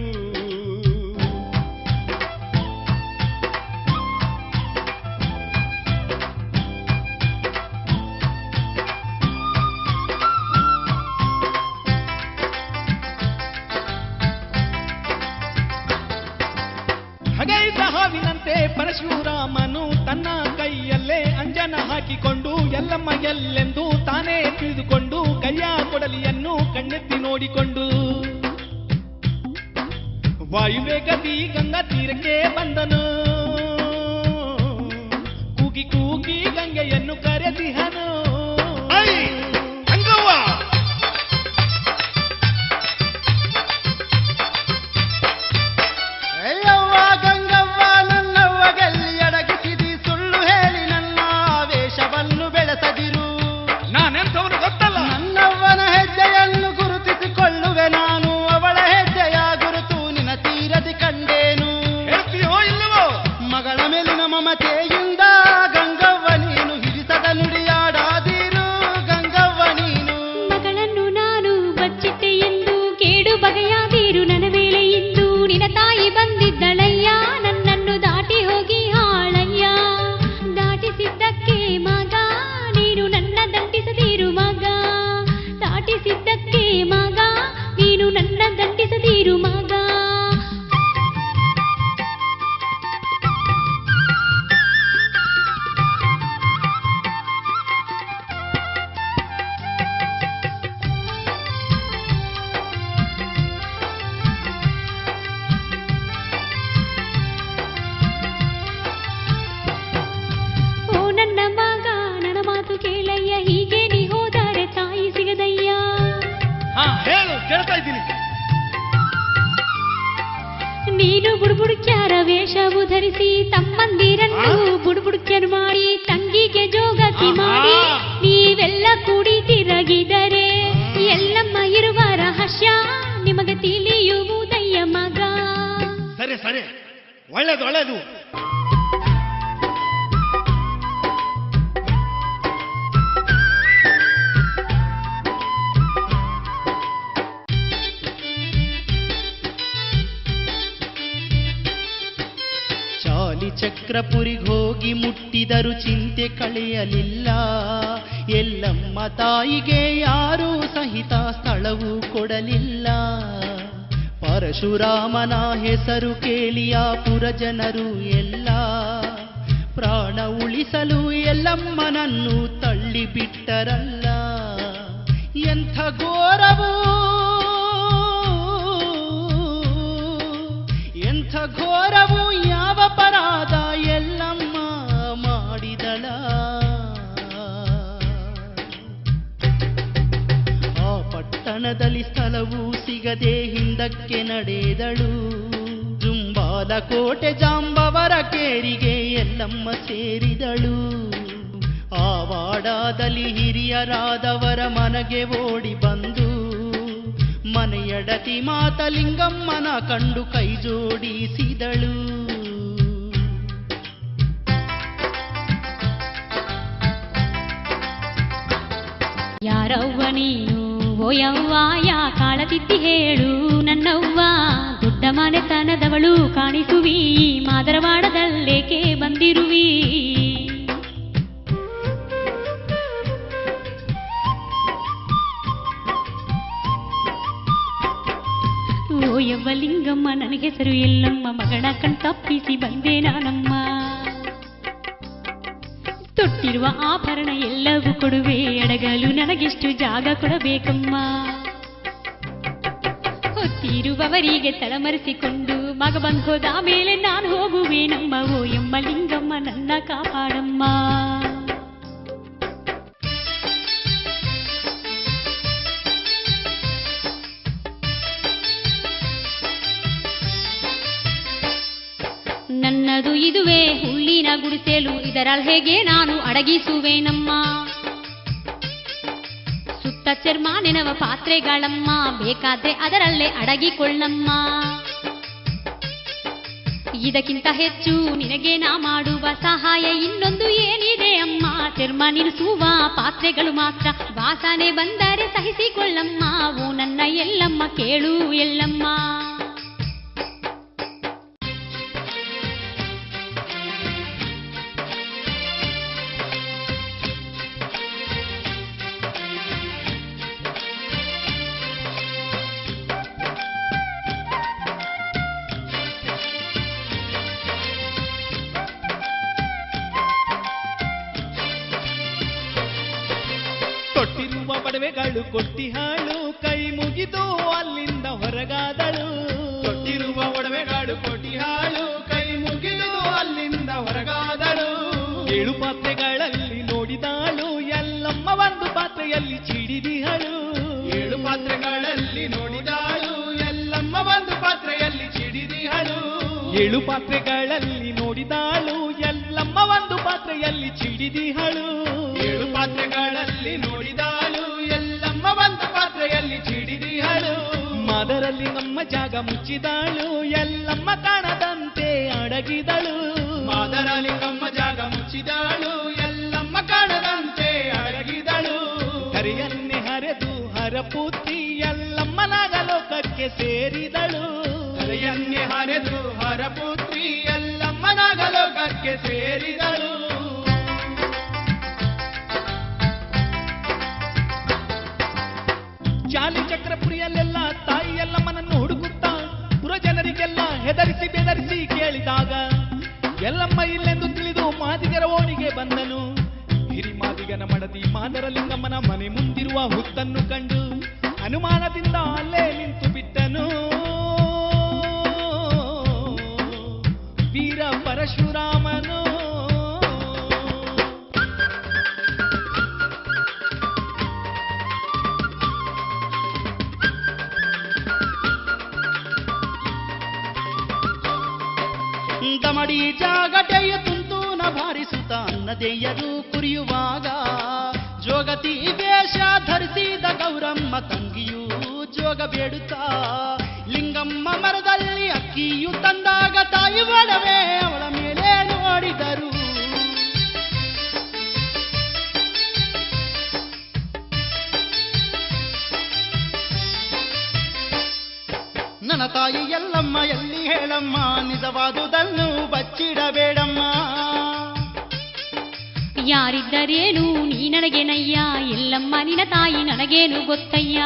ಹಗೈದ ಹಾವಿನಂತೆ ಪರಶುರಾಮನು ತನ್ನ ಕೈಯಲ್ಲೇ ಅಂಜನ ಹಾಕಿಕೊಂಡು ಎಲ್ಲಮ್ಮ ಎಲ್ಲೆಂದು ತಾನೇ ತಿಳಿದುಕೊಂಡು ಕೈಯ ಕೊಡಲಿಯನ್ನು ಕಣ್ಣೆತ್ತಿ ನೋಡಿಕೊಂಡು ವಾಯುವೇಗದಿ ಗಂಗಾ ತೀರಕ್ಕೆ ಬಂದನು. ಕೂಗಿ ಕೂಗಿ ಗಂಗೆಯನ್ನು ಕರೆದಿಹನು. ನೀನು ಬುಡ್ಬುಡ್ಕ್ಯಾರ ವೇಷವು ಧರಿಸಿ ತಮ್ಮಂದಿರನ್ನು ಬುಡ್ಬುಡ್ಕ್ಯರು ಮಾಡಿ ತಂಗಿಗೆ ಜೋಗತಿ ಮಾಡಿ ನೀವೆಲ್ಲ ಕೂಡಿ ತಿರಗಿದರೆ ಎಲ್ಲಮ್ಮ ಇರುವ ರಹಸ್ಯ ನಿಮಗೆ ತಿಳಿಯುವುದಯ್ಯ ಮಗ. ಸರಿ ಸರಿ, ಒಳ್ಳೇದು ಒಳ್ಳೇದು. ಚಕ್ರಪುರಿಗೋಗಿ ಮುಟ್ಟಿದರು ಚಿಂತೆ ಕಳೆಯಲಿಲ್ಲ. ಎಲ್ಲಮ್ಮ ತಾಯಿಗೆ ಯಾರೂ ಸಹಿತ ಸ್ಥಳವೂ ಕೊಡಲಿಲ್ಲ. ಪರಶುರಾಮನ ಹೆಸರು ಕೇಳಿಯ ಪುರಜನರು ಎಲ್ಲ ಪ್ರಾಣ ಉಳಿಸಲು ಎಲ್ಲಮ್ಮನನ್ನು ತಳ್ಳಿಬಿಟ್ಟರಲ್ಲ. ಎಂಥ ಘೋರವೂ ಎಂಥ ಘೋರವು ಯಾವ ಪರಾಧ ಎಲ್ಲಮ್ಮ ಮುಂದಕ್ಕೆ ನಡೆದಳು. ಜುಂಬಾಲಕೋಟೆ ಜಾಂಬವರ ಕೇರಿಗೆ ಎಲ್ಲಮ್ಮ ಸೇರಿದಳು. ಆವಾಡದಲ್ಲಿ ಹಿರಿಯರಾದವರ ಮನೆಗೆ ಓಡಿ ಬಂದು ಮನೆಯಡತಿ ಮಾತಲಿಂಗಮ್ಮನ ಕಂಡು ಕೈ ಜೋಡಿಸಿದಳು. ಯಾರವ್ವ ನೀನು ಓ ಯವ್ವ ಯಾ ಕಾಳತಿದ್ದಿ ಹೇಳು ನನ್ನವ್ವ, ದೊಡ್ಡ ಮನೆತನದವಳು ಕಾಣಿಸುವಿ ಮಾದರವಾಡದಲ್ಲೇಕೆ ಬಂದಿರುವಿ. ಓ ಯವ್ವ ಲಿಂಗಮ್ಮ ನನ್ನ ಹೆಸರು ಎಲ್ಲಮ್ಮ, ಮಗನ ಕಣ್ತಪ್ಪಿಸಿ ಬಂದೆ ನಾನಮ್ಮ. ತೊಟ್ಟಿರುವ ಆಭರಣ ಎಲ್ಲವೂ ಕೊಡುವೆ, ಅಡಗಲು ನನಗೆಷ್ಟು ಜಾಗ ಕೊಡಬೇಕಮ್ಮ. ಹೊತ್ತಿರುವವರಿಗೆ ತಲೆಮರೆಸಿಕೊಂಡು ಮಗ ಬಂದು ಹೋದ ಮೇಲೆ ನಾನು ಹೋಗುವೇನಮ್ಮ. ಓ ಎಮ್ಮ ಲಿಂಗಮ್ಮ ನನ್ನ ಕಾಪಾಡಮ್ಮ. ನನ್ನದು ಇದುವೇ ಹುಲ್ಲಿನ ಗುಡಿಸೆಲು, ಇದರಲ್ಲಿ ಹೇಗೆ ನಾನು ಅಡಗಿಸುವೇನಮ್ಮ. ಸುತ್ತ ಚರ್ಮ ನೆನವ ಪಾತ್ರೆಗಳಮ್ಮ, ಬೇಕಾದ್ರೆ ಅದರಲ್ಲೇ ಅಡಗಿಕೊಳ್ಳಮ್ಮ. ಇದಕ್ಕಿಂತ ಹೆಚ್ಚು ನಿನಗೆ ನಾ ಮಾಡುವ ಸಹಾಯ ಇನ್ನೊಂದು ಏನಿದೆ ಅಮ್ಮ. ಚರ್ಮ ನಿಲ್ಲಿಸುವ ಪಾತ್ರೆಗಳು ಮಾತ್ರ, ವಾಸನೆ ಬಂದರೆ ಸಹಿಸಿಕೊಳ್ಳಮ್ಮ. ಓ ನನ್ನ ಎಲ್ಲಮ್ಮ ಕೇಳು ಎಲ್ಲಮ್ಮ. ತೊಟ್ಟಿರುವ ಒಡವೆಗಳು ಕೊಟ್ಟಿ ಹಾಳು, ಕೈ ಮುಗಿದು ಅಲ್ಲಿಂದ ಹೊರಗಾದಳು. ತೊಟ್ಟಿರುವ ಒಡವೆಗಳು ಕೊಟ್ಟಿ ಹಾಳು, ಕೈ ಮುಗಿದು ಅಲ್ಲಿಂದ ಹೊರಗಾದಳು. 7 ಪಾತ್ರೆಗಳಲ್ಲಿ ನೋಡಿದಾಳು, ಎಲ್ಲಮ್ಮ ಒಂದು ಪಾತ್ರೆಯಲ್ಲಿ ಚಿಡಿದಿಹಳು. 7 ಪಾತ್ರೆಗಳಲ್ಲಿ ನೋಡಿದಾಳು, ಎಲ್ಲಮ್ಮ ಒಂದು ಪಾತ್ರೆಯಲ್ಲಿ ಚಿಡಿದಿಹಳು. 7 ಪಾತ್ರೆಗಳಲ್ಲಿ ನೋಡಿದಾಳು, ಎಲ್ಲಮ್ಮ ಒಂದು ಪಾತ್ರೆಯಲ್ಲಿ ಚಿಡಿದಿಹಳು. 7 ಪಾತ್ರೆಗಳಲ್ಲಿ ನೋಡಿದಾಳು, ಎಲ್ಲಮ್ಮ ಒಂದು ಪಾತ್ರೆಯಲ್ಲಿ ಚಿಡಿದಿಹಳು. ಮಾದರಲ್ಲಿ ನಮ್ಮ ಜಾಗ ಮುಚ್ಚಿದಾಳು, ಎಲ್ಲಮ್ಮ ಕಾಣದಂತೆ ಅಡಗಿದಳು. ಮಾದರಲ್ಲಿ ನಮ್ಮ ಜಾಗ ಮುಚ್ಚಿದಾಳು, ಎಲ್ಲಮ್ಮ ಕಾಣದಂತೆ ಅಡಗಿದಳು. ಹರಿಯನ್ನೇ ಹರೆದು ಹರಪುತ್ರಿ ಎಲ್ಲಮ್ಮ ನಾಗಲೋಕಕ್ಕೆ ಸೇರಿದಳು. ಹರಿಯನ್ನೇ ಹರೆದು ಹರಪುತ್ರಿ ಎಲ್ಲಮ್ಮ ನಾಗಲೋಕಕ್ಕೆ ಸೇರಿದಳು. ಜಾಲಿ ಚಕ್ರಪುರಿಯಲ್ಲೆಲ್ಲ ತಾಯಿ ಎಲ್ಲಮ್ಮನನ್ನು ಹುಡುಕುತ್ತಾ ಪುರ ಜನರಿಗೆಲ್ಲ ಹೆದರಿಸಿ ಬೆದರಿಸಿ ಕೇಳಿದಾಗ ಎಲ್ಲಮ್ಮ ಇಲ್ಲೆಂದು ತಿಳಿದು ಮಾದಿಗರ ಓಣಿಗೆ ಬಂದನು. ಹಿರಿಮಾದಿಗನ ಮಡದಿ ಮಾದರಲಿಂಗಮ್ಮನ ಮನೆ ಮುಂದಿರುವ ಹುತ್ತನ್ನು ಕಂಡು ಅನುಮಾನದಿಂದ ಅಲ್ಲೇ ನಿಂತು ಬಿಟ್ಟನು. ವೀರ ಪರಶುರಾಮನು ದಮಡಿ ಜಾಗಟೆಯ ತುಂತೂನ ಭಾರಿಸುತ್ತ ಅನ್ನದೆಯರು ಕುರಿಯುವಾಗ ಜೋಗತಿ ವೇಷ ಧರಿಸಿದ ಗೌರಮ್ಮ ತಂಗಿಯೂ ಜೋಗ ಬೇಡುತ್ತಾ ಲಿಂಗಮ್ಮ ಮರದಲ್ಲಿ ಅಕ್ಕಿಯು ತಂದಾಗ ತಾಯಿ ಒಡವೆ ಅವಳ ಮೇಲೆ ನೋಡಿದರು. ನನ್ನ ತಾಯಿ ಎಲ್ಲಮ್ಮ ಎಲ್ಲಿ ಹೇಳಮ್ಮ, ನಿಜವಾದುದನ್ನು ಬಚ್ಚಿಡಬೇಡಮ್ಮ. ಯಾರಿದ್ದರೇನು ನೀ ನನಗೇನಯ್ಯ, ಎಲ್ಲಮ್ಮ ನಿನ್ನ ತಾಯಿ ನನಗೇನು ಗೊತ್ತಯ್ಯ.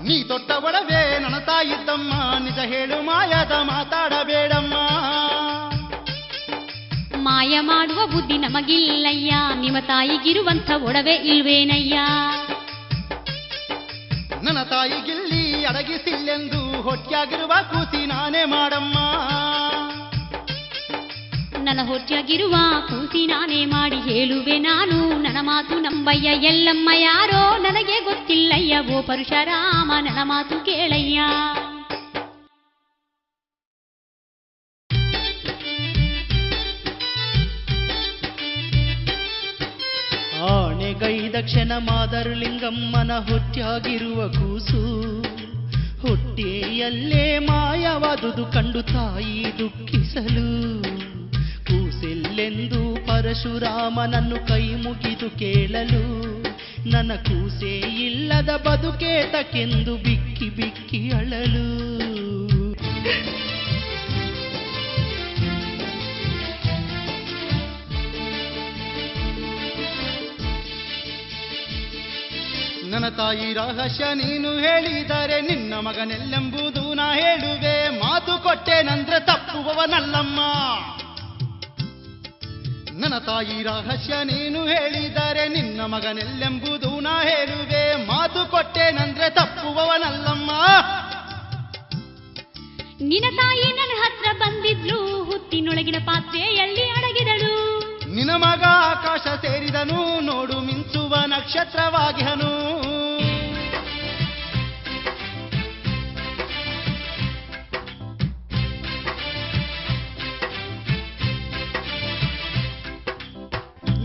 ನೀ ತೊಟ್ಟ ಒಡವೆ ನನ್ನ ತಾಯಿದ್ದಮ್ಮ, ನಿಜ ಹೇಳು ಮಾಯದ ಮಾತಾಡಬೇಡಮ್ಮ. ಮಾಯ ಮಾಡುವ ಬುದ್ಧಿ ನಮಗಿಲ್ಲಯ್ಯ, ನಿಮ್ಮ ತಾಯಿಗಿರುವಂಥ ಒಡವೆ ಇಲ್ವೇನಯ್ಯ. ನನ್ನ ತಾಯಿಗಿಲ್ಲಿ ಅಡಗಿಸಿಲ್ಲೆಂದು ಹೊಟ್ಯಾಗಿರುವ ಕೂಸಿ ನಾನೇ ಮಾಡಮ್ಮ. ನನ್ನ ಹೊಟ್ಟೆಯಾಗಿರುವ ಕೂಸಿ ನಾನೇ ಮಾಡಿ ಹೇಳುವೆ ನಾನು, ನನ್ನ ಮಾತು ನಂಬಯ್ಯ ಎಲ್ಲಮ್ಮ ಯಾರೋ ನನಗೆ ಗೊತ್ತಿಲ್ಲಯ್ಯ, ಓ ಪರಶುರಾಮ ನನ್ನ ಮಾತು ಕೇಳಯ್ಯ. ಆಣೆಗೈದ ಕ್ಷಣ ಮಾದರಲಿಂಗಮ್ಮನ ಹೊಟ್ಟೆಯಾಗಿರುವ ಕೂಸು, ಹೊಟ್ಟೆಯಲ್ಲೇ ಮಾಯವಾದುದು ಕಂಡು ತಾಯಿ ದುಃಖಿಸಲು, ಕೂಸೆಲ್ಲೆಂದು ಪರಶುರಾಮನನ್ನು ಕೈ ಮುಗಿದು ಕೇಳಲು, ನನ್ನ ಕೂಸೆ ಇಲ್ಲದ ಬದುಕೇತಕ್ಕೆಂದು ಬಿಕ್ಕಿ ಬಿಕ್ಕಿ ಅಳಲು. ನನ್ನ ತಾಯಿ ರಹಸ್ಯ ನೀನು ಹೇಳಿದರೆ ನಿನ್ನ ಮಗನೆಲ್ಲೆಂಬುದು ನಾ ಹೇಳುವೆ, ಮಾತು ಕೊಟ್ಟೆನಂದ್ರೆ ತಪ್ಪುವವನಲ್ಲಮ್ಮ. ನನ್ನ ತಾಯಿ ರಹಸ್ಯ ನೀನು ಹೇಳಿದರೆ ನಿನ್ನ ಮಗನೆಲ್ಲೆಂಬುದು ನಾ ಹೇಳುವೆ, ಮಾತು ಕೊಟ್ಟೆನಂದ್ರೆ ತಪ್ಪುವವನಲ್ಲಮ್ಮ. ನಿನ್ನ ತಾಯಿ ನನ್ನ ಹತ್ರ ಬಂದಿದ್ಲು, ಹುತ್ತಿನೊಳಗಿನ ಪಾತ್ರೆಯಲ್ಲಿ ಅಡಗಿದಳು. ನಿನ್ನ ಮಗ ಆಕಾಶ ಸೇರಿದನು, ನೋಡು ಮಿಂಚುವ ನಕ್ಷತ್ರವಾಗಿಹನು.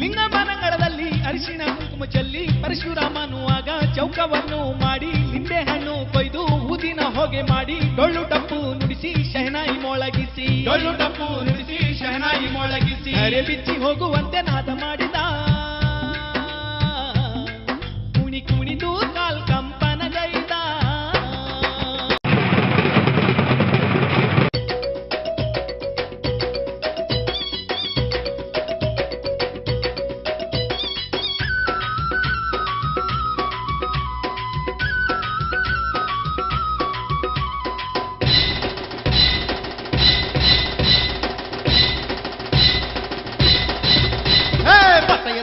ಲಿಂಗಮನಂಗಳದಲ್ಲಿ ಅರಿಶಿಣ ಕುಂಕುಮ ಚೆಲ್ಲಿ ಪರಶುರಾಮನು ಆಗ ಚೌಕವನ್ನು ಮಾಡಿ, ಲಿಂಬೆ ಹಣ್ಣು ಕೊಯ್ದು ಊದಿನ ಹೊಗೆ ಮಾಡಿ, ಡೊಳ್ಳು ಡಪ್ಪು ನುಡಿಸಿ ಶಹನಾಯಿ ಮೊಳಗಿಸಿ, ಡೊಳ್ಳು ಡಪ್ಪು ನುಡಿಸಿ ಶಹನಾಯಿ ಮೊಳಗಿಸಿ, ಅರೆ ಬಿಚ್ಚಿ ಹೋಗುವಂತೆ ನಾದ ಮಾಡಿದ. ಕುಣಿ ಕುಣಿದು ಕಾಲ್ ಕಂಪನಗೈದ.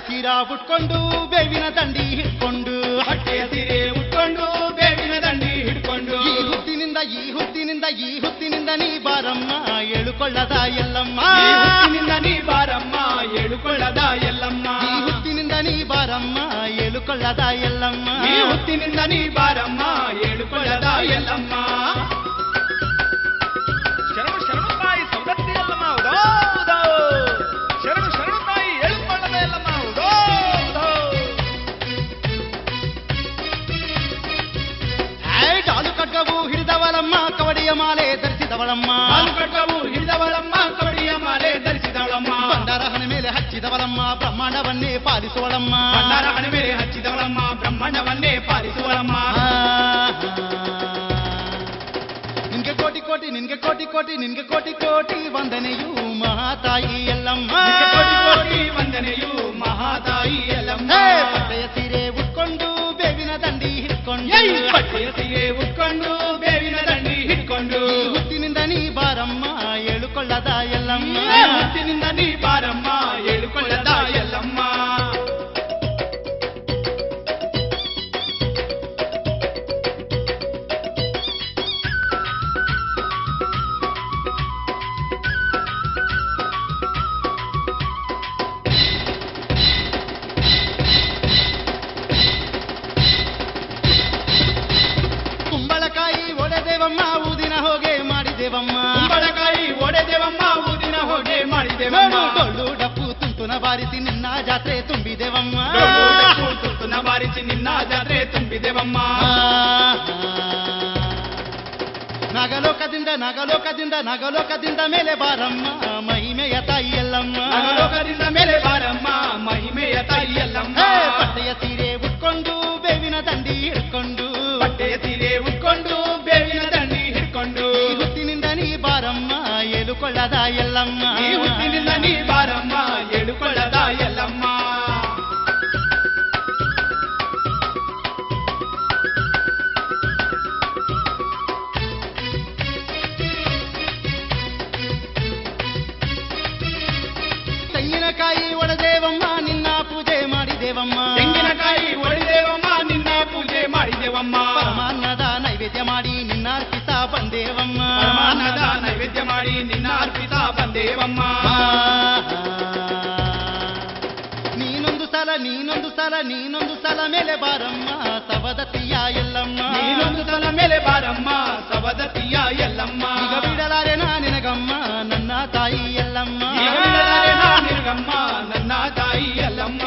ಸೀರಾ ಉಟ್ಕೊಂಡು ಬೇವಿನ ದಂಡಿ ಹಿಡ್ಕೊಂಡು, ಹೊಟ್ಟೆಯ ಸೀರೆ ಉಟ್ಕೊಂಡು ಬೇವಿನ ದಂಡಿ ಹಿಡ್ಕೊಂಡು, ಈ ಹುತ್ತಿನಿಂದ ನೀ ಬಾರಮ್ಮ ಎಳುಕೊಳ್ಳದ ಎಲ್ಲಮ್ಮ. ಈ ಹುತ್ತಿನಿಂದ ನೀ ಬಾರಮ್ಮ ಎಳುಕೊಳ್ಳದ ಎಲ್ಲಮ್ಮ. ಈ ಹುತ್ತಿನಿಂದ ನೀ ಬಾರಮ್ಮ ಎಳುಕೊಳ್ಳದ ಎಲ್ಲಮ್ಮ. ಈ ಹುತ್ತಿನಿಂದ ನೀ ಬಾರಮ್ಮ ಎಳುಕೊಳ್ಳದ ಎಲ್ಲಮ್ಮ. ಶರಣು ಶರಣು ತಾಯಿ ಸೌದತ್ತಿ ಎಲ್ಲಮ್ಮ ಹೌದೌದೋ, ಶರಣು ಶರಣು ತಾಯಿ ಎಳುಕೊಳ್ಳದ ಎಲ್ಲಮ್ಮ ಹೌದೌದೋ. ಡಾಲು ಖಡ್ಗವು ಹಿಡಿದವಳಮ್ಮ, ಕವಡಿಯ ಮಾಲೆ ಧರಿಸಿದವಳಮ್ಮ. ಹಾಲು ಖಡ್ಗವು ಹಿಡಿದವಳಮ್ಮ, ಕವಡಿಯ ಮಾಲೆ ಧರಿಸಿದವಳಮ್ಮ. ಭಂಡಾರ ಹಣೆ ಮೇಲೆ ಹಚ್ಚಿದವಳಮ್ಮ, ಬ್ರಹ್ಮಾಂಡವನ್ನೇ ಪಾಲಿಸುವಳಮ್ಮ. ಭಂಡಾರ ಹಣೆ ಮೇಲೆ ಹಚ್ಚಿದವಳಮ್ಮ, ಬ್ರಹ್ಮಾಂಡವನ್ನೇ ಪಾಲಿಸುವಳಮ್ಮ. ನಿನ್ಗೆ ಕೋಟಿ ಕೋಟಿ ನಿನ್ಗೆ ಕೋಟಿ ಕೋಟಿ ನಿನ್ಗೆ ಕೋಟಿ ಕೋಟಿ ವಂದನೆಯು ಮಹಾತಾಯಿ ಎಲ್ಲಮ್ಮ. ಕೋಟಿ ಕೋಟಿ ವಂದನೆಯು ಮಹಾತಾಯಿ ಎಲ್ಲಮ್ಮ. ಪಟ್ಟೆಯ ಸೀರೆ ಉಟ್ಕೊಂಡು ಬೇವಿನ ದಂಡಿ ಹಿಡ್ಕೊಂಡು, ಪಟ್ಟೆಯ ಸೀರೆ ಉಟ್ಕೊಂಡು ಬೇವಿನ ದಂಡಿ ಹಿಡ್ಕೊಂಡು, ಹುತ್ತಿನಿಂದ ನೀ ಬಾರಮ್ಮ ಎಳುಕೊಳ್ಳದ ಎಲ್ಲಮ್ಮ. ಹುತ್ತಿನಿಂದ ನೀ ಬಾರಮ್ಮ ಎಳುಕೊಳ್ಳದ ಎಲ್ಲಮ್ಮ. ಕುಂಬಳಕಾಯಿ ಒಡೆದೇವಮ್ಮ, ಊದಿನ ಹೋಗೆ ಮಾಡಿದೇವಮ್ಮ. ಕುಂಬಳಕಾಯಿ ಒಡೆದೇವಮ್ಮ, ಊದಿನ ಹೋಗೆ ಮಾಡಿದೇವಮ್ಮ. ಡೊಳ್ಳು ಡಪ್ಪು ತುಂತುನ ಬಾರಿಸಿ ನಿನ್ನ ಜಾತ್ರೆ ತುಂಬಿದೇವಮ್ಮ. ತುತ್ತುನ ಬಾರಿಸಿ ನಿನ್ನ ಜಾತ್ರೆ ತುಂಬಿದೇವಮ್ಮ. ನಗಲೋಕದಿಂದ ಮೇಲೆ ಬಾರಮ್ಮ ಮಹಿಮೆಯ ತಾಯಿ ಎಲ್ಲಮ್ಮ. ನಗಲೋಕದಿಂದ ಮೇಲೆ ಬಾರಮ್ಮ ಮಹಿಮೆಯ ತಾಯಿ ಎಲ್ಲಮ್ಮ. ಪಟ್ಟೆಯ ಸೀರೆ ಉಟ್ಕೊಂಡು ಬೇವಿನ ದಂಡಿ ಹಿಡ್ಕೊಂಡು, ಪಟ್ಟೆಯ ಸೀರೆ ಉಟ್ಕೊಂಡು ಬೇವಿನ ದಂಡಿ ಹಿಡ್ಕೊಂಡು, ಈ ಹುತ್ತಿನಿಂದ ನೀ ಬಾರಮ್ಮ ಎಳುಕೊಳ್ಳದ ಎಲ್ಲಮ್ಮ. ಈ ಹುತ್ತಿನಿಂದ ನೀ ಬಾರಮ್ಮ ಎಳುಕೊಳ್ಳದ ಎಲ್ಲಮ್ಮ. ತೆಂಗಿನಕಾಯಿ ಒಡೆದೇವಮ್ಮ, ನಿನ್ನ ಪೂಜೆ ಮಾಡಿದೇವಮ್ಮ. ತೆಂಗಿನಕಾಯಿ ಒಡೆದೇವಮ್ಮ, ನಿನ್ನ ಪೂಜೆ ಮಾಡಿದೇವಮ್ಮ. ಪರಮಾನ್ನದ ನೈವೇದ್ಯ ಮಾಡಿ ನಿನ್ನ ಅರ್ಪಿತ ಬಂದೇವಮ್ಮ. ಪರಮಾನ್ನದ ನೈವೇದ್ಯ ಮಾಡಿ ನಿನ್ನ ಅರ್ಪಿತ ಬಂದೇವಮ್ಮ. ಮೇಲೆ ಬಾರಮ್ಮ ಸವದತ್ತಿಯ ಎಲ್ಲಮ್ಮ ನೀನೊಂದು ಸಲ ಮೇಲೆ ಬಾರಮ್ಮ ಸವದತ್ತಿಯ ಎಲ್ಲಮ್ಮ ಈಗ ಬಿಡಲಾರೆ ನಿನಗಮ್ಮ ನನ್ನ ತಾಯಿ ಎಲ್ಲಮ್ಮ ಈಗ ಬಿಡಲಾರೆ ನಿನಗಮ್ಮ ನನ್ನ ತಾಯಿ ಎಲ್ಲಮ್ಮ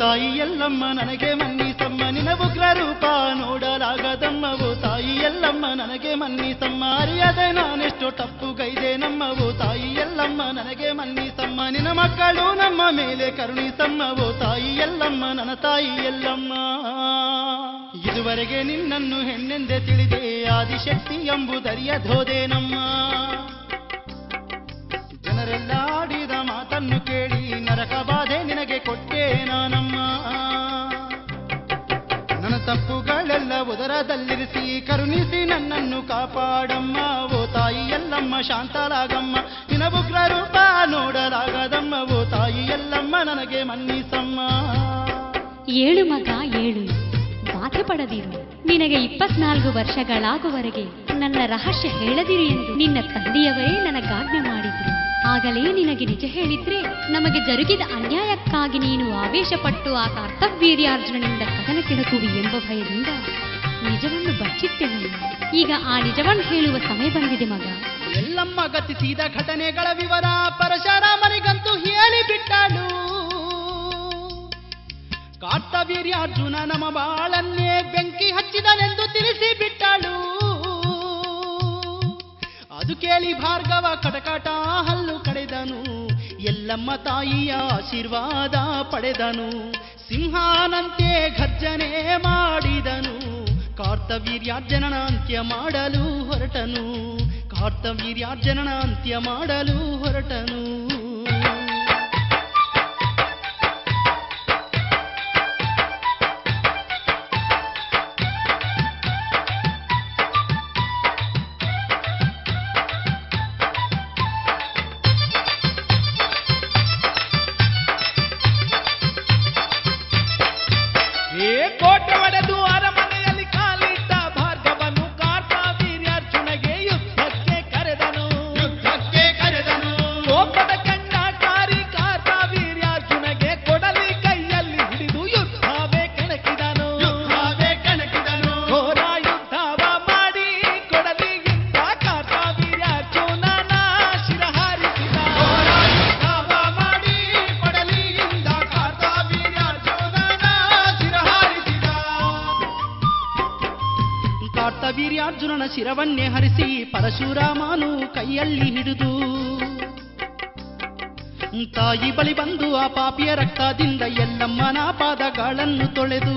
ತಾಯಿ ಎಲ್ಲಮ್ಮ ನನಗೆ ಮನ್ನಿಸಮ್ಮ ನಿನ ಉಗ್ರ ರೂಪ ನೋಡಲಾಗದಮ್ಮವು ತಾಯಿ ಎಲ್ಲಮ್ಮ ನನಗೆ ಮನ್ನಿಸಮ್ಮ ಅರಿಯದೆ ನಾನೆಷ್ಟು ತಪ್ಪುಗೈದೆ ನಮ್ಮವು ತಾಯಿ ಎಲ್ಲಮ್ಮ ನನಗೆ ಮನ್ನಿಸಮ್ಮ ನಿನ ಮಕ್ಕಳು ನಮ್ಮ ಮೇಲೆ ಕರುಣಿಸಮ್ಮವು ತಾಯಿ ಎಲ್ಲಮ್ಮ ನನ್ನ ತಾಯಿ ಎಲ್ಲಮ್ಮ ಇದುವರೆಗೆ ನಿನ್ನನ್ನು ಹೆಣ್ಣೆಂದೇ ತಿಳಿದೆ ಆದಿಶಕ್ತಿ ಎಂಬುದರಿಯದೋದೆ ನಮ್ಮ ಜನರೆಲ್ಲ ಆಡಿದ ಮಾತನ್ನು ಕೇಳಿ ನರಕ ಬಾಧೆ ನಿನಗೆ ಕೊಟ್ಟೆ ನಾನಮ್ಮ ನನ್ನ ತಪ್ಪುಗಳೆಲ್ಲ ಉದರದಲ್ಲಿರಿಸಿ ಕರುಣಿಸಿ ನನ್ನನ್ನು ಕಾಪಾಡಮ್ಮ ಓ ತಾಯಿ ಎಲ್ಲಮ್ಮ ಶಾಂತಲಾಗಮ್ಮ ನಿನ ಉಗ್ರ ರೂಪ ನೋಡಲಾಗದಮ್ಮ ಓ ತಾಯಿ ಎಲ್ಲಮ್ಮ ನನಗೆ ಮನ್ನಿಸಮ್ಮ ಏಳು ಮಗ ಏಳು ಬಾಧೆ ಪಡದಿರು ನಿನಗೆ 24 ವರ್ಷಗಳಾಗುವರೆಗೆ ನನ್ನ ರಹಸ್ಯ ಹೇಳದಿರು ಎಂದು ನಿನ್ನ ತಂದೆಯವರೇ ನನಗಾಜ್ಞೆ ಮಾಡಿದ್ರು ಆಗಲೇ ನಿನಗೆ ನಿಜ ಹೇಳಿದ್ರೆ ನಮಗೆ ಜರುಗಿದ ಅನ್ಯಾಯಕ್ಕಾಗಿ ನೀನು ಆವೇಶಪಟ್ಟು ಆ ಕರ್ತವ್ಯರ್ಯಾರ್ಜುನನಿಂದ ಕದನಕ್ಕಿಣಕುವಿ ಎಂಬ ಭಯದಿಂದ ನಿಜವನ್ನು ಬಚ್ಚಿಟ್ಟೆನು. ಈಗ ಆ ನಿಜವನ್ನು ಹೇಳುವ ಸಮಯ ಬಂದಿದೆ ಮಗ. ಎಲ್ಲಮ್ಮ ಗತಿಸಿದ ಘಟನೆಗಳ ವಿವರ ಪರಶುರಾಮನಿಗಂತೂ ಹೇಳಿಬಿಟ್ಟಳು. ಕರ್ತವ್ಯರ್ಯಾರ್ಜುನ ನಮ್ಮ ಬಾಳನ್ನೇ ಬೆಂಕಿ ಹಚ್ಚಿದನೆಂದು ತಿಳಿಸಿಬಿಟ್ಟಳು. ಅದು ಕೇಳಿ ಭಾರ್ಗವ ಕಟಕಟ ಹಲ್ಲು ಕಡೆದನು. ಎಲ್ಲಮ್ಮ ತಾಯಿಯ ಆಶೀರ್ವಾದ ಪಡೆದನು. ಸಿಂಹಾನಂತೆ ಘರ್ಜನೆ ಮಾಡಿದನು. ಕರ್ತವ್ಯರ್ಯಾರ್ಜುನನ ಅಂತ್ಯ ಮಾಡಲು ಹೊರಟನು. ಕರ್ತವ್ಯರ್ಯಾರ್ಜುನನ ಅಂತ್ಯ ಮಾಡಲು ಹೊರಟನು. ಕೋಟೆ ಒಡೆದು ಅರಮನೆಯಲ್ಲಿ ಕಾಲಿಟ್ಟ ಭಾರ್ಗವನು ಕರ್ತವ್ಯರ್ಯಾರ್ಜುನಗೆ ಯುದ್ಧಕ್ಕೆ ಕರೆದನು. ಕೋಪದ ಕಂಡಾಕಾರಿ ಕರ್ತವ್ಯರ್ಯಾರ್ಜುನಗೆ ಕೊಡಲಿ ಕೈಯಲ್ಲಿ ಹಿಡಿದು ಯುದ್ಧವೇ ಕೆಣಕಿದನು. ಘೋರ ಯುದ್ಧವ ಮಾಡಿ ಕೊಡಲಿಯಿಂದ ಕರ್ತವ್ಯರ್ಯಾರ್ಜುನನ ಶಿರ ಹಾರಿಸಿದ. ಕರ್ತವ್ಯರ್ಯಾರ್ಜುನನ ಶಿರವನ್ನೇ ಹರಿಸಿ ಪರಶುರಾಮನು ಕೈಯಲ್ಲಿ ಹಿಡಿದು ತಾಯಿ ಬಳಿ ಬಂದು ಆ ಪಾಪಿಯ ರಕ್ತದಿಂದ ಎಲ್ಲಮ್ಮನ ಪಾದಗಳನ್ನು ತೊಳೆದು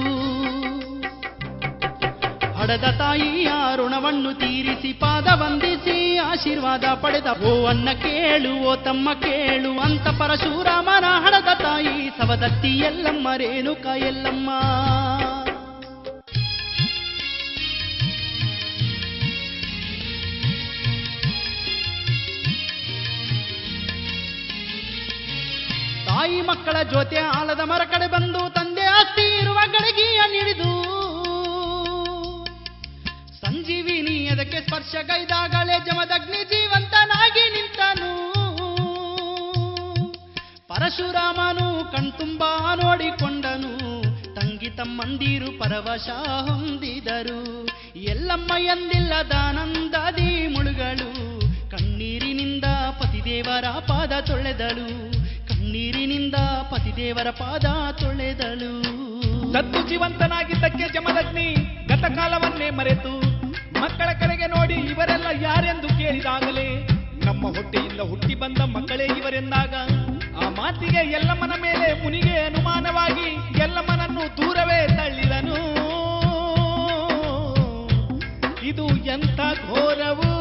ಹಡೆದ ತಾಯಿಯ ಋಣವನ್ನು ತೀರಿಸಿ ಪಾದ ವಂದಿಸಿ ಆಶೀರ್ವಾದ ಪಡೆದ. ಓ ಅನ್ನ ಕೇಳು, ಓ ತಮ್ಮ ಕೇಳು ಅಂತ ಪರಶುರಾಮನ ಹಡೆದ ತಾಯಿ ಸವದತ್ತಿ ಎಲ್ಲಮ್ಮ ರೇಣುಕ ಎಲ್ಲಮ್ಮ. ತಾಯಿ ಮಕ್ಕಳ ಜೊತೆ ಆಲದ ಮರ ಕಡೆ ಬಂದು ತಂದೆ ಆಸ್ತಿ ಇರುವ ಗಡಗಿಯ ನೀಡಿದು ಸಂಜೀವಿನಿ ಅದಕ್ಕೆ ಸ್ಪರ್ಶಗೈದಾಗಲೇ ಜಮದಗ್ನಿ ಜೀವಂತನಾಗಿ ನಿಂತನು. ಪರಶುರಾಮನು ಕಣ್ತುಂಬ ನೋಡಿಕೊಂಡನು. ತಂಗಿ ತಮ್ಮಂದಿರು ಪರವಶ ಹೊಂದಿದರು. ಎಲ್ಲಮ್ಮ ಎಂದಿಲ್ಲದಾನಂದದಿ ಮುಳುಗಳು. ಕಣ್ಣೀರಿನಿಂದ ಪತಿದೇವರ ಪಾದ ತೊಳೆದಳು. ನೀರಿನಿಂದ ಪತಿದೇವರ ಪಾದ ತೊಳೆದಳು. ಸತ್ತು ಜೀವಂತನಾಗಿದ್ದಕ್ಕೆ ಜಮದಗ್ನಿ ಗತಕಾಲವನ್ನೇ ಮರೆತು ಮಕ್ಕಳ ಕಡೆಗೆ ನೋಡಿ ಇವರೆಲ್ಲ ಯಾರೆಂದು ಕೇಳಿದಾಗಲೇ ನಮ್ಮ ಹೊಟ್ಟೆಯಿಂದ ಹುಟ್ಟಿ ಬಂದ ಮಕ್ಕಳೇ ಇವರೆಂದಾಗ ಆ ಮಾತಿಗೆ ಎಲ್ಲಮ್ಮನ ಮೇಲೆ ಮುನಿಗೆ ಅನುಮಾನವಾಗಿ ಎಲ್ಲಮ್ಮನನ್ನು ದೂರವೇ ತಳ್ಳಿದನು. ಇದು ಎಂಥ ಘೋರವು!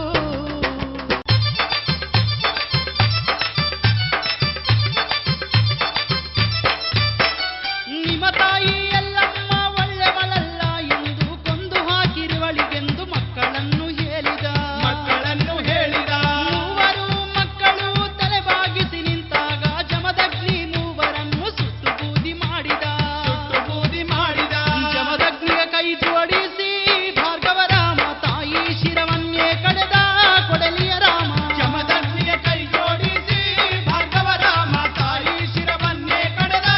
ನಿಮ್ಮ ತಾಯಿ ಎಲ್ಲಮ್ಮ ಒಳ್ಳೆವಳಲ್ಲ ಎಂದು ಕೊಂದು ಹಾಕಿರುವಳಿಗೆಂದು ಮಕ್ಕಳನ್ನು ಹೇಳಿದ. ಮೂವರು ಮಕ್ಕಳು ತಲೆಬಾಗಿಸಿ ನಿಂತಾಗ ಜಮದಗ್ನಿ ಮೂವರನ್ನು ಸುಟ್ಟು ಬೂದಿ ಮಾಡಿದ. ಜಮದಗ್ನಿಯ ಕೈ ಜೋಡಿಸಿ ಭಾರ್ಗವರಾಮ ತಾಯಿ ಶಿರವನ್ನೇ ಕಡೆದ ಕೊಡಲಿಯ ರಾಮ. ಜಮದಗ್ನಿಯ ಕೈ ಜೋಡಿಸಿ ಭಾರ್ಗವರಾಮ ತಾಯಿ ಶಿರವನ್ನೇ ಕಡೆದ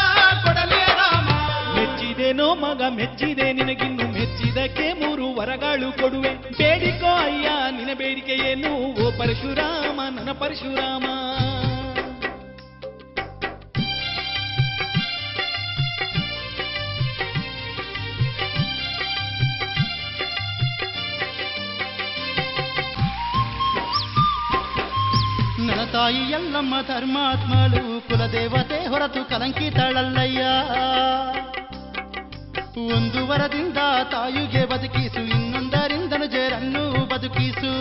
ಕೊಡಲಿಯ ರಾಮ. ಮೆಚ್ಚಿದೇನೋ ಮಗ ಮೆಚ್ಚಿದೆ ನಿನಗಿನ್ನು ಮೆಚ್ಚಿದಕ್ಕೆ 3 ವರಗಳು ಕೊಡುವೆ. ಬೇಡಿಕೋ ಅಯ್ಯ ನಿನ ಬೇಡಿಕೆ ಏನು ಓ ಪರಶುರಾಮ ನನ್ನ ಪರಶುರಾಮ. ನನ್ನ ತಾಯಿ ಎಲ್ಲಮ್ಮ ಧರ್ಮಾತ್ಮಳು ಕುಲದೇವತೆ ಹೊರತು ಕಲಂಕಿತಳಲ್ಲಯ್ಯ. ಒಂದು ವರದಿಂದ ತಾಯಿಗೆ ಬದುಕಿಸು, ಇನ್ನೊಂದರಿಂದನು ಜೇರನ್ನು ಬದುಕಿಸು.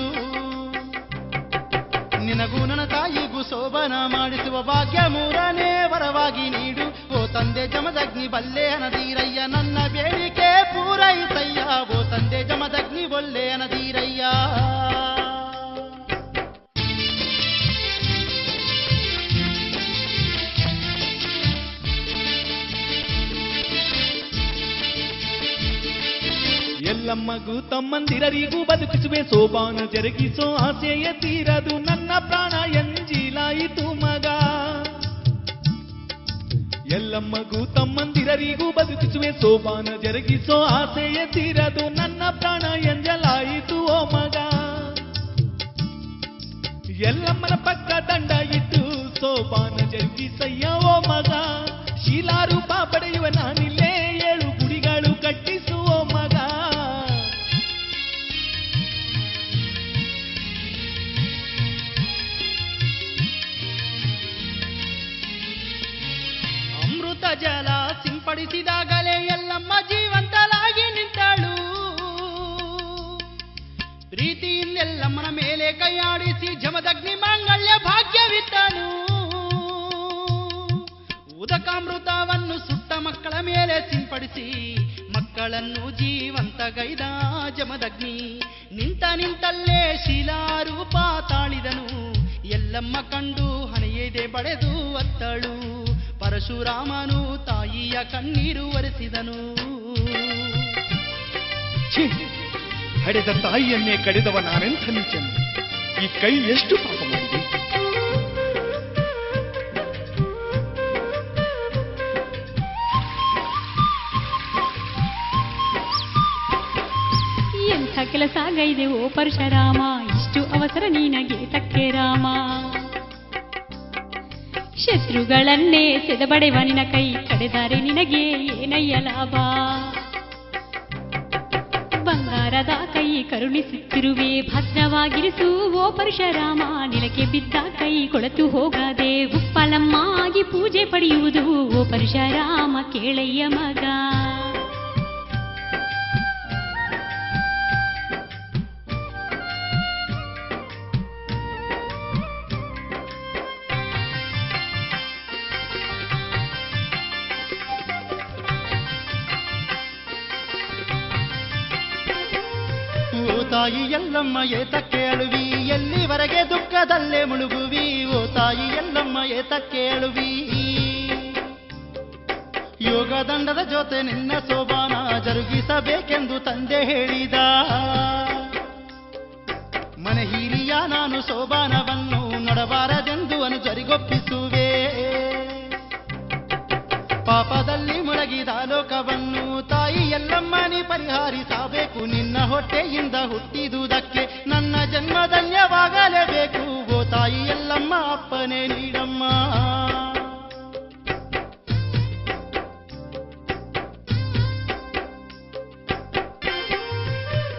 ನಿನಗೂ ನನ್ನ ತಾಯಿಗೂ ಶೋಭನ ಮಾಡಿಸುವ ಭಾಗ್ಯ 3ನೇ ವರವಾಗಿ ನೀಡು. ಓ ತಂದೆ ಜಮದಗ್ನಿ ಬಲ್ಲೆ ಅನದೀರಯ್ಯ ನನ್ನ ಬೇಡಿಕೆ ಪೂರೈಸಯ್ಯ. ಓ ತಂದೆ ಜಮದಗ್ನಿ ಬಲ್ಲೆ ಅನದೀರಯ್ಯ. ಎಲ್ಲಮ್ಮಗೂ ತಮ್ಮಂದಿರರಿಗೂ ಬದುಕಿಸುವೆ ಸೋಬಾನ ಜರುಗಿಸೋ ಆಸೆಯ ತೀರದು ನನ್ನ ಪ್ರಾಣ ಎಂಜಿಲಾಯಿತು ಮಗ. ಎಲ್ಲಮ್ಮಗೂ ತಮ್ಮಂದಿರರಿಗೂ ಬದುಕಿಸುವೆ ಸೋಬಾನ ಜರುಗಿಸೋ ಆಸೆಯ ತೀರದು ನನ್ನ ಪ್ರಾಣ ಎಂಜಲಾಯಿತು ಓ ಮಗ. ಎಲ್ಲಮ್ಮನ ಪಕ್ಕ ದಂಡ ಇಟ್ಟು ಸೋಬಾನ ಜರುಗಿಸಯ್ಯ ಓ ಮಗ. ಶೀಲಾರೂಪ ಪಡೆಯುವ ನಾನಿಲ್ಲೇ 7 ಗುಡಿಗಳು ಕಟ್ಟಿಸುವ ಮಗ. ಅಮೃತ ಜಲ ಸಿಂಪಡಿಸಿದಾಗಲೇ ಎಲ್ಲಮ್ಮ ಜೀವಂತಲಾಗಿ ನಿಂತಳು. ಪ್ರೀತಿಯಿಂದೆಲ್ಲಮ್ಮನ ಮೇಲೆ ಕೈಯಾಡಿಸಿ ಜಮದಗ್ನಿ ಮಾಂಗಲ್ಯ ಭಾಗ್ಯವಿತ್ತನು. ಉದಕಾಮೃತವನ್ನು ಸುಟ್ಟ ಮಕ್ಕಳ ಮೇಲೆ ಸಿಂಪಡಿಸಿ ಮಕ್ಕಳನ್ನು ಜೀವಂತಗೈದ ಜಮದಗ್ನಿ. ನಿಂತಲ್ಲೇ ಶಿಲಾರೂಪ ತಾಳಿದನು. ಎಲ್ಲಮ್ಮ ಕಂಡು ಹಣೆಯದೆ ಬಳೆದು ಅತ್ತಳು. ಪರಶುರಾಮನು ತಾಯಿಯ ಕಣ್ಣೀರು ಒರೆಸಿದನು. ಹಡೆದ ತಾಯಿಯನ್ನೇ ಕಡಿದವ ನಾನೆಂಥ ನೀಚನು, ಈ ಕೈ ಎಷ್ಟು ಪಾಪ ಮಾಡಿದೆ. ಎಂಥ ಕೆಲಸ ಗೈದೆ ಓ ಪರಶುರಾಮ, ಇಷ್ಟು ಅವಸರ ನಿನಗೆ ತಕ್ಕೆ ರಾಮ. ಶತ್ರುಗಳನ್ನೇ ಸೆದಬಡೆವ ನಿನ ಕೈ ಕಡೆದರೆ ನಿನಗೆ ಏನಯ್ಯ ಲಾಭ. ಬಂಗಾರದ ಕೈ ಕರುಣಿಸುತ್ತಿರುವೆ ಭದ್ರವಾಗಿರಿಸು ಓ ಪರಶುರಾಮ. ನಿಲಕ್ಕೆ ಬಿದ್ದ ಕೈ ಕೊಳತು ಹೋಗದೆ ಉಪ್ಪಲಮ್ಮ ಆಗಿ ಪೂಜೆ ಪಡೆಯುವುದು ಓ ಪರಶುರಾಮ ಕೇಳಯ್ಯ ಮಗ. ಓ ತಾಯಿ ಎಲ್ಲಮ್ಮ ಏತಕ್ಕೆ ಅಳುವಿ, ಎಲ್ಲಿವರೆಗೆ ದುಃಖದಲ್ಲೇ ಮುಳುಗುವಿ. ಓ ತಾಯಿ ಎಲ್ಲಮ್ಮ ಏತಕ್ಕೆ ಅಳುವಿ. ಯೋಗದಂಡದ ಜೊತೆ ನಿನ್ನ ಸೋಬಾನ ಜರುಗಿಸಬೇಕೆಂದು ತಂದೆ ಹೇಳಿದ. ಮನೆ ಹಿರಿಯ ನಾನು ಸೋಬಾನವನ್ನು ನಡಬಾರದೆಂದು ಅನುಜರಿಗೊಪ್ಪಿಸುವೆ. ಪಾಪದಲ್ಲಿ ಮುಳಗಿದ ಲೋಕವನ್ನು ತಾಯಿ ಎಲ್ಲಮ್ಮನಿ ಪರಿಹರಿಸಬೇಕು. ನಿನ್ನ ಹೊಟ್ಟೆಯಿಂದ ಹುಟ್ಟಿದುದಕ್ಕೆ ನನ್ನ ಜನ್ಮ ಧನ್ಯವಾಗಲೇಬೇಕು. ಓ ತಾಯಿ ಎಲ್ಲಮ್ಮ ಅಪ್ಪನೇ ನೀಡಮ್ಮ.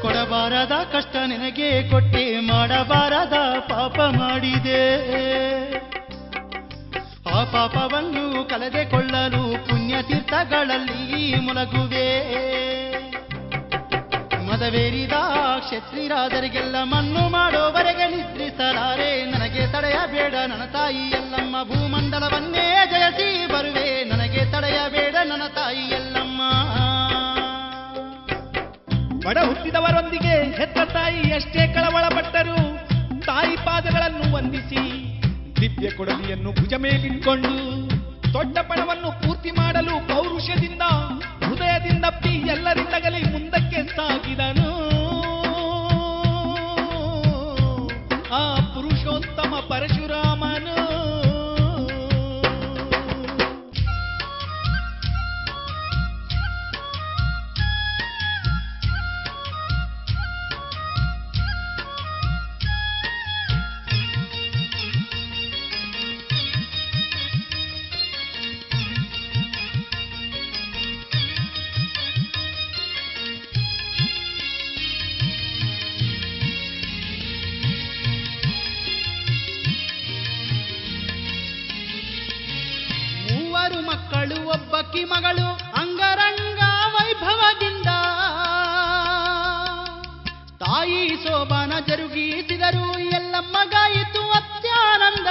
ಕೊಡಬಾರದ ಕಷ್ಟ ನಿನಗೆ ಕೊಟ್ಟೆ, ಮಾಡಬಾರದ ಪಾಪ ಮಾಡಿದೆ. ಆ ಪಾಪವನ್ನು ಕಳೆದುಕೊಳ್ಳಲು ಪುಣ್ಯ ತೀರ್ಥಗಳಲ್ಲಿ ಮುಲಗುವೆ. ಮದವೇರಿದ ಕ್ಷತ್ರಿಯರಾದರಿಗೆಲ್ಲ ಮಣ್ಣು ಮಾಡೋವರೆಗೆ ನಿದ್ರಿಸಲಾರೆ. ನನಗೆ ತಡೆಯಬೇಡ ನನ್ನ ತಾಯಿ ಎಲ್ಲಮ್ಮ, ಭೂಮಂಡಲವನ್ನೇ ಜಯಿಸಿ ಬರುವೆ. ನನಗೆ ತಡೆಯಬೇಡ ನನ್ನ ತಾಯಿ ಎಲ್ಲಮ್ಮ. ಬಡ ಹುಟ್ಟಿದವರೊಂದಿಗೆ ಹೆತ್ತ ತಾಯಿ ಎಷ್ಟೇ ಕಳವಳಪಟ್ಟರು, ತಾಯಿ ಪಾದಗಳನ್ನು ವಂದಿಸಿ ದಿವ್ಯ ಕೊಡಲಿಯನ್ನು ಭುಜ ಮೇಲಿಟ್ಕೊಂಡು ದೊಡ್ಡ ಪಣವನ್ನು ಪೂರ್ತಿ ಮಾಡಲು ಪೌರುಷದಿಂದ ಹೃದಯದಿಂದಪ್ಪಿ ಎಲ್ಲರಿಂದಗಲಿ ಮುಂದಕ್ಕೆ ಸಾಗಿದನು ಆ ಪುರುಷೋತ್ತಮ ಪರಶುರಾಮನು. ಮಕ್ಕಳು ಒಬ್ಬಕ್ಕಿ ಮಗಳು ಅಂಗರಂಗ ವೈಭವದಿಂದ ತಾಯಿ ಶೋಭಾನ ಜರುಗಿಸಿದರು. ಎಲ್ಲಮ್ಮಗಾಯಿತು ಅತ್ಯಾನಂದ.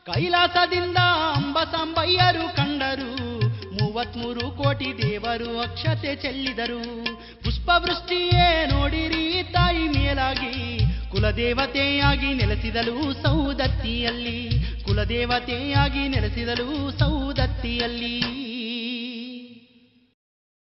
ಕೈಲಾಸದಿಂದ ಅಂಬಸಾಂಬಯ್ಯರು ಕಂಡರು. 33 ಕೋಟಿ ದೇವರು ಅಕ್ಷತೆ ಚೆಲ್ಲಿದರು. ಪುಷ್ಪವೃಷ್ಟಿಯೇ ನೋಡಿರಿ ತಾಯಿ ಮೇಲಾಗಿ, ಕುಲದೇವತೆಯಾಗಿ ನೆಲೆಸಿದಳು ಸೌದತ್ತಿಯಲ್ಲಿ. ಕುಲದೇವತೆಯಾಗಿ ನೆಲೆಸಿದಳು ಸೌದತ್ತಿಯಲ್ಲಿ.